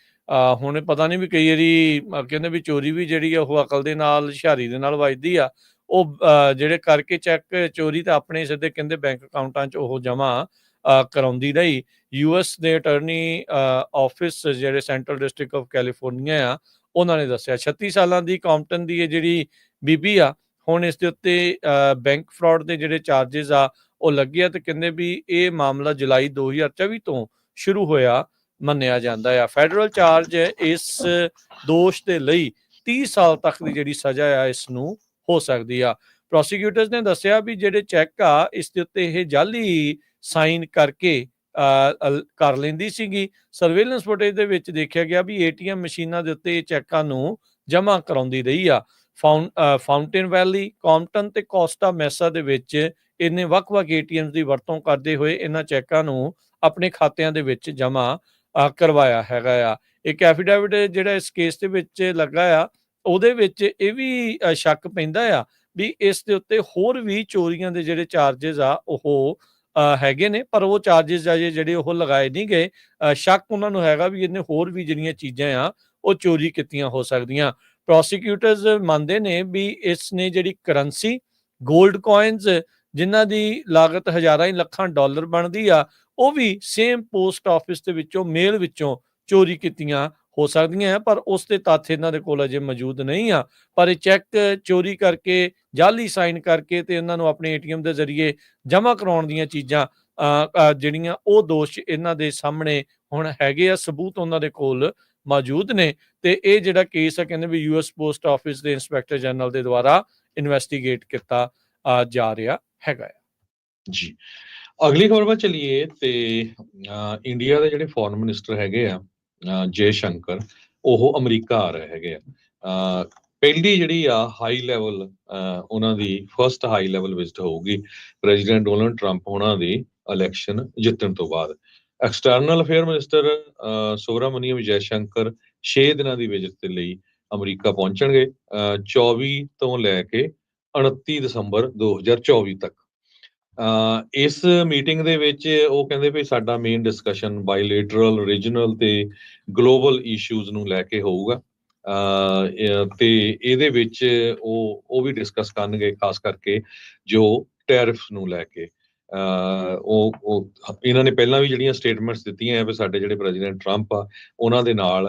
Speaker 1: ਹੁਣ ਪਤਾ ਨਹੀਂ ਵੀ ਕਈ ਵਾਰੀ ਕਹਿੰਦੇ ਵੀ ਚੋਰੀ ਵੀ ਜਿਹੜੀ ਆ ਉਹ ਅਕਲ ਦੇ ਨਾਲ, ਹੁਸ਼ਿਆਰੀ ਦੇ ਨਾਲ ਵੱਜਦੀ ਆ। ਉਹ ਜਿਹੜੇ ਕਰਕੇ ਚੈੱਕ ਚੋਰੀ ਤਾਂ ਆਪਣੇ ਸਿੱਧੇ ਕਹਿੰਦੇ ਬੈਂਕ ਅਕਾਊਂਟਾਂ 'ਚ ਉਹ ਜਮ੍ਹਾਂ ਕਰਾਉਂਦੀ ਰਹੀ। US ਦੇ ਅਟਰਨੀ ਆਫਿਸ ਜਿਹੜੇ ਸੈਂਟਰਲ ਡਿਸਟ੍ਰਿਕਟ ਆਫ ਕੈਲੀਫੋਰਨੀਆ ਆ, ਉਹਨਾਂ ਨੇ ਦੱਸਿਆ 36 ਸਾਲਾਂ ਦੀ ਕੰਪਟਨ ਦੀ ਇਹ ਜਿਹੜੀ ਬੀਬੀ ਆ, ਹੁਣ ਇਸ ਦੇ ਉੱਤੇ ਬੈਂਕ ਫਰਾਡ ਦੇ ਜਿਹੜੇ ਚਾਰजेस ਆ ਉਹ ਲੱਗੇ ਆ। ਤੇ ਕਹਿੰਦੇ ਵੀ ਇਹ ਮਾਮਲਾ ਜੁਲਾਈ 2024 ਤੋਂ ਸ਼ੁਰੂ ਹੋਇਆ ਮੰਨਿਆ ਜਾਂਦਾ ਆ। ਫੈਡਰਲ ਚਾਰਜ ਇਸ ਦੋਸ਼ ਦੇ ਲਈ 30 ਸਾਲ ਤੱਕ ਦੀ ਜਿਹੜੀ ਸਜ਼ਾ ਆ ਇਸ ਨੂੰ ਹੋ ਸਕਦੀ ਆ। ਪ੍ਰੋਸੀਕਿਊਟਰਸ ਨੇ ਦੱਸਿਆ ਵੀ ਜਿਹੜੇ ਚੈੱਕ ਆ ਇਸ ਦੇ ਉੱਤੇ ਇਹ ਜਾਲੀ ਸਾਈਨ ਕਰਕੇ ਕਰ ਲੈਂਦੀ ਸੀਗੀ। ਸਰਵੇਲੈਂਸ ਫੁਟੇਜ ਦੇ ਵਿੱਚ ਦੇਖਿਆ ਗਿਆ ਵੀ ATM ਮਸ਼ੀਨਾਂ ਦੇ ਉੱਤੇ ਚੈੱਕਾਂ ਨੂੰ ਜਮ੍ਹਾਂ ਕਰਾਉਂਦੀ ਰਹੀ ਆ। ਫਾਊਂਟੇਨ ਵੈਲੀ, ਕੰਪਟਨ ਤੇ ਕੋਸਟਾ ਮੈਸਾ ਦੇ ਵਿੱਚ ਇਹਨੇ ਵੱਖ-ਵੱਖ ATMs ਦੀ ਵਰਤੋਂ ਕਰਦੇ ਹੋਏ ਇਹਨਾਂ ਚੈੱਕਾਂ ਨੂੰ ਆਪਣੇ ਖਾਤਿਆਂ ਦੇ ਵਿੱਚ ਜਮ੍ਹਾਂ ਕਰਵਾਇਆ ਹੈਗਾ ਆ। ਇੱਕ ਐਫੀਡੇਵਿਟ ਜਿਹੜਾ ਇਸ ਕੇਸ ਦੇ ਵਿੱਚ ਲੱਗਾ ਆ, ਉਹਦੇ ਵਿੱਚ ਇਹ ਵੀ ਸ਼ੱਕ ਪੈਂਦਾ ਆ ਵੀ ਇਸ ਦੇ ਉੱਤੇ ਹੋਰ ਵੀ ਚੋਰੀਆਂ ਦੇ ਜਿਹੜੇ ਚਾਰजेस ਆ ਉਹ ਹੈਗੇ ਨੇ, ਪਰ ਉਹ ਚਾਰजेस ਅਜੇ ਜਿਹੜੇ ਉਹ ਲਗਾਏ ਨਹੀਂ ਗਏ। ਸ਼ੱਕ ਉਹਨਾਂ ਨੂੰ ਹੈਗਾ ਵੀ ਇਹਨੇ ਹੋਰ ਵੀ ਜਿਹੜੀਆਂ ਚੀਜ਼ਾਂ ਆ ਉਹ ਚੋਰੀ ਕੀਤੀਆਂ ਹੋ ਸਕਦੀਆਂ। ਪ੍ਰੋਸੀਕਿਊਟਰਸ ਮੰਨਦੇ ਨੇ ਵੀ ਇਸ ਨੇ ਜਿਹੜੀ ਕਰੰਸੀ, ਗੋਲਡ ਕੋਇਨਸ ਜਿਨ੍ਹਾਂ ਦੀ ਲਾਗਤ ਹਜ਼ਾਰਾਂ ਹੀ ਲੱਖਾਂ ਡਾਲਰ ਬਣਦੀ ਆ, ਉਹ ਵੀ ਸੇਮ ਪੋਸਟ ਆਫਿਸ ਦੇ ਵਿੱਚੋਂ ਮੇਲ ਵਿੱਚੋਂ ਚੋਰੀ ਕੀਤੀਆਂ ਹੋ ਸਕਦੀਆਂ, ਪਰ ਉਸ ਦੇ ਤੱਥ ਇਹਨਾਂ ਦੇ ਕੋਲ ਅਜੇ ਮੌਜੂਦ ਨਹੀਂ ਆ। ਪਰ ਇਹ ਚੈੱਕ ਚੋਰੀ ਕਰਕੇ, ਜਾਲੀ ਸਾਈਨ ਕਰਕੇ ਤੇ ਇਹਨਾਂ ਨੂੰ ਆਪਣੇ ATM ਦੇ ਜ਼ਰੀਏ ਜਮ੍ਹਾਂ ਕਰਾਉਣ ਦੀਆਂ ਚੀਜ਼ਾਂ ਜਿਹੜੀਆਂ ਉਹ ਦੋਸ਼ ਇਹਨਾਂ ਦੇ ਸਾਹਮਣੇ ਹੁਣ ਹੈਗੇ ਆ, ਸਬੂਤ ਉਹਨਾਂ ਦੇ ਕੋਲ ਮੌਜੂਦ ਨੇ। ਤੇ ਇਹ ਜਿਹੜਾ ਕੇਸ ਆ ਕਹਿੰਦੇ ਵੀ US ਪੋਸਟ ਆਫਿਸ ਦੇ ਇੰਸਪੈਕਟਰ ਜਨਰਲ ਦੇ ਦੁਆਰਾ ਇਨਵੈਸਟੀਗੇਟ ਕੀਤਾ ਜਾ ਰਿਹਾ ਹੈਗਾ
Speaker 2: ਜੀ। ਅਗਲੀ ਖਬਰ ਵੱਲ ਚਲੀਏ ਤੇ ਇੰਡੀਆ ਦੇ ਜਿਹੜੇ ਫੋਰਨ ਮਿਨਿਸਟਰ ਹੈਗੇ ਆ ਜੈ ਸ਼ੰਕਰ, ਉਹ ਅਮਰੀਕਾ ਆ ਰਹੇ ਹੈਗੇ ਆ। ਪਹਿਲੀ ਜਿਹੜੀ ਆ ਹਾਈ ਲੈਵਲ ਉਹਨਾਂ ਦੀ ਫਰਸਟ ਹਾਈ ਲੈਵਲ ਵਿਜ਼ਿਟ ਹੋਊਗੀ ਪ੍ਰੈਜ਼ੀਡੈਂਟ ਡੋਨਲਡ ਟਰੰਪ ਉਹਨਾਂ ਦੀ ਇਲੈਕਸ਼ਨ ਜਿੱਤਣ ਤੋਂ ਬਾਅਦ। External affair minister Subramanian Jai Shankar 6 ਦਿਨਾਂ ਦੀ ਵਿਜ਼ਿਟ ਦੇ ਲਈ ਅਮਰੀਕਾ ਪਹੁੰਚਣਗੇ 24 ਤੋਂ ਲੈ ਕੇ 29 ਦਸੰਬਰ 2024 ਤੱਕ। ਇਸ ਮੀਟਿੰਗ ਦੇ ਵਿੱਚ ਉਹ ਕਹਿੰਦੇ ਵੀ ਸਾਡਾ ਮੇਨ ਡਿਸਕਸ਼ਨ ਬਾਇਲੇਟਰਲ, ਰੀਜਨਲ ਤੇ ਗਲੋਬਲ ਇਸ਼ੂਜ਼ ਨੂੰ ਲੈ ਕੇ ਹੋਊਗਾ। ਤੇ ਇਹਦੇ ਵਿੱਚ ਉਹ ਵੀ ਡਿਸਕਸ ਕਰਨਗੇ ਖਾਸ ਕਰਕੇ ਜੋ ਟੈਰਿਫਸ ਨੂੰ ਲੈ ਕੇ। ਉਹ ਇਹਨਾਂ ਨੇ ਪਹਿਲਾਂ ਵੀ ਜਿਹੜੀਆਂ ਸਟੇਟਮੈਂਟਸ ਦਿੱਤੀਆਂ ਹੈ ਵੀ ਸਾਡੇ ਜਿਹੜੇ ਪ੍ਰੈਜ਼ੀਡੈਂਟ ਟਰੰਪ ਆ ਉਹਨਾਂ ਦੇ ਨਾਲ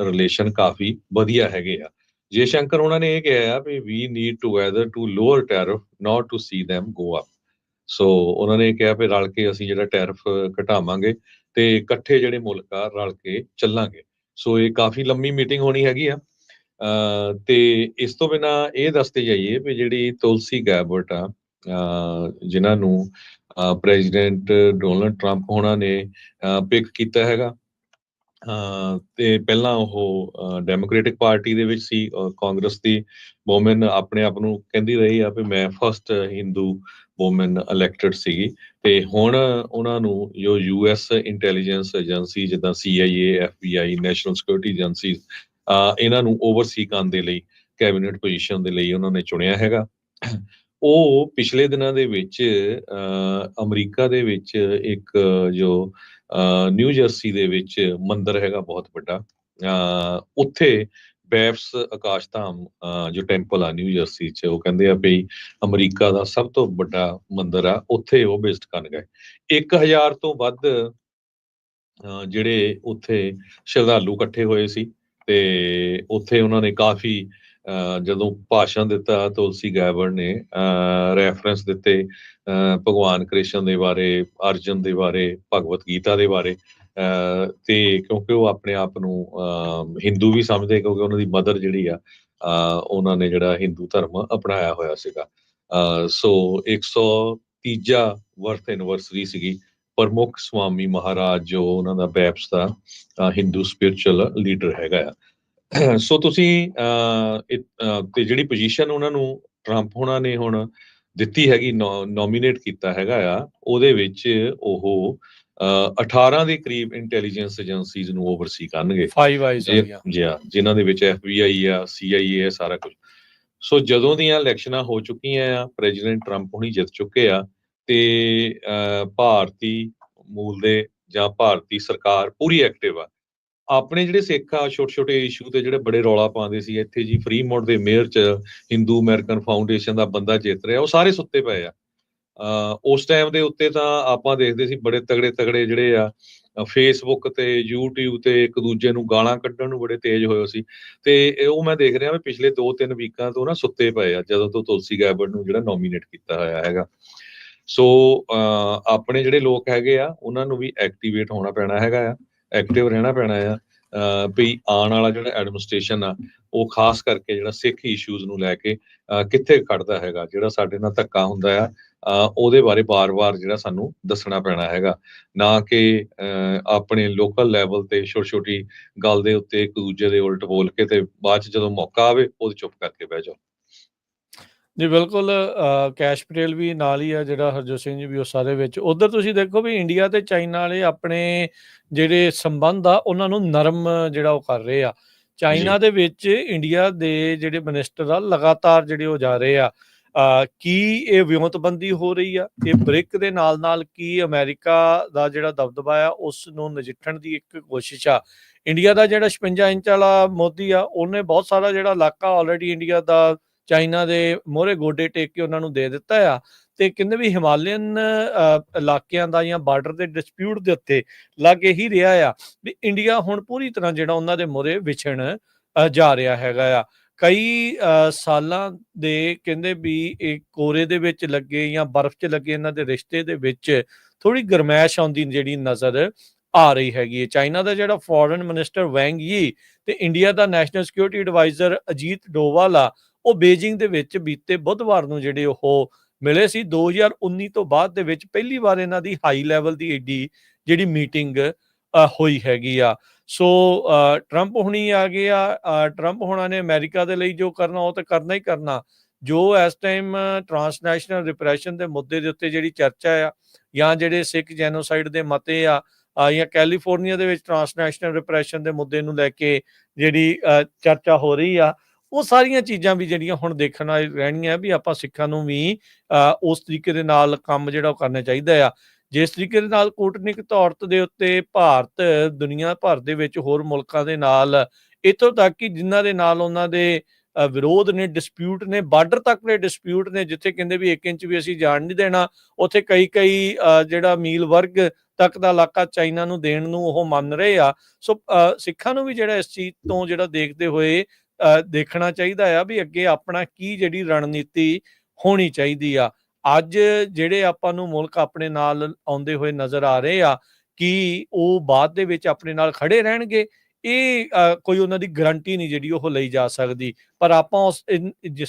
Speaker 2: ਰਿਲੇਸ਼ਨ ਕਾਫੀ ਵਧੀਆ ਹੈਗੇ ਆ। ਜੈ ਸ਼ੰਕਰ ਉਹਨਾਂ ਨੇ ਇਹ ਕਿਹਾ ਵੀ we need together to lower tariff not to see them go up। So ਉਹਨਾਂ ਨੇ ਕਿਹਾ ਵੀ ਰਲ ਕੇ ਅਸੀਂ ਜਿਹੜਾ ਟੈਰਿਫ ਘਟਾਵਾਂਗੇ ਤੇ ਇਕੱਠੇ ਜਿਹੜੇ ਮੁਲਕ ਆ ਰਲ ਕੇ ਚੱਲਾਂਗੇ। ਸੋ ਇਹ ਕਾਫੀ ਲੰਮੀ ਮੀਟਿੰਗ ਹੋਣੀ ਹੈਗੀ ਆ। ਤੇ ਇਸ ਤੋਂ ਬਿਨਾਂ ਇਹ ਦੱਸਦੇ ਜਾਈਏ ਵੀ ਜਿਹੜੀ ਤੁਲਸੀ ਗੈਬਰਟ ਆ ਜਿਨ੍ਹਾਂ ਨੂੰ ਪ੍ਰੈਜ਼ੀਡੈਂਟ ਡੋਨਲਡ ਟਰੰਪ ਹੋਣਾ ਨੇ ਪਿਕ ਕੀਤਾ ਹੈਗਾ। ਤੇ ਪਹਿਲਾਂ ਉਹ ਡੈਮੋਕ੍ਰੈਟਿਕ ਪਾਰਟੀ ਦੇ ਵਿੱਚ ਸੀ, ਕਾਂਗਰਸ ਦੀ ਵੂਮਨ ਆਪਣੇ ਆਪ ਨੂੰ ਕਹਿੰਦੀ ਰਹੀ ਆ ਵੀ ਮੈਂ ਫਸਟ ਹਿੰਦੂ ਵੂਮਨ ਇਲੈਕਟਡ ਸੀਗੀ। ਤੇ ਹੁਣ ਉਹਨਾਂ ਨੂੰ ਜੋ US ਇੰਟੈਲੀਜੈਂਸ ਏਜੰਸੀ ਜਿੱਦਾਂ CIA, FBI, national security agency ਇਹਨਾਂ ਨੂੰ ਓਵਰਸੀ ਕਰਨ ਦੇ ਲਈ ਕੈਬਨਿਟ ਪੋਜੀਸ਼ਨ ਦੇ ਲਈ ਉਹਨਾਂ ਨੇ ਚੁਣਿਆ ਹੈਗਾ। ਉਹ ਪਿਛਲੇ ਦਿਨਾਂ ਦੇ ਵਿੱਚ ਅਮਰੀਕਾ ਦੇ ਵਿੱਚ ਇੱਕ ਜੋ ਨਿਊ ਜਰਸੀ ਦੇ ਵਿੱਚ ਮੰਦਿਰ ਹੈਗਾ ਬਹੁਤ ਵੱਡਾ, ਉੱਥੇ ਬੈਫਸ ਆਕਾਸ਼ ਧਾਮ ਜੋ ਟੈਂਪਲ ਆ ਨਿਊ ਜਰਸੀ 'ਚ, ਉਹ ਕਹਿੰਦੇ ਆ ਵੀ ਅਮਰੀਕਾ ਦਾ ਸਭ ਤੋਂ ਵੱਡਾ ਮੰਦਿਰ ਆ, ਉੱਥੇ ਉਹ ਵਿਜ਼ਿਟ ਕਰਨ ਗਏ। 1000 ਤੋਂ ਵੱਧ ਜਿਹੜੇ ਉੱਥੇ ਸ਼ਰਧਾਲੂ ਇਕੱਠੇ ਹੋਏ ਸੀ ਤੇ ਉੱਥੇ ਉਹਨਾਂ ਨੇ ਕਾਫੀ ਜਦੋਂ ਭਾਸ਼ਣ ਦਿੱਤਾ ਤੁਲਸੀ ਗੈਬਰ ਨੇ ਰੈਫਰੈਂਸ ਦਿੱਤੇ ਭਗਵਾਨ ਕ੍ਰਿਸ਼ਨ ਦੇ ਬਾਰੇ, ਅਰਜਨ ਦੇ ਬਾਰੇ, ਭਗਵਤ ਗੀਤਾ ਦੇ ਬਾਰੇ, ਤੇ ਕਿਉਂਕਿ ਉਹ ਆਪਣੇ ਆਪ ਨੂੰ ਹਿੰਦੂ ਵੀ ਸਮਝਦੇ, ਕਿਉਂਕਿ ਉਹਨਾਂ ਦੀ ਮਦਰ ਜਿਹੜੀ ਆ ਉਹਨਾਂ ਨੇ ਜਿਹੜਾ ਹਿੰਦੂ ਧਰਮ ਅਪਣਾਇਆ ਹੋਇਆ ਸੀਗਾ। ਸੋ 130 ਵਰਥ ਐਨਵਰਸਰੀ ਸੀਗੀ। ਪ੍ਰਮੁੱਖ ਸਵਾਮੀ ਮਹਾਰਾਜ ਜੋ ਉਹਨਾਂ ਦਾ ਬੈਪਸ ਦਾ ਹਿੰਦੂ ਸਪਿਰਿਚੁਅਲ ਲੀਡਰ ਹੈਗਾ ਆ। ਸੋ ਤੁਸੀਂ ਤੇ ਜਿਹੜੀ ਪੋਜੀਸ਼ਨ ਉਹਨਾਂ ਨੂੰ ਟਰੰਪ ਹੋਣਾ ਨੇ ਹੁਣ ਦਿੱਤੀ ਹੈਗੀ, ਨੋਮੀਨੇਟ ਕੀਤਾ ਹੈਗਾ ਆ, ਉਹਦੇ ਵਿੱਚ ਉਹ 18 ਦੇ ਕਰੀਬ ਇੰਟੈਲੀਜੈਂਸ ਏਜੰਸੀਜ਼ ਨੂੰ ਓਵਰਸੀ ਕਰਨਗੇ,
Speaker 1: 5 ਆਈਜ਼
Speaker 2: ਜਿਨ੍ਹਾਂ ਦੇ ਵਿੱਚ FBI ਆ, CIA ਆ, ਸਾਰਾ ਕੁਝ। ਸੋ ਜਦੋਂ ਦੀਆਂ ਇਲੈਕਸ਼ਨਾਂ ਹੋ ਚੁੱਕੀਆਂ ਆ, ਪ੍ਰੈਜ਼ੀਡੈਂਟ ਟਰੰਪ ਹੁਣੀ ਜਿੱਤ ਚੁੱਕੇ ਆ, ਤੇ ਭਾਰਤੀ ਮੂਲ ਦੇ ਜਾਂ ਭਾਰਤੀ ਸਰਕਾਰ ਪੂਰੀ ਐਕਟਿਵ ਆ। ਆਪਣੇ ਜਿਹੜੇ ਸਿੱਖ ਆ ਛੋਟੇ ਛੋਟੇ ਇਸ਼ੂ ਤੇ ਜਿਹੜੇ ਬੜੇ ਰੌਲਾ ਪਾਉਂਦੇ ਸੀ, ਇੱਥੇ ਜੀ ਫਰੀਮੌਂਟ ਦੇ ਮੇਅਰ 'ਚ ਹਿੰਦੂ ਅਮਰੀਕਨ ਫਾਊਂਡੇਸ਼ਨ ਦਾ ਬੰਦਾ ਜਿੱਤ ਰਿਹਾ, ਉਹ ਸਾਰੇ ਸੁੱਤੇ ਪਏ ਆ। ਉਸ ਟਾਈਮ ਦੇ ਉੱਤੇ ਤਾਂ ਆਪਾਂ ਦੇਖਦੇ ਸੀ ਬੜੇ ਤਗੜੇ ਜਿਹੜੇ ਆ ਫੇਸਬੁੱਕ ਤੇ YouTube ਤੇ ਇੱਕ ਦੂਜੇ ਨੂੰ ਗਾਲਾਂ ਕੱਢਣ ਨੂੰ ਬੜੇ ਤੇਜ਼ ਹੋਏ ਸੀ, ਤੇ ਉਹ ਮੈਂ ਦੇਖ ਰਿਹਾ ਵੀ ਪਿਛਲੇ 2-3 ਵੀਕਾਂ ਤੋਂ ਨਾ ਸੁੱਤੇ ਪਏ ਆ, ਜਦੋਂ ਤੋਂ ਤੁਲਸੀ ਗੈਬਰ ਨੂੰ ਜਿਹੜਾ ਨੋਮੀਨੇਟ ਕੀਤਾ ਹੋਇਆ ਹੈਗਾ। ਸੋ ਆਪਣੇ ਜਿਹੜੇ ਲੋਕ ਹੈਗੇ ਆ ਉਹਨਾਂ ਨੂੰ ਵੀ ਐਕਟੀਵੇਟ ਹੋਣਾ ਪੈਣਾ ਹੈਗਾ ਆ, ਐਕਟਿਵ ਰਹਿਣਾ ਪੈਣਾ ਆ, ਵੀ ਆਉਣ ਵਾਲਾ ਜਿਹੜਾ ਐਡਮਿਨਿਸਟ੍ਰੇਸ਼ਨ ਆ ਉਹ ਖਾਸ ਕਰਕੇ ਜਿਹੜਾ ਸਿੱਖ ਇਸ਼ੂਜ਼ ਨੂੰ ਲੈ ਕੇ ਕਿੱਥੇ ਖੜਦਾ ਹੈਗਾ, ਜਿਹੜਾ ਸਾਡੇ ਨਾਲ ਧੱਕਾ ਹੁੰਦਾ ਆ ਉਹਦੇ ਬਾਰੇ ਵਾਰ-ਵਾਰ ਜਿਹੜਾ ਸਾਨੂੰ ਦੱਸਣਾ ਪੈਣਾ ਹੈਗਾ, ਨਾ ਕਿ ਆਪਣੇ ਲੋਕਲ ਲੈਵਲ ਤੇ ਛੋਟੀ-ਛੋਟੀ ਗੱਲ ਦੇ ਉੱਤੇ ਇੱਕ ਦੂਜੇ ਦੇ ਉਲਟ ਬੋਲ ਕੇ ਤੇ ਬਾਅਦ 'ਚ ਜਦੋਂ ਮੌਕਾ ਆਵੇ ਉਦੋਂ ਚੁੱਪ ਕਰਕੇ ਬਹਿ ਜਾਓ।
Speaker 1: ਜੀ ਬਿਲਕੁਲ, ਕੈਸ਼ ਪਟੇਲ ਵੀ ਨਾਲ ਹੀ ਆ, ਜਿਹੜਾ ਹਰਜੋਤ ਸਿੰਘ ਜੀ ਵੀ ਉਹ ਸਾਰੇ ਵਿੱਚ। ਉੱਧਰ ਤੁਸੀਂ ਦੇਖੋ ਵੀ ਇੰਡੀਆ ਤੇ ਚਾਈਨਾ ਵਾਲੇ ਆਪਣੇ ਜਿਹੜੇ ਸੰਬੰਧ ਆ ਉਹਨਾਂ ਨੂੰ ਨਰਮ ਜਿਹੜਾ ਉਹ ਕਰ ਰਹੇ ਆ। ਚਾਈਨਾ ਦੇ ਵਿੱਚ ਇੰਡੀਆ ਦੇ ਜਿਹੜੇ ਮਿਨਿਸਟਰ ਆ ਲਗਾਤਾਰ ਜਿਹੜੇ ਉਹ ਜਾ ਰਹੇ ਆ। ਕੀ ਇਹ ਵਿਉਂਤਬੰਦੀ ਹੋ ਰਹੀ ਆ? ਇਹ ਬ੍ਰਿਕ ਦੇ ਨਾਲ ਕੀ ਅਮਰੀਕਾ ਦਾ ਜਿਹੜਾ ਦਬਦਬਾ ਆ ਉਸ ਨੂੰ ਨਜਿੱਠਣ ਦੀ ਇੱਕ ਕੋਸ਼ਿਸ਼ ਆ? ਇੰਡੀਆ ਦਾ ਜਿਹੜਾ 56 ਇੰਚ ਵਾਲਾ ਮੋਦੀ ਆ, ਉਹਨੇ ਬਹੁਤ ਸਾਰਾ ਜਿਹੜਾ ਇਲਾਕਾ ਆਲਰੇਡੀ ਇੰਡੀਆ ਦਾ ਚਾਈਨਾ ਦੇ ਮੋਹਰੇ ਗੋਡੇ ਟੇਕ ਕੇ ਉਹਨਾਂ ਨੂੰ ਦੇ ਦਿੱਤਾ ਆ, ਤੇ ਕਹਿੰਦੇ ਵੀ ਹਿਮਾਲਯਨ ਇਲਾਕਿਆਂ ਦਾ ਜਾਂ ਬਾਰਡਰ ਦੇ ਡਿਸਪਿਊਟ ਦੇ ਉੱਤੇ ਲੱਗ ਇਹੀ ਰਿਹਾ ਆ ਵੀ ਇੰਡੀਆ ਹੁਣ ਪੂਰੀ ਤਰ੍ਹਾਂ ਜਿਹੜਾ ਉਹਨਾਂ ਦੇ ਮੋਹਰੇ ਵਿਛਣ ਜਾ ਰਿਹਾ ਹੈਗਾ ਆ। ਕਈ ਸਾਲਾਂ ਦੇ ਕਹਿੰਦੇ ਵੀ ਇਹ ਕੋਰੇ ਦੇ ਵਿੱਚ ਲੱਗੇ ਜਾਂ ਬਰਫ਼ 'ਚ ਲੱਗੇ ਇਹਨਾਂ ਦੇ ਰਿਸ਼ਤੇ ਦੇ ਵਿੱਚ ਥੋੜੀ ਗਰਮੈਸ਼ ਆਉਂਦੀ ਜਿਹੜੀ ਨਜ਼ਰ ਆ ਰਹੀ ਹੈਗੀ ਹੈ। ਚਾਈਨਾ ਦਾ ਜਿਹੜਾ ਫੋਰਨ ਮਿਨਿਸਟਰ ਵੈਂਗ ਯੀ ਤੇ ਇੰਡੀਆ ਦਾ national security adviser Ajit Doval ਆ, ਉਹ ਬੀਜਿੰਗ ਦੇ ਵਿੱਚ ਬੀਤੇ ਬੁੱਧਵਾਰ ਨੂੰ ਜਿਹੜੇ ਉਹ ਮਿਲੇ ਸੀ। 2019 ਤੋਂ ਬਾਅਦ ਦੇ ਵਿੱਚ ਪਹਿਲੀ ਵਾਰ ਇਹਨਾਂ ਦੀ ਹਾਈ ਲੈਵਲ ਦੀ ਏਡੀ ਜਿਹੜੀ ਮੀਟਿੰਗ ਹੋਈ ਹੈਗੀ ਆ। ਸੋ ਟਰੰਪ ਹੁਣੀ ਆ ਗਏ ਆ। ਟਰੰਪ ਹੋਣਾ ਨੇ ਅਮਰੀਕਾ ਦੇ ਲਈ ਜੋ ਕਰਨਾ ਉਹ ਤਾਂ ਕਰਨਾ ਹੀ ਕਰਨਾ। ਜੋ ਇਸ ਟਾਈਮ ਟਰਾਂਸਨੈਸ਼ਨਲ ਰਿਪਰੈਸ਼ਨ ਦੇ ਮੁੱਦੇ ਦੇ ਉੱਤੇ ਜਿਹੜੀ ਚਰਚਾ ਆ, ਜਾਂ ਜਿਹੜੇ ਸਿੱਖ ਜੈਨੋਸਾਈਡ ਦੇ ਮਤੇ ਆ, ਜਾਂ ਕੈਲੀਫੋਰਨੀਆ ਦੇ ਵਿੱਚ ਟਰਾਂਸਨੈਸ਼ਨਲ ਰਿਪਰੈਸ਼ਨ ਦੇ ਮੁੱਦੇ ਨੂੰ ਲੈ ਕੇ ਜਿਹੜੀ ਚਰਚਾ ਹੋ ਰਹੀ ਆ, ਉਹ ਸਾਰੀਆਂ ਚੀਜ਼ਾਂ ਵੀ ਜਿਹੜੀਆਂ ਹੁਣ ਦੇਖਣ ਵਾਲੀ ਰਹਿਣੀਆਂ ਵੀ ਆਪਾਂ ਸਿੱਖਾਂ ਨੂੰ ਵੀ ਉਸ ਤਰੀਕੇ ਦੇ ਨਾਲ ਕੰਮ ਜਿਹੜਾ ਉਹ ਕਰਨਾ ਚਾਹੀਦਾ ਆ। ਜਿਸ ਤਰੀਕੇ ਦੇ ਨਾਲ ਕੂਟਨੀਤਿਕ ਤੌਰ ਦੇ ਉੱਤੇ ਭਾਰਤ ਦੁਨੀਆ ਭਰ ਦੇ ਵਿੱਚ ਹੋਰ ਮੁਲਕਾਂ ਦੇ ਨਾਲ, ਇੱਥੋਂ ਤੱਕ ਕਿ ਜਿਨ੍ਹਾਂ ਦੇ ਨਾਲ ਉਹਨਾਂ ਦੇ ਵਿਰੋਧ ਨੇ, ਡਿਸਪਿਊਟ ਨੇ, ਬਾਰਡਰ ਤੱਕ ਦੇ ਡਿਸਪਿਊਟ ਨੇ, ਜਿੱਥੇ ਕਹਿੰਦੇ ਵੀ 1 ਇੰਚ ਵੀ ਅਸੀਂ ਜਾਣ ਨਹੀਂ ਦੇਣਾ, ਉੱਥੇ ਕਈ ਜਿਹੜਾ ਮੀਲ ਵਰਗ ਤੱਕ ਦਾ ਇਲਾਕਾ ਚਾਈਨਾ ਨੂੰ ਦੇਣ ਨੂੰ ਉਹ ਮੰਨ ਰਹੇ ਆ। ਸੋ ਸਿੱਖਾਂ ਨੂੰ ਵੀ ਜਿਹੜਾ ਇਸ ਚੀਜ਼ ਤੋਂ ਜਿਹੜਾ ਦੇਖਦੇ ਹੋਏ ਦੇਖਣਾ ਚਾਹੀਦਾ ਆ ਵੀ ਅੱਗੇ ਆਪਣਾ ਕੀ ਜਿਹੜੀ ਰਣਨੀਤੀ ਹੋਣੀ ਚਾਹੀਦੀ ਆ। ਅੱਜ ਜਿਹੜੇ ਆਪਾਂ ਨੂੰ ਮੁਲਕ ਆਪਣੇ ਨਾਲ ਆਉਂਦੇ ਹੋਏ ਨਜ਼ਰ ਆ ਰਹੇ ਆ, ਕਿ ਉਹ ਬਾਅਦ ਦੇ ਵਿੱਚ ਆਪਣੇ ਨਾਲ ਖੜੇ ਰਹਿਣਗੇ, ਇਹ ਕੋਈ ਉਹਨਾਂ ਦੀ ਗਰੰਟੀ ਨਹੀਂ ਜਿਹੜੀ ਉਹ ਲਈ ਜਾ ਸਕਦੀ। ਪਰ ਆਪਾਂ ਉਸ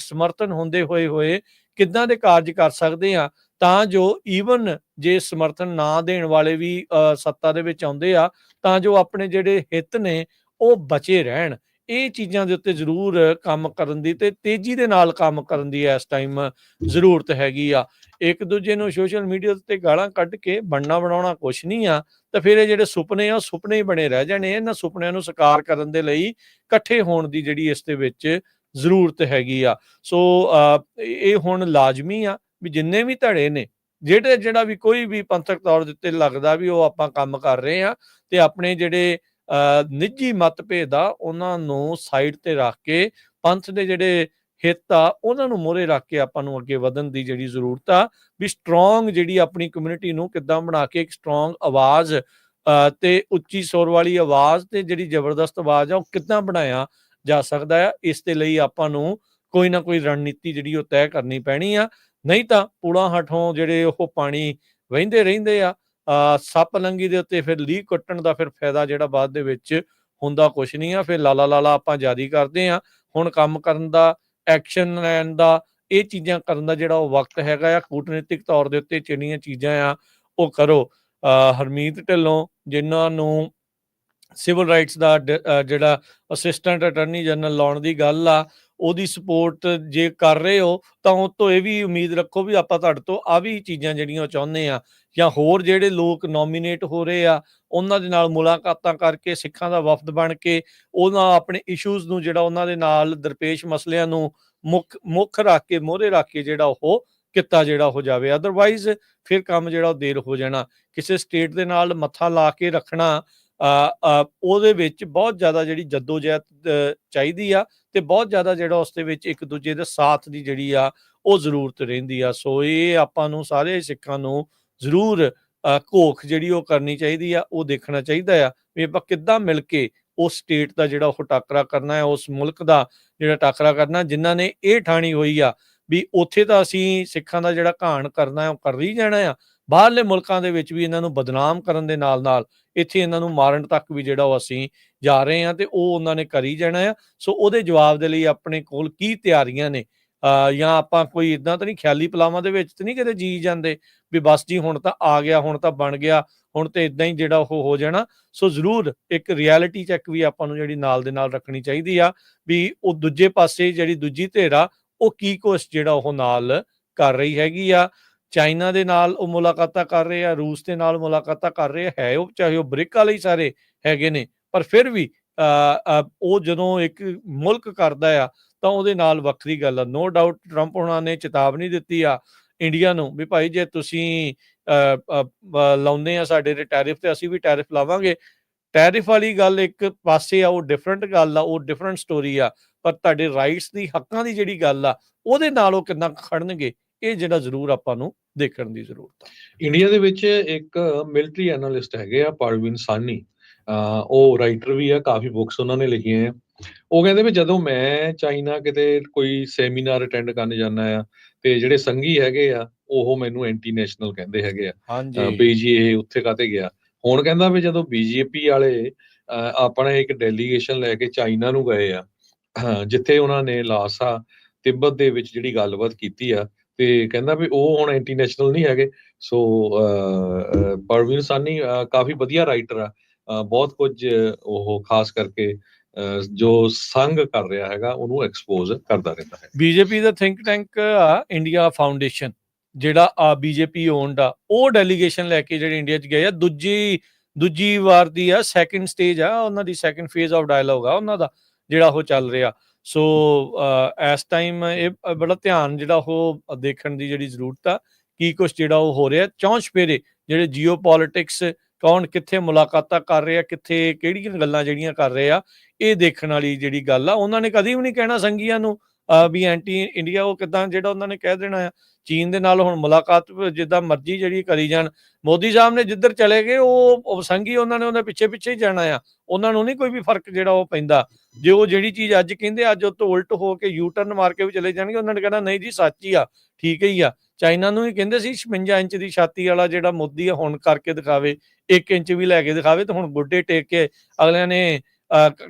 Speaker 1: ਸਮਰਥਨ ਹੁੰਦੇ ਹੋਏ ਕਿੱਦਾਂ ਦੇ ਕਾਰਜ ਕਰ ਸਕਦੇ ਆ ਤਾਂ ਜੋ ਈਵਨ ਜੇ ਸਮਰਥਨ ਨਾ ਦੇਣ ਵਾਲੇ ਵੀ ਸੱਤਾ ਦੇ ਵਿੱਚ ਆਉਂਦੇ ਆ, ਤਾਂ ਜੋ ਆਪਣੇ ਜਿਹੜੇ ਹਿੱਤ ਨੇ ਉਹ ਬਚੇ ਰਹਿਣ। ਇਹ ਚੀਜ਼ਾਂ ਦੇ ਉੱਤੇ ਜ਼ਰੂਰ ਕੰਮ ਕਰਨ ਦੀ ਤੇ ਤੇਜ਼ੀ ਦੇ ਨਾਲ ਕੰਮ ਕਰਨ ਦੀ ਇਸ ਟਾਈਮ ਜ਼ਰੂਰਤ ਹੈਗੀ ਆ। ਇੱਕ ਦੂਜੇ ਨੂੰ ਸੋਸ਼ਲ ਮੀਡੀਆ ਉੱਤੇ ਗਾਲਾਂ ਕੱਢ ਕੇ ਬਣਨਾ ਬਣਾਉਣਾ ਕੁਛ ਨਹੀਂ ਆ, ਤਾਂ ਫਿਰ ਇਹ ਜਿਹੜੇ ਸੁਪਨੇ ਆ ਉਹ ਸੁਪਨੇ ਹੀ ਬਣੇ ਰਹਿ ਜਾਣੇ। ਇਹਨਾਂ ਸੁਪਨਿਆਂ ਨੂੰ ਸਾਕਾਰ ਕਰਨ ਦੇ ਲਈ ਇਕੱਠੇ ਹੋਣ ਦੀ ਜਿਹੜੀ ਇਸ ਦੇ ਵਿੱਚ ਜ਼ਰੂਰਤ ਹੈਗੀ ਆ। ਸੋ ਇਹ ਹੁਣ ਲਾਜ਼ਮੀ ਆ ਵੀ ਜਿੰਨੇ ਵੀ ਧੜੇ ਨੇ, ਜਿਹੜਾ ਵੀ ਕੋਈ ਵੀ ਪੰਥਕ ਤੌਰ ਦੇ ਉੱਤੇ ਲੱਗਦਾ ਵੀ ਉਹ ਆਪਾਂ ਕੰਮ ਕਰ ਰਹੇ ਆ, ਤੇ ਆਪਣੇ ਜਿਹੜੇ ਨਿੱਜੀ ਮਤਭੇਦ ਆ ਉਹਨਾਂ ਨੂੰ ਸਾਈਡ ਤੇ ਰੱਖ ਕੇ ਪੰਥ ਦੇ ਜਿਹੜੇ ਹਿੱਤ ਆ ਉਹਨਾਂ ਨੂੰ ਮੂਹਰੇ ਰੱਖ ਕੇ ਆਪਾਂ ਨੂੰ ਅੱਗੇ ਵਧਣ ਦੀ ਜਿਹੜੀ ਜ਼ਰੂਰਤ ਆ, ਵੀ ਸਟਰੋਂਗ ਜਿਹੜੀ ਆਪਣੀ ਕਮਿਊਨਿਟੀ ਨੂੰ ਕਿੱਦਾਂ ਬਣਾ ਕੇ ਇੱਕ ਸਟਰੋਂਗ ਆਵਾਜ਼ ਤੇ ਉੱਚੀ ਸੁਰ ਵਾਲੀ ਆਵਾਜ਼ ਤੇ ਜਿਹੜੀ ਜ਼ਬਰਦਸਤ ਆਵਾਜ਼ ਆ ਉਹ ਕਿੱਦਾਂ ਬਣਾਇਆ ਜਾ ਸਕਦਾ ਆ। ਇਸ ਦੇ ਲਈ ਆਪਾਂ ਨੂੰ ਕੋਈ ਨਾ ਕੋਈ ਰਣਨੀਤੀ ਜਿਹੜੀ ਉਹ ਤੈਅ ਕਰਨੀ ਪੈਣੀ ਆ, ਨਹੀਂ ਤਾਂ ਪੁਲਾਂ ਹੇਠੋਂ ਜਿਹੜੇ ਉਹ ਪਾਣੀ ਵਹਿੰਦੇ ਰਹਿੰਦੇ ਆ, ਸੱਪ ਲੰਗੀ ਦੇ ਉੱਤੇ ਫਿਰ ਲੀਹ ਕੱਟਣ ਦਾ ਫਿਰ ਫਾਇਦਾ ਜਿਹੜਾ ਬਾਅਦ ਦੇ ਵਿੱਚ ਹੁੰਦਾ ਕੁਛ ਨਹੀਂ ਆ। ਫਿਰ ਲਾਲਾ ਆਪਾਂ ਜਾਰੀ ਕਰਦੇ ਆ। ਹੁਣ ਕੰਮ ਕਰਨ ਦਾ, ਐਕਸ਼ਨ ਲੈਣ ਦਾ, ਇਹ ਚੀਜ਼ਾਂ ਕਰਨ ਦਾ ਜਿਹੜਾ ਉਹ ਵਕਤ ਹੈਗਾ ਆ। ਕੂਟਨੀਤਿਕ ਤੌਰ ਦੇ ਉੱਤੇ ਜਿਹੜੀਆਂ ਚੀਜ਼ਾਂ ਆ ਉਹ ਕਰੋ। ਹਰਮੀਤ ਢਿੱਲੋਂ ਜਿਨ੍ਹਾਂ ਨੂੰ ਸਿਵਲ ਰਾਈਟਸ ਦਾ ਜਿਹੜਾ ਅਸਿਸਟੈਂਟ ਅਟਾਰਨੀ ਜਨਰਲ ਲਾਉਣ ਦੀ ਗੱਲ ਆ, ਉਹਦੀ ਸਪੋਰਟ ਜੇ ਕਰ ਰਹੇ ਹੋ ਤਾਂ ਉਹ ਤੋਂ ਇਹ ਵੀ ਉਮੀਦ ਰੱਖੋ ਵੀ ਆਪਾਂ ਤੁਹਾਡੇ ਤੋਂ ਆ ਵੀ ਚੀਜ਼ਾਂ ਜਿਹੜੀਆਂ ਉਹ ਚਾਹੁੰਦੇ ਆ, ਜਾਂ ਹੋਰ ਜਿਹੜੇ ਲੋਕ ਨੋਮੀਨੇਟ ਹੋ ਰਹੇ ਆ ਉਹਨਾਂ ਦੇ ਨਾਲ ਮੁਲਾਕਾਤਾਂ ਕਰਕੇ ਸਿੱਖਾਂ ਦਾ ਵਫਦ ਬਣ ਕੇ ਉਹਨਾਂ ਆਪਣੇ ਇਸ਼ੂਜ਼ ਨੂੰ ਜਿਹੜਾ ਉਹਨਾਂ ਦੇ ਨਾਲ ਦਰਪੇਸ਼ ਮਸਲਿਆਂ ਨੂੰ ਮੁੱਖ ਰੱਖ ਕੇ ਮੋਹਰੇ ਰੱਖ ਕੇ ਜਿਹੜਾ ਉਹ ਕੀਤਾ ਜਿਹੜਾ ਹੋ ਜਾਵੇ। ਅਦਰਵਾਈਜ਼ ਫਿਰ ਕੰਮ ਜਿਹੜਾ ਉਹ ਦੇਰ ਹੋ ਜਾਣਾ। ਕਿਸੇ ਸਟੇਟ ਦੇ ਨਾਲ ਮੱਥਾ ਲਾ ਕੇ ਰੱਖਣਾ ਉਹਦੇ ਵਿੱਚ ਬਹੁਤ ਜ਼ਿਆਦਾ ਜਿਹੜੀ ਜੱਦੋਜਹਿਦ ਚਾਹੀਦੀ ਆ ਤੇ ਬਹੁਤ ਜ਼ਿਆਦਾ ਜਿਹੜਾ ਉਸ ਦੇ ਵਿੱਚ ਇੱਕ ਦੂਜੇ ਦੇ ਸਾਥ ਦੀ ਜਿਹੜੀ ਆ ਉਹ ਜ਼ਰੂਰਤ ਰਹਿੰਦੀ ਆ। ਸੋ ਇਹ ਆਪਾਂ ਨੂੰ ਸਾਰੇ ਸਿੱਖਾਂ ਨੂੰ ਜ਼ਰੂਰ ਘੋਖ ਜਿਹੜੀ ਉਹ ਕਰਨੀ ਚਾਹੀਦੀ ਆ। ਉਹ ਦੇਖਣਾ ਚਾਹੀਦਾ ਆ ਵੀ ਆਪਾਂ ਕਿੱਦਾਂ ਮਿਲ ਕੇ ਉਸ ਸਟੇਟ ਦਾ ਜਿਹੜਾ ਉਹ ਟਾਕਰਾ ਕਰਨਾ ਹੈ, ਉਸ ਮੁਲਕ ਦਾ ਜਿਹੜਾ ਟਾਕਰਾ ਕਰਨਾ ਜਿਨ੍ਹਾਂ ਨੇ ਇਹ ਠਾਣੀ ਹੋਈ ਆ ਵੀ ਉੱਥੇ ਤਾਂ ਅਸੀਂ ਸਿੱਖਾਂ ਦਾ ਜਿਹੜਾ ਘਾਣ ਕਰਨਾ ਹੈ ਉਹ ਕਰ ਹੀ ਜਾਣਾ ਆ। ਬਾਹਰਲੇ ਮੁਲਕਾਂ ਦੇ ਵਿੱਚ ਵੀ ਇਹਨਾਂ ਨੂੰ ਬਦਨਾਮ ਕਰਨ ਦੇ ਨਾਲ ਨਾਲ ਇੱਥੇ ਇਹਨਾਂ ਨੂੰ ਮਾਰਨ ਤੱਕ ਵੀ ਜਿਹੜਾ ਉਹ ਅਸੀਂ ਜਾ ਰਹੇ ਹਾਂ ਤੇ ਉਹ ਉਹਨਾਂ ਨੇ ਕਰੀ ਜਾਣਾ ਆ। ਸੋ ਉਹਦੇ ਜਵਾਬ ਦੇ ਲਈ ਆਪਣੇ ਕੋਲ ਕੀ ਤਿਆਰੀਆਂ ਨੇ, ਜਾਂ ਆਪਾਂ ਕੋਈ ਇਦਾਂ ਤਾਂ ਨਹੀਂ ਖਿਆਲੀ ਪਲਾਵਾਂ ਦੇ ਵਿੱਚ ਤਾਂ ਨਹੀਂ ਕਿਤੇ ਜੀ ਜਾਂਦੇ ਵੀ ਬਸ ਜੀ ਹੁਣ ਤਾਂ ਆ ਗਿਆ, ਹੁਣ ਤਾਂ ਬਣ ਗਿਆ, ਹੁਣ ਤੇ ਇਦਾਂ ਹੀ ਜਿਹੜਾ ਉਹ ਹੋ ਜਾਣਾ। ਸੋ ਜ਼ਰੂਰ ਇੱਕ ਰਿਐਲਿਟੀ ਚੈੱਕ ਵੀ ਆਪਾਂ ਨੂੰ ਜਿਹੜੀ ਨਾਲ ਦੇ ਨਾਲ ਰੱਖਣੀ ਚਾਹੀਦੀ ਆ ਵੀ ਉਹ ਦੂਜੇ ਪਾਸੇ ਜਿਹੜੀ ਦੂਜੀ ਧਿਰ ਆ ਉਹ ਕੀ ਕੁਛ ਜਿਹੜਾ ਉਹ ਨਾਲ ਕਰ ਰਹੀ ਹੈਗੀ ਆ। ਚਾਈਨਾ ਦੇ ਨਾਲ ਉਹ ਮੁਲਾਕਾਤਾਂ ਕਰ ਰਹੇ ਆ, ਰੂਸ ਦੇ ਨਾਲ ਮੁਲਾਕਾਤਾਂ ਕਰ ਰਹੇ ਹੈ, ਉਹ ਚਾਹੇ ਉਹ ਬ੍ਰਿਕ ਵਾਲੇ ਹੀ ਸਾਰੇ ਹੈਗੇ ਨੇ, ਪਰ ਫਿਰ ਵੀ ਉਹ ਜਦੋਂ ਇੱਕ ਮੁਲਕ ਕਰਦਾ ਆ ਤਾਂ ਉਹਦੇ ਨਾਲ ਵੱਖਰੀ ਗੱਲ ਆ। ਨੋ ਡਾਊਟ ਟਰੰਪ ਉਹਨਾਂ ਨੇ ਚੇਤਾਵਨੀ ਦਿੱਤੀ ਆ ਇੰਡੀਆ ਨੂੰ ਵੀ ਭਾਈ ਜੇ ਤੁਸੀਂ ਲਾਉਂਦੇ ਆ ਸਾਡੇ ਤੇ ਟੈਰਿਫ ਤੇ ਅਸੀਂ ਵੀ ਟੈਰਿਫ ਲਾਵਾਂਗੇ। ਟੈਰਿਫ ਵਾਲੀ ਗੱਲ ਇੱਕ ਪਾਸੇ ਆ, ਉਹ ਡਿਫਰੈਂਟ ਗੱਲ ਆ, ਉਹ ਡਿਫਰੈਂਟ ਸਟੋਰੀ ਆ, ਪਰ ਤੁਹਾਡੇ ਰਾਈਟਸ ਦੀ, ਹੱਕਾਂ ਦੀ ਜਿਹੜੀ ਗੱਲ ਆ ਉਹਦੇ ਨਾਲ ਉਹ ਕਿੰਨਾ ਖੜਨਗੇ, ਇਹ ਜਿਹੜਾ ਜ਼ਰੂਰ ਆਪਾਂ ਨੂੰ ਦੇਖਣ ਦੀ ਜ਼ਰੂਰਤ ਆ।
Speaker 2: ਇੰਡੀਆ ਦੇ ਵਿੱਚ ਇੱਕ ਮਿਲਟਰੀ ਐਨਾਲਿਸਟ ਹੈਗੇ ਆ ਪਰਵੀਨ ਸਾਨੀ, ਉਹ ਰਾਈਟਰ ਵੀ ਆ, ਕਾਫੀ ਬੁੱਕਸ ਉਹਨਾਂ ਨੇ ਲਿਖੀਆਂ ਆ। ਉਹ ਕਹਿੰਦੇ ਵੀ ਜਦੋਂ ਮੈਂ ਚਾਈਨਾ ਕਿਤੇ ਕੋਈ ਸੈਮੀਨਾਰ ਅਟੈਂਡ ਕਰਨ ਜਾਂਦਾ ਆ ਤੇ ਜਿਹੜੇ ਸੰਘੀ ਹੈਗੇ ਆ ਉਹ ਮੈਨੂੰ ਐਂਟੀ ਨੈਸ਼ਨਲ ਕਹਿੰਦੇ ਹੈਗੇ ਆ ਵੀ ਜੀ ਇਹ ਉੱਥੇ ਕਾਤੇ ਗਿਆ। ਹੁਣ ਕਹਿੰਦਾ ਵੀ ਜਦੋਂ ਬੀਜੇਪੀ ਵਾਲੇ ਆਪਣਾ ਇੱਕ ਡੈਲੀਗੇਸ਼ਨ ਲੈ ਕੇ ਚਾਈਨਾ ਨੂੰ ਗਏ ਆ, ਜਿੱਥੇ ਉਹਨਾਂ ਨੇ ਲਾਸਾ ਤਿੱਬਤ ਦੇ ਵਿੱਚ ਜਿਹੜੀ ਗੱਲਬਾਤ ਕੀਤੀ ਆ, ਤੇ ਕਹਿੰਦਾ ਵੀ ਉਹ ਹੁਣ ਐਂਟੀ ਨੈਸ਼ਨਲ ਨਹੀਂ ਹੈਗੇ। ਸੋ ਪਰਵੀਨ ਸਾਨੀ ਕਾਫੀ ਵਧੀਆ ਰਾਈਟਰ ਆ, ਬਹੁਤ ਕੁਝ ਉਹ ਖਾਸ ਕਰਕੇ ਜੋ ਸੰਘ ਕਰ ਰਿਹਾ ਹੈਗਾ ਉਹਨੂੰ ਐਕਸਪੋਜ਼ ਕਰਦਾ ਰਹਿੰਦਾ ਹੈ।
Speaker 1: ਬੀਜੇਪੀ ਦਾ ਥਿੰਕ ਟੈਂਕ ਆ ਇੰਡੀਆ ਫਾਊਂਡੇਸ਼ਨ, ਜਿਹੜਾ ਬੀਜੇਪੀ ਓਨਡ ਆ, ਉਹ ਡੈਲੀਗੇਸ਼ਨ ਲੈ ਕੇ ਜਿਹੜੇ ਇੰਡੀਆ 'ਚ ਗਏ ਆ। ਦੂਜੀ ਵਾਰ ਦੀ ਆ, ਸੈਕਿੰਡ ਸਟੇਜ ਆ ਉਹਨਾਂ ਦੀ, ਸੈਕਿੰਡ ਫੇਜ਼ ਆਫ ਡਾਇਲੋਗ ਆ ਉਹਨਾਂ ਦਾ ਜਿਹੜਾ ਉਹ ਚੱਲ ਰਿਹਾ। ਸੋ ਇਸ ਟਾਈਮ ਇਹ ਬੜਾ ਧਿਆਨ ਜਿਹੜਾ ਉਹ ਦੇਖਣ ਦੀ ਜਿਹੜੀ ਜ਼ਰੂਰਤ ਆ ਕੀ ਕੁਛ ਜਿਹੜਾ ਉਹ ਹੋ ਰਿਹਾ। ਚੌਂਚਫੇਰੇ ਜਿਹੜੇ ਜੀਓ ਪੋਲਿਟਿਕਸ, ਕੌਣ ਕਿੱਥੇ ਮੁਲਾਕਾਤਾਂ ਕਰ ਰਿਹਾ, ਕਿੱਥੇ ਕਿਹੜੀਆਂ ਗੱਲਾਂ ਜਿਹੜੀਆਂ ਕਰ ਰਹੇ ਆ, ਇਹ ਦੇਖਣ ਵਾਲੀ ਜਿਹੜੀ ਗੱਲ ਆ। ਉਹਨਾਂ ਨੇ ਕਦੀ ਵੀ ਨਹੀਂ ਕਹਿਣਾ ਸੰਘੀਆਂ ਨੂੰ ਵੀ ਐਂਟੀ ਇੰਡੀਆ, ਉਹ ਕਿੱਦਾਂ ਜਿਹੜਾ ਉਹਨਾਂ ਨੇ ਕਹਿ ਦੇਣਾ ਆ। ਚੀਨ ਦੇ ਨਾਲ ਹੁਣ ਮੁਲਾਕਾਤ ਜਿੱਦਾਂ ਮਰਜ਼ੀ ਜਿਹੜੀ ਕਰੀ ਜਾਣ, ਮੋਦੀ ਸਾਹਿਬ ਨੇ ਜਿੱਧਰ ਚਲੇ ਗਏ ਉਹ ਸੰਘੀ ਉਹਨਾਂ ਨੇ ਉਹਦੇ ਪਿੱਛੇ ਹੀ ਜਾਣਾ ਆ। ਉਹਨਾਂ ਨੂੰ ਨਹੀਂ ਕੋਈ ਵੀ ਫਰਕ ਜਿਹੜਾ ਉਹ ਪੈਂਦਾ। ਜੇ ਉਹ ਜਿਹੜੀ ਚੀਜ਼ ਅੱਜ ਕਹਿੰਦੇ ਅੱਜ ਉਹ ਤੋਂ ਉਲਟ ਹੋ ਕੇ ਯੂ ਟਰਨ ਮਾਰ ਕੇ ਵੀ ਚਲੇ ਜਾਣਗੇ, ਉਹਨਾਂ ਨੇ ਕਹਿਣਾ ਨਹੀਂ ਜੀ ਸੱਚ ਹੀ ਆ, ਠੀਕ ਹੀ ਆ। ਚਾਈਨਾ ਨੂੰ ਹੀ ਕਹਿੰਦੇ ਸੀ 56 ਇੰਚ ਦੀ ਛਾਤੀ ਵਾਲਾ ਜਿਹੜਾ ਮੋਦੀ ਆ ਹੁਣ ਕਰਕੇ ਦਿਖਾਵੇ, 1 ਇੰਚ ਵੀ ਲੈ ਕੇ ਦਿਖਾਵੇ। ਤੇ ਹੁਣ ਗੋਡੇ ਟੇਕ ਕੇ ਅਗਲਿਆਂ ਨੇ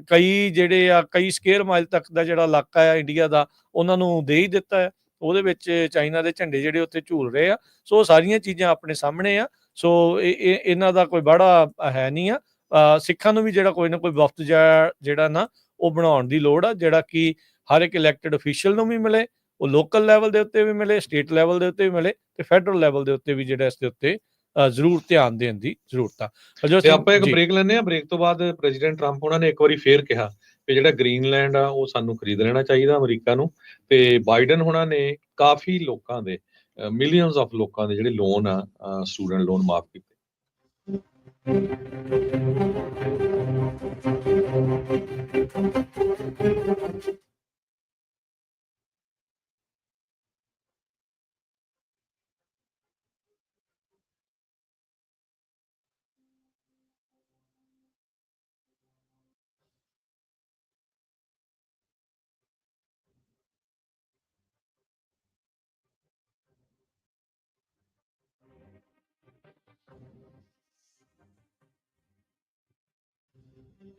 Speaker 1: ਕਈ ਜਿਹੜੇ ਆ ਕਈ ਸਕੁਅਰ ਮਾਈਲ ਤੱਕ ਦਾ ਜਿਹੜਾ ਇਲਾਕਾ ਆ ਇੰਡੀਆ ਦਾ ਉਹਨਾਂ ਨੂੰ ਦੇ ਹੀ ਦਿੱਤਾ ਹੈ। ਉਹਦੇ ਵਿੱਚ ਚਾਈਨਾ ਦੇ ਝੰਡੇ ਜਿਹੜੇ ਉੱਥੇ ਝੂਲ ਰਹੇ ਆ। ਸੋ ਸਾਰੀਆਂ ਚੀਜ਼ਾਂ ਆਪਣੇ ਸਾਹਮਣੇ ਆ। ਸੋ ਇਹਨਾਂ ਦਾ ਕੋਈ ਬੜਾ ਹੈ ਨਹੀਂ ਆ। ਸਿੱਖਾਂ ਨੂੰ ਵੀ ਜਿਹੜਾ ਕੋਈ ਨਾ ਕੋਈ ਵਫਦ ਜਿਹੜਾ ਨਾ ਉਹ ਬਣਾਉਣ ਦੀ ਲੋੜ ਆ, ਜਿਹੜਾ ਕਿ ਹਰ ਇੱਕ ਇਲੈਕਟਡ ਅਫੀਸ਼ੀਅਲ ਨੂੰ ਵੀ ਮਿਲੇ, ਉਹ ਲੋਕਲ ਲੈਵਲ ਦੇ ਉੱਤੇ ਵੀ ਮਿਲੇ, ਸਟੇਟ ਲੈਵਲ ਦੇ ਉੱਤੇ ਵੀ ਮਿਲੇ ਤੇ ਫੈਡਰਲ ਲੈਵਲ ਦੇ ਉੱਤੇ ਵੀ ਜਿਹੜਾ ਇਸ ਦੇ ਉੱਤੇ ਜ਼ਰੂਰ ਧਿਆਨ ਦੇਣ ਦੀ ਜ਼ਰੂਰਤ ਆ।
Speaker 2: ਤੇ ਆਪਾਂ ਇੱਕ ਬ੍ਰੇਕ ਲੈਂਦੇ ਆ। ਬ੍ਰੇਕ ਤੋਂ ਬਾਅਦ ਪ੍ਰੈਜ਼ੀਡੈਂਟ ਟਰੰਪ ਉਹਨਾਂ ਨੇ ਇੱਕ ਵਾਰੀ ਫੇਰ ਕਿਹਾ ਕਿ ਜਿਹੜਾ ਗ੍ਰੀਨਲੈਂਡ ਆ ਉਹ ਸਾਨੂੰ ਖਰੀਦ ਲੈਣਾ ਚਾਹੀਦਾ ਅਮਰੀਕਾ ਨੂੰ। ਤੇ ਬਾਈਡਨ ਉਹਨਾਂ ਨੇ ਕਾਫੀ ਲੋਕਾਂ ਦੇ, ਮਿਲੀਅਨਸ ਆਫ ਲੋਕਾਂ ਦੇ ਜਿਹੜੇ ਲੋਨ ਆ, ਸਟੂਡੈਂਟ ਲੋਨ ਮਾਫ ਕੀਤੇ।
Speaker 1: ਜੀ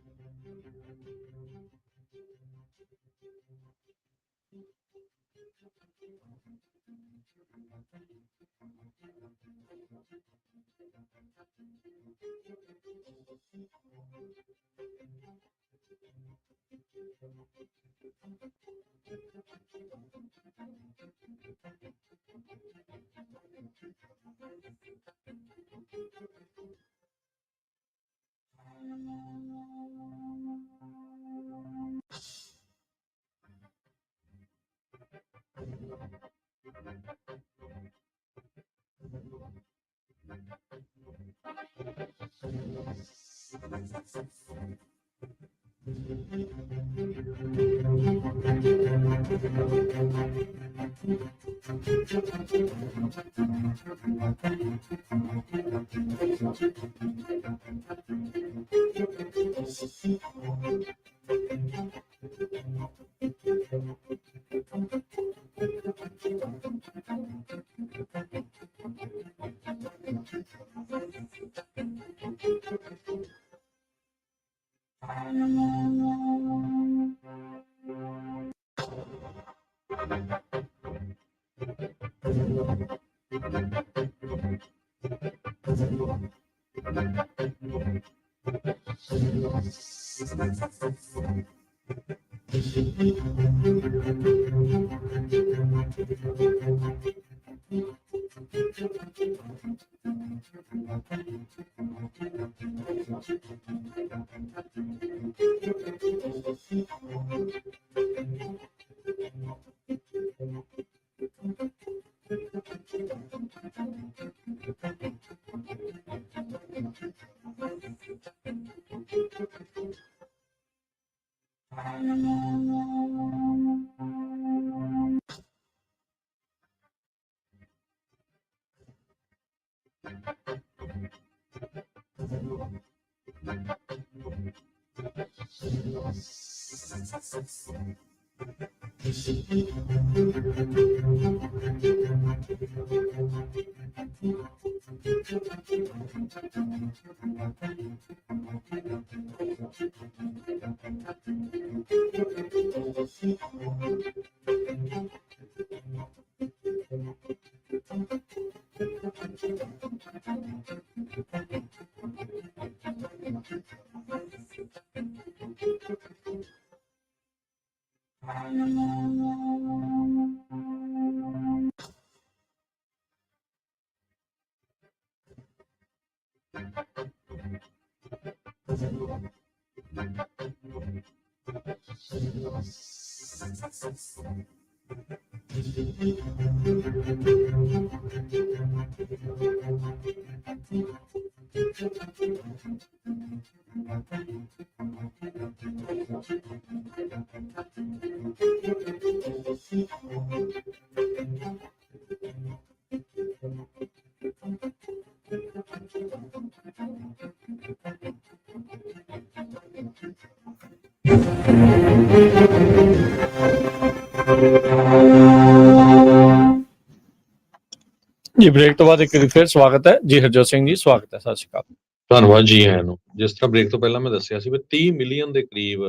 Speaker 1: ਬ੍ਰੇਕ ਤੋਂ ਬਾਅਦ ਇੱਕ ਵਾਰੀ ਫਿਰ ਸਵਾਗਤ ਹੈ ਜੀ। ਹਰਜੋਤ ਸਿੰਘ ਜੀ ਸਵਾਗਤ ਹੈ, ਸਤਿ ਸ਼੍ਰੀ ਅਕਾਲ।
Speaker 2: ਧੰਨਵਾਦ ਜੀ ਆਇਆਂ ਨੂੰ। ਜਿਸ ਤਰ੍ਹਾਂ ਬ੍ਰੇਕ ਤੋਂ ਪਹਿਲਾਂ ਮੈਂ ਦੱਸਿਆ ਸੀ ਵੀ 30 ਮਿਲੀਅਨ ਦੇ ਕਰੀਬ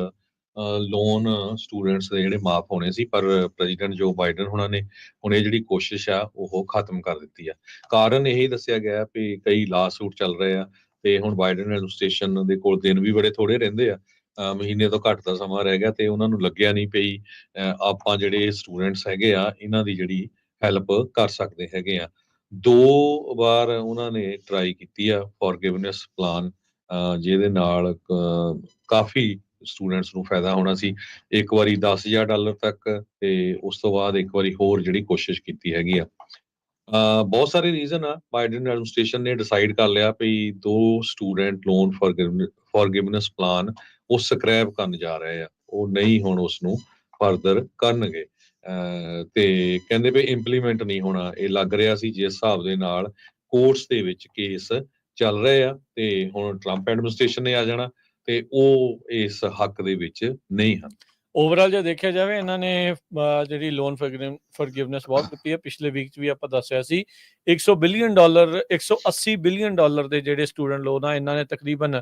Speaker 2: ਲੋਨ ਸਟੂਡੈਂਟਸ ਦੇ ਜਿਹੜੇ ਮਾਫ ਹੋਣੇ ਸੀ, ਪਰ ਪ੍ਰੈਜ਼ੀਡੈਂਟ ਜੋ ਬਾਈਡਨ ਹੁਣਾਂ ਨੇ ਹੁਣ ਇਹ ਜਿਹੜੀ ਕੋਸ਼ਿਸ਼ ਆ ਉਹ ਖਤਮ ਕਰ ਦਿੱਤੀ ਆ। ਕਾਰਨ ਇਹ ਦੱਸਿਆ ਗਿਆ ਵੀ ਕਈ ਲਾ ਸੂਟ ਚੱਲ ਰਹੇ ਆ ਤੇ ਹੁਣ ਬਾਈਡਨ ਐਡਮਿਨਿਸਟ੍ਰੇਸ਼ਨ ਦੇ ਕੋਲ ਦਿਨ ਵੀ ਬੜੇ ਥੋੜੇ ਰਹਿੰਦੇ ਆ, ਮਹੀਨੇ ਤੋਂ ਘੱਟ ਦਾ ਸਮਾਂ ਰਹਿ ਗਿਆ ਤੇ ਉਹਨਾਂ ਨੂੰ ਲੱਗਿਆ ਨਹੀਂ ਪਈ ਆਪਾਂ ਜਿਹੜੇ ਸਟੂਡੈਂਟਸ ਹੈਗੇ ਆ ਇਹਨਾਂ ਦੀ ਜਿਹੜੀ ਹੈਲਪ ਕਰ ਸਕਦੇ ਹੈਗੇ ਆ। 2 ਵਾਰ ਉਹਨਾਂ ਨੇ ਟਰਾਈ ਕੀਤੀ ਆ ਫॉरगिवनेस ਪਲਾਨ, ਜਿਹਦੇ ਨਾਲ ਕਾਫੀ ਸਟੂਡੈਂਟਸ ਨੂੰ ਫਾਇਦਾ ਹੋਣਾ ਸੀ। ਇੱਕ ਵਾਰੀ $10,000 ਤੱਕ ਤੇ ਉਸ ਤੋਂ ਬਾਅਦ ਇੱਕ ਵਾਰੀ ਹੋਰ ਜਿਹੜੀ ਕੋਸ਼ਿਸ਼ ਕੀਤੀ ਹੈਗੀ ਆ। ਬਹੁਤ ਸਾਰੇ ਰੀਜ਼ਨ ਆ। ਬਾਈਡਨ ਐਡਮਿਨਿਸਟ੍ਰੇਸ਼ਨ ਨੇ ਡਿਸਾਈਡ ਕਰ ਲਿਆ ਵੀ 2 ਸਟੂਡੈਂਟ ਲੋਨ ਫॉरगिवनेस ਪਲਾਨ ਉਹ ਸਕ੍ਰੈਪ ਕਰਨ ਜਾ ਰਹੇ ਆ, ਉਹ ਨਹੀਂ ਹੁਣ ਉਸ ਨੂੰ ਫਰਦਰ ਕਰਨਗੇ ਤੇ ਕਹਿੰਦੇ ਵੀ ਇੰਪਲੀਮੈਂਟ ਨਹੀਂ ਹੋਣਾ। ਇਹ ਲੱਗ ਰਿਹਾ ਸੀ ਜਿਸ ਹਿਸਾਬ ਦੇ ਨਾਲ ਕੋਰਟਸ ਦੇ ਵਿੱਚ ਕੇਸ ਚੱਲ ਰਹੇ ਆ ਤੇ ਹੁਣ ਟਰੰਪ ਐਡਮਿਨਿਸਟ੍ਰੇਸ਼ਨ ਨੇ ਆ ਜਾਣਾ ਤੇ ਉਹ ਇਸ ਹੱਕ ਦੇ ਵਿੱਚ ਨਹੀਂ ਹਨ।
Speaker 1: ਓਵਰਆਲ ਜੇ ਦੇਖਿਆ ਜਾਵੇ ਇਹਨਾਂ ਨੇ ਜਿਹੜੀ ਲੋਨ ਫॉरगिवनेस ਬਹੁਤ ਕੀਤੀ ਹੈ। ਪਿਛਲੇ ਵੀਕ 'ਚ ਵੀ ਆਪਾਂ ਦੱਸਿਆ ਸੀ $180 ਬਿਲੀਅਨ ਦੇ ਜਿਹੜੇ ਸਟੂਡੈਂਟ ਲੋਨ ਆ ਇਹਨਾਂ ਨੇ ਤਕਰੀਬਨ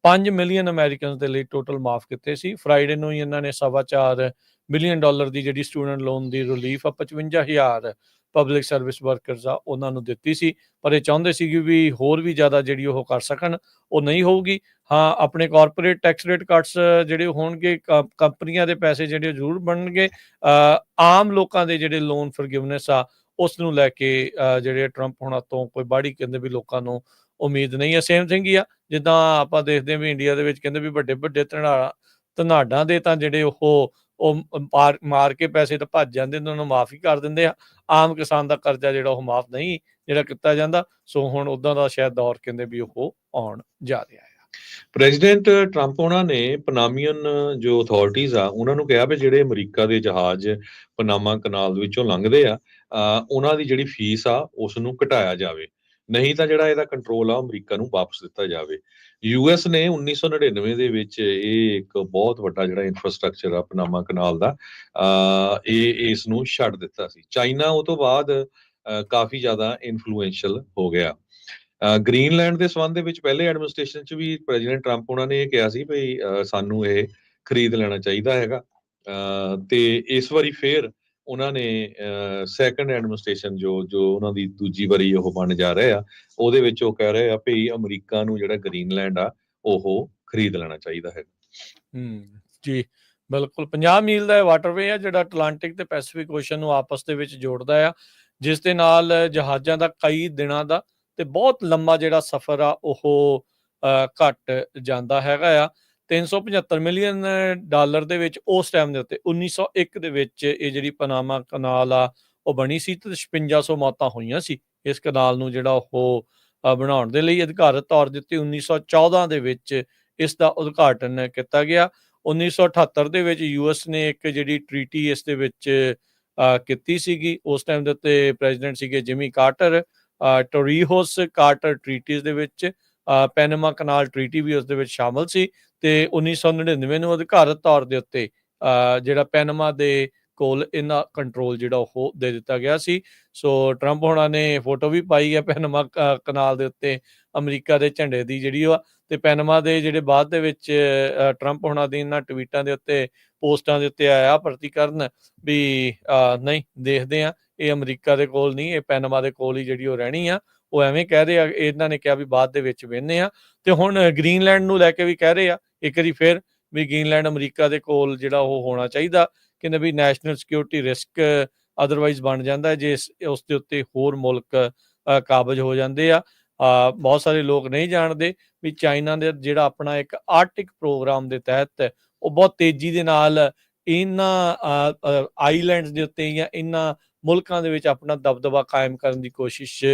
Speaker 1: 5 ਮਿਲੀਅਨ ਅਮਰੀਕਨਸ ਦੇ ਲਈ ਟੋਟਲ ਮਾਫ ਕੀਤੇ ਸੀ। ਫਰਾਈਡੇ ਨੂੰ ਹੀ ਇਹਨਾਂ ਨੇ $4.25 ਮਿਲੀਅਨ ਦੀ ਜਿਹੜੀ ਸਟੂਡੈਂਟ ਲੋਨ ਦੀ ਰਿਲੀਫ ਆ 55,000 ਪਬਲਿਕ ਸਰਵਿਸ ਵਰਕਰਸ ਆ ਉਹਨਾਂ ਨੂੰ ਦਿੱਤੀ ਸੀ, ਪਰ ਇਹ ਚਾਹੁੰਦੇ ਸੀ ਕਿ ਵੀ ਹੋਰ ਵੀ ਜ਼ਿਆਦਾ ਜਿਹੜੀ ਉਹ ਕਰ ਸਕਣ, ਉਹ ਨਹੀਂ ਹੋਊਗੀ। ਹਾਂ, ਆਪਣੇ ਕਾਰਪੋਰੇਟ ਟੈਕਸ ਰੇਟ ਕੱਟਸ ਜਿਹੜੇ ਹੋਣਗੇ, ਕੰਪਨੀਆਂ ਦੇ ਪੈਸੇ ਜਿਹੜੇ ਜ਼ਰੂਰ ਬਣਨਗੇ। ਆਮ ਲੋਕਾਂ ਦੇ ਜਿਹੜੇ ਲੋਨ ਫੋਰਗਿਵਨੈਸ ਆ ਉਸ ਨੂੰ ਲੈ ਕੇ ਜਿਹੜੇ ਟਰੰਪ ਹੋਣਾ ਤੋਂ ਕੋਈ ਬਾੜੀ ਕਹਿੰਦੇ ਵੀ ਲੋਕਾਂ ਨੂੰ ਉਮੀਦ ਨਹੀਂ ਹੈ। ਸੇਮ ਥਿੰਗ ਹੀ ਆ ਜਿੱਦਾਂ ਆਪਾਂ ਦੇਖਦੇ ਹਾਂ ਵੀ ਇੰਡੀਆ ਦੇ ਵਿੱਚ ਕਹਿੰਦੇ ਵੀ ਵੱਡੇ ਵੱਡੇ ਧਨਾਡਾਂ ਦੇ ਤਾਂ ਜਿਹੜੇ ਉਹ ਮਾਰ ਕੇ ਪੈਸੇ ਤਾਂ ਭੱਜ ਜਾਂਦੇ, ਉਹਨਾਂ ਨੂੰ ਮਾਫ ਹੀ ਕਰ ਦਿੰਦੇ ਆ। ਆਮ ਕਿਸਾਨ ਦਾ ਕਰਜ਼ਾ ਜਿਹੜਾ ਉਹ ਮਾਫ ਨਹੀਂ ਜਿਹੜਾ ਕੀਤਾ ਜਾਂਦਾ। ਸੋ ਹੁਣ ਉਦਾਂ ਦਾ ਸ਼ਾਇਦ ਦੌਰ ਕਹਿੰਦੇ ਵੀ ਉਹ ਆਉਣ ਜਾ ਰਿਹਾ ਹੈ।
Speaker 2: ਪ੍ਰੈਜ਼ੀਡੈਂਟ ਟਰੰਪ ਉਹਨਾਂ ਨੇ ਪਨਾਮੀਅਨ ਜੋ ਅਥਾਰਟੀਜ਼ ਆ ਉਹਨਾਂ ਨੂੰ ਕਿਹਾ ਵੀ ਜਿਹੜੇ ਅਮਰੀਕਾ ਦੇ ਜਹਾਜ਼ ਪਨਾਮਾ ਕਨਾਲ ਦੇ ਵਿੱਚੋਂ ਲੰਘਦੇ ਆ, ਉਹਨਾਂ ਦੀ ਜਿਹੜੀ ਫੀਸ ਆ ਉਸ ਨੂੰ ਘਟਾਇਆ ਜਾਵੇ, ਨਹੀਂ ਤਾਂ ਜਿਹੜਾ ਇਹਦਾ ਕੰਟਰੋਲ ਆ ਅਮਰੀਕਾ ਨੂੰ ਵਾਪਸ ਦਿੱਤਾ ਜਾਵੇ। ਯੂਐਸ ਨੇ 1999 ਦੇ ਵਿੱਚ ਇਹ ਇੱਕ ਬਹੁਤ ਵੱਡਾ ਜਿਹੜਾ ਇਨਫਰਾਸਟ੍ਰਕਚਰ ਆ ਪਨਾਮਾ ਕਨਾਲ ਦਾ, ਇਸ ਨੂੰ ਛੱਡ ਦਿੱਤਾ ਸੀ। ਚਾਈਨਾ ਉਹ ਤੋਂ ਬਾਅਦ ਕਾਫੀ ਜ਼ਿਆਦਾ ਇਨਫਲੂਐਂਸ਼ੀਅਲ ਹੋ ਗਿਆ। ਗ੍ਰੀਨਲੈਂਡ ਦੇ ਸੰਬੰਧ ਦੇ ਵਿੱਚ ਪਹਿਲੇ ਐਡਮਿਨਿਸਟ੍ਰੇਸ਼ਨ 'ਚ ਵੀ ਪ੍ਰੈਜ਼ੀਡੈਂਟ ਟਰੰਪ ਉਹਨਾਂ ਨੇ ਇਹ ਕਿਹਾ ਸੀ ਵੀ ਸਾਨੂੰ ਇਹ ਖਰੀਦ ਲੈਣਾ ਚਾਹੀਦਾ ਹੈਗਾ, ਤੇ ਇਸ ਵਾਰੀ ਫੇਰ ਉਹਨਾਂ ਨੇ ਸੈਕੰਡ ਐਡਮਿਨਿਸਟ੍ਰੇਸ਼ਨ ਜੋ ਉਹਨਾਂ ਦੀ ਦੂਜੀ ਵਾਰੀ ਉਹ ਬਣ ਜਾ ਰਹੇ ਆ, ਉਹਦੇ ਵਿੱਚ ਉਹ ਕਹਿ ਰਹੇ ਆ ਵੀ ਅਮਰੀਕਾ ਨੂੰ ਜਿਹੜਾ ਗ੍ਰੀਨਲੈਂਡ ਆ ਉਹ ਖਰੀਦ ਲੈਣਾ ਚਾਹੀਦਾ ਹੈ।
Speaker 1: ਜੀ ਬਿਲਕੁਲ, 50 ਮੀਲ ਦਾ ਵਾਟਰਵੇ ਆ ਜਿਹੜਾ ਅਟਲਾਂਟਿਕ ਤੇ ਪੈਸੀਫਿਕ ਓਸ਼ਨ ਨੂੰ ਆਪਸ ਦੇ ਵਿੱਚ ਜੋੜਦਾ ਆ, ਜਿਸ ਦੇ ਨਾਲ ਜਹਾਜ਼ਾਂ ਦਾ ਕਈ ਦਿਨਾਂ ਦਾ ਤੇ ਬਹੁਤ ਲੰਮਾ ਜਿਹੜਾ ਸਫ਼ਰ ਆ ਉਹ ਘਟ ਜਾਂਦਾ ਹੈਗਾ ਆ। $375 ਮਿਲੀਅਨ ਦੇ ਵਿੱਚ ਉਸ ਟਾਈਮ ਦੇ ਉੱਤੇ 1901 ਦੇ ਵਿੱਚ ਇਹ ਜਿਹੜੀ ਪਨਾਮਾ ਕਨਾਲ ਆ ਉਹ ਬਣੀ ਸੀ ਤੇ 5600 ਮੌਤਾਂ ਹੋਈਆਂ ਸੀ ਇਸ ਕਨਾਲ ਨੂੰ ਜਿਹੜਾ ਉਹ ਬਣਾਉਣ ਦੇ ਲਈ। ਅਧਿਕਾਰਤ ਤੌਰ ਦੇ ਉੱਤੇ 1914 ਦੇ ਵਿੱਚ ਇਸ ਦਾ ਉਦਘਾਟਨ ਕੀਤਾ ਗਿਆ। 1978 ਦੇ ਵਿੱਚ ਯੂਐਸ ਨੇ ਇੱਕ ਜਿਹੜੀ ਟ੍ਰੀਟੀ ਇਸ ਦੇ ਵਿੱਚ ਕੀਤੀ ਸੀਗੀ। ਉਸ ਟਾਈਮ ਦੇ ਉੱਤੇ ਪ੍ਰੈਜ਼ੀਡੈਂਟ ਸੀਗੇ ਜਿਮੀ ਕਾਰਟਰ। ਟੋਰੀਹੋਸ ਕਾਰਟਰ ਟ੍ਰੀਟੀਜ਼ ਦੇ ਵਿੱਚ ਪੈਨਾਮਾ ਕਨਾਲ ਟ੍ਰੀਟੀ ਵੀ ਉਸ ਦੇ ਵਿੱਚ ਸ਼ਾਮਲ ਸੀ ਤੇ 1999 ਨੂੰ ਅਧਿਕਾਰਤ ਤੌਰ ਦੇ ਉੱਤੇ ਜਿਹੜਾ ਪੈਨਾਮਾ ਦੇ ਕੋਲ ਇਹਨਾਂ ਕੰਟਰੋਲ ਜਿਹੜਾ ਉਹ ਦੇ ਦਿੱਤਾ ਗਿਆ ਸੀ। ਸੋ ਟਰੰਪ ਹੋਣਾ ਨੇ ਫੋਟੋ ਵੀ ਪਾਈ ਹੈ ਪੈਨਾਮਾ ਕਨਾਲ ਦੇ ਉੱਤੇ ਅਮਰੀਕਾ ਦੇ ਝੰਡੇ ਦੀ ਜਿਹੜੀ ਉਹ, ਤੇ ਪੈਨਾਮਾ ਦੇ ਜਿਹੜੇ ਬਾਅਦ ਦੇ ਵਿੱਚ ਟਰੰਪ ਹੋਣਾ ਦੀ ਇਹਨਾਂ ਟਵੀਟਾਂ ਦੇ ਉੱਤੇ ਪੋਸਟਾਂ ਦੇ ਉੱਤੇ ਆਇਆ ਪ੍ਰਤੀਕਰਨ ਵੀ ਨਹੀਂ ਦੇਖਦੇ ਆ, ਇਹ ਅਮਰੀਕਾ ਦੇ ਕੋਲ ਨਹੀਂ, ਇਹ ਪੈਨਾਮਾ ਦੇ ਕੋਲ ਹੀ ਜਿਹੜੀ ਉਹ ਰਹਿਣੀ ਆ। ਉਹ ਐਵੇਂ ਕਹਿ ਰਹੇ ਆ, ਇਹਨਾਂ ਨੇ ਕਿਹਾ ਵੀ ਬਾਅਦ ਦੇ ਵਿੱਚ ਵੇਖਦੇ ਆ। ਤੇ ਹੁਣ ਗ੍ਰੀਨਲੈਂਡ ਨੂੰ ਲੈ ਕੇ ਵੀ ਕਹਿ ਰਹੇ ਆ ਇੱਕ ਵਾਰੀ ਫਿਰ ਵੀ ਗ੍ਰੀਨਲੈਂਡ ਅਮਰੀਕਾ ਦੇ ਕੋਲ ਜਿਹੜਾ ਉਹ ਹੋਣਾ ਚਾਹੀਦਾ, ਕਹਿੰਦੇ ਵੀ ਨੈਸ਼ਨਲ ਸਿਕਿਉਰਿਟੀ ਰਿਸਕ ਅਦਰਵਾਈਜ਼ ਬਣ ਜਾਂਦਾ ਜੇ ਉਸ ਦੇ ਉੱਤੇ ਹੋਰ ਮੁਲਕ ਕਾਬਜ਼ ਹੋ ਜਾਂਦੇ ਆ। ਬਹੁਤ ਸਾਰੇ ਲੋਕ ਨਹੀਂ ਜਾਣਦੇ ਵੀ ਚਾਈਨਾ ਦੇ ਜਿਹੜਾ ਆਪਣਾ ਇੱਕ ਆਰਟਿਕ ਪ੍ਰੋਗਰਾਮ ਦੇ ਤਹਿਤ ਉਹ ਬਹੁਤ ਤੇਜ਼ੀ ਦੇ ਨਾਲ ਇਹਨਾਂ ਆਈਲੈਂਡਸ ਦੇ ਉੱਤੇ ਜਾਂ ਇਹਨਾਂ ਮੁਲਕਾਂ ਦੇ ਵਿੱਚ ਆਪਣਾ ਦਬਦਬਾ ਕਾਇਮ ਕਰਨ ਦੀ ਕੋਸ਼ਿਸ਼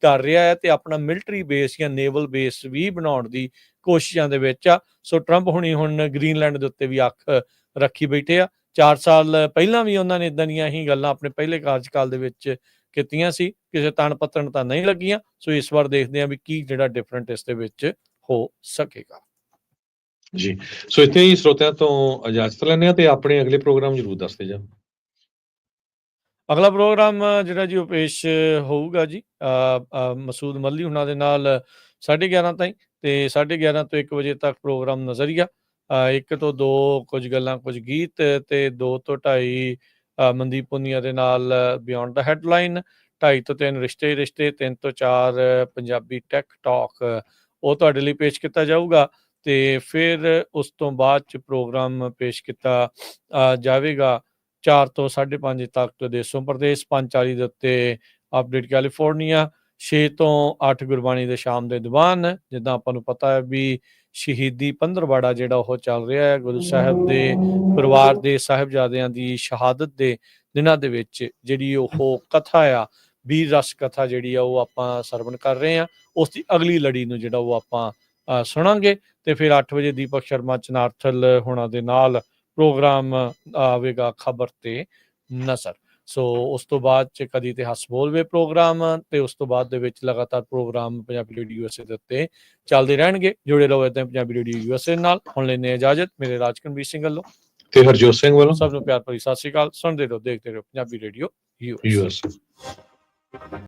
Speaker 1: ਕਰ ਰਿਹਾ ਹੈ ਤੇ ਆਪਣਾ ਮਿਲਟਰੀ ਬੇਸ ਜਾਂ ਨੇਵਲ ਬੇਸ ਵੀ ਬਣਾਉਣ ਦੀ ਕੋਸ਼ਿਸ਼ਾਂ ਦੇ ਵਿੱਚ ਆ। ਸੋ ਟਰੰਪ ਹੁਣੀ ਹੁਣ ਗ੍ਰੀਨਲੈਂਡ ਦੇ ਉੱਤੇ ਵੀ ਅੱਖ ਰੱਖੀ ਬੈਠੇ ਆ। 4 ਸਾਲ ਪਹਿਲਾਂ ਵੀ ਉਹਨਾਂ ਨੇ ਇਦਾਂ ਦੀਆਂ ਹੀ ਗੱਲਾਂ ਆਪਣੇ ਪਹਿਲੇ ਕਾਰਜਕਾਲ ਦੇ ਵਿੱਚ ਕੀਤੀਆਂ ਸੀ, ਕਿਸੇ ਤਣ ਪੱਤਣ ਤਾਂ ਨਹੀਂ ਲੱਗੀਆਂ। ਸੋ ਇਸ ਵਾਰ ਦੇਖਦੇ ਆ ਵੀ ਕੀ ਜਿਹੜਾ ਡਿਫਰੈਂਟ ਇਸ ਦੇ ਵਿੱਚ ਹੋ ਸਕੇਗਾ।
Speaker 2: ਜੀ, ਸੋ ਇੱਥੇ ਹੀ ਸਰੋਤਿਆਂ ਤੋਂ ਇਜਾਜ਼ਤ ਲੈਂਦੇ ਹਾਂ ਤੇ ਆਪਣੇ ਅਗਲੇ ਪ੍ਰੋਗਰਾਮ ਜ਼ਰੂਰ ਦੱਸਦੇ ਜਾਓ।
Speaker 1: ਅਗਲਾ ਪ੍ਰੋਗਰਾਮ ਜਿਹੜਾ ਜੀ ਉਹ ਪੇਸ਼ ਹੋਊਗਾ ਜੀ ਮਸੂਦ ਮੱਲੀ ਹੁਣਾਂ ਦੇ ਨਾਲ 11:30 ਤਾਈਂ, ਤੇ 11:30 ਤੋਂ 1 ਵਜੇ ਤੱਕ ਪ੍ਰੋਗਰਾਮ ਨਜ਼ਰੀਆ। 1 ਤੋਂ 2 ਕੁਝ ਗੱਲਾਂ ਕੁਝ ਗੀਤ, ਤੇ 2 ਤੋਂ 2:30 ਮਨਦੀਪ ਪੁਨੀਆ ਦੇ ਨਾਲ ਬਿਯੋਂਡ ਦਾ ਹੈਡਲਾਈਨ। 2:30 ਤੋਂ 3 ਰਿਸ਼ਤੇ 3 ਤੋਂ 4 ਪੰਜਾਬੀ ਟੈਕ ਟਾਕ ਉਹ ਤੁਹਾਡੇ ਲਈ ਪੇਸ਼ ਕੀਤਾ ਜਾਊਗਾ। ਤੇ ਫਿਰ ਉਸ ਤੋਂ ਬਾਅਦ 'ਚ ਪ੍ਰੋਗਰਾਮ ਪੇਸ਼ ਕੀਤਾ ਜਾਵੇਗਾ 4 ਤੋਂ 5:30 ਤੱਕ ਦੇਸੋਂ ਪ੍ਰਦੇਸ਼, 5:40 ਦੇ ਉੱਤੇ ਅਪਡੇਟ ਕੈਲੀਫੋਰਨੀਆ, 6 ਤੋਂ 8 ਗੁਰਬਾਣੀ ਦੇ ਸ਼ਾਮ ਦੇ ਦੀਵਾਨ। ਜਿੱਦਾਂ ਆਪਾਂ ਨੂੰ ਪਤਾ ਹੈ ਵੀ ਸ਼ਹੀਦੀ ਪੰਦਰਵਾੜਾ ਜਿਹੜਾ ਉਹ ਚੱਲ ਰਿਹਾ ਹੈ, ਗੁਰੂ ਸਾਹਿਬ ਦੇ ਪਰਿਵਾਰ ਦੇ ਸਾਹਿਬਜ਼ਾਦਿਆਂ ਦੀ ਸ਼ਹਾਦਤ ਦੇ ਦਿਨਾਂ ਦੇ ਵਿੱਚ ਜਿਹੜੀ ਉਹ ਕਥਾ ਆ, ਵੀਰ ਰਸ ਕਥਾ ਜਿਹੜੀ ਆ ਉਹ ਆਪਾਂ ਸਰਵਣ ਕਰ ਰਹੇ ਹਾਂ। ਉਸ ਦੀ ਅਗਲੀ ਲੜੀ ਨੂੰ ਜਿਹੜਾ ਉਹ ਆਪਾਂ ਸੁਣਾਂਗੇ। ਤੇ ਫਿਰ 8 ਵਜੇ ਦੀਪਕ ਸ਼ਰਮਾ ਚਨਾਰਥਲ ਹੋਣਾ ਦੇ ਨਾਲ ਪ੍ਰੋਗਰਾਮ ਆਵੇਗਾ ਖਬਰ ਤੇ ਨਜ਼ਰ। ਸੋ ਉਸ ਤੋਂ ਬਾਅਦ 'ਚ ਕਦੀ ਇਤਿਹਾਸ ਬੋਲਵੇ ਪ੍ਰੋਗਰਾਮ, ਤੇ ਉਸ ਤੋਂ ਬਾਅਦ ਦੇ ਵਿੱਚ ਲਗਾਤਾਰ ਪ੍ਰੋਗਰਾਮ ਪੰਜਾਬੀ ਰੇਡੀਓ USA ਦੇ ਉੱਤੇ ਚੱਲਦੇ ਰਹਿਣਗੇ। ਜੁੜੇ ਰਹੋ ਏਦਾਂ ਪੰਜਾਬੀ ਰੇਡੀਓ USA ਨਾਲ। ਹੁਣ ਲੈਂਦੇ ਇਜਾਜ਼ਤ ਮੇਰੇ ਰਾਜਕਨਵੀਰ ਸਿੰਘ ਵੱਲੋਂ
Speaker 2: ਤੇ ਹਰਜੋਤ ਸਿੰਘ ਵੱਲੋਂ।
Speaker 1: ਸਭ ਨੂੰ ਪਿਆਰ ਭਰੀ ਸਤਿ ਸ਼੍ਰੀ ਅਕਾਲ। ਸੁਣਦੇ ਰਹੋ, ਦੇਖਦੇ ਰਹੋ ਪੰਜਾਬੀ ਰੇਡੀਓ USA।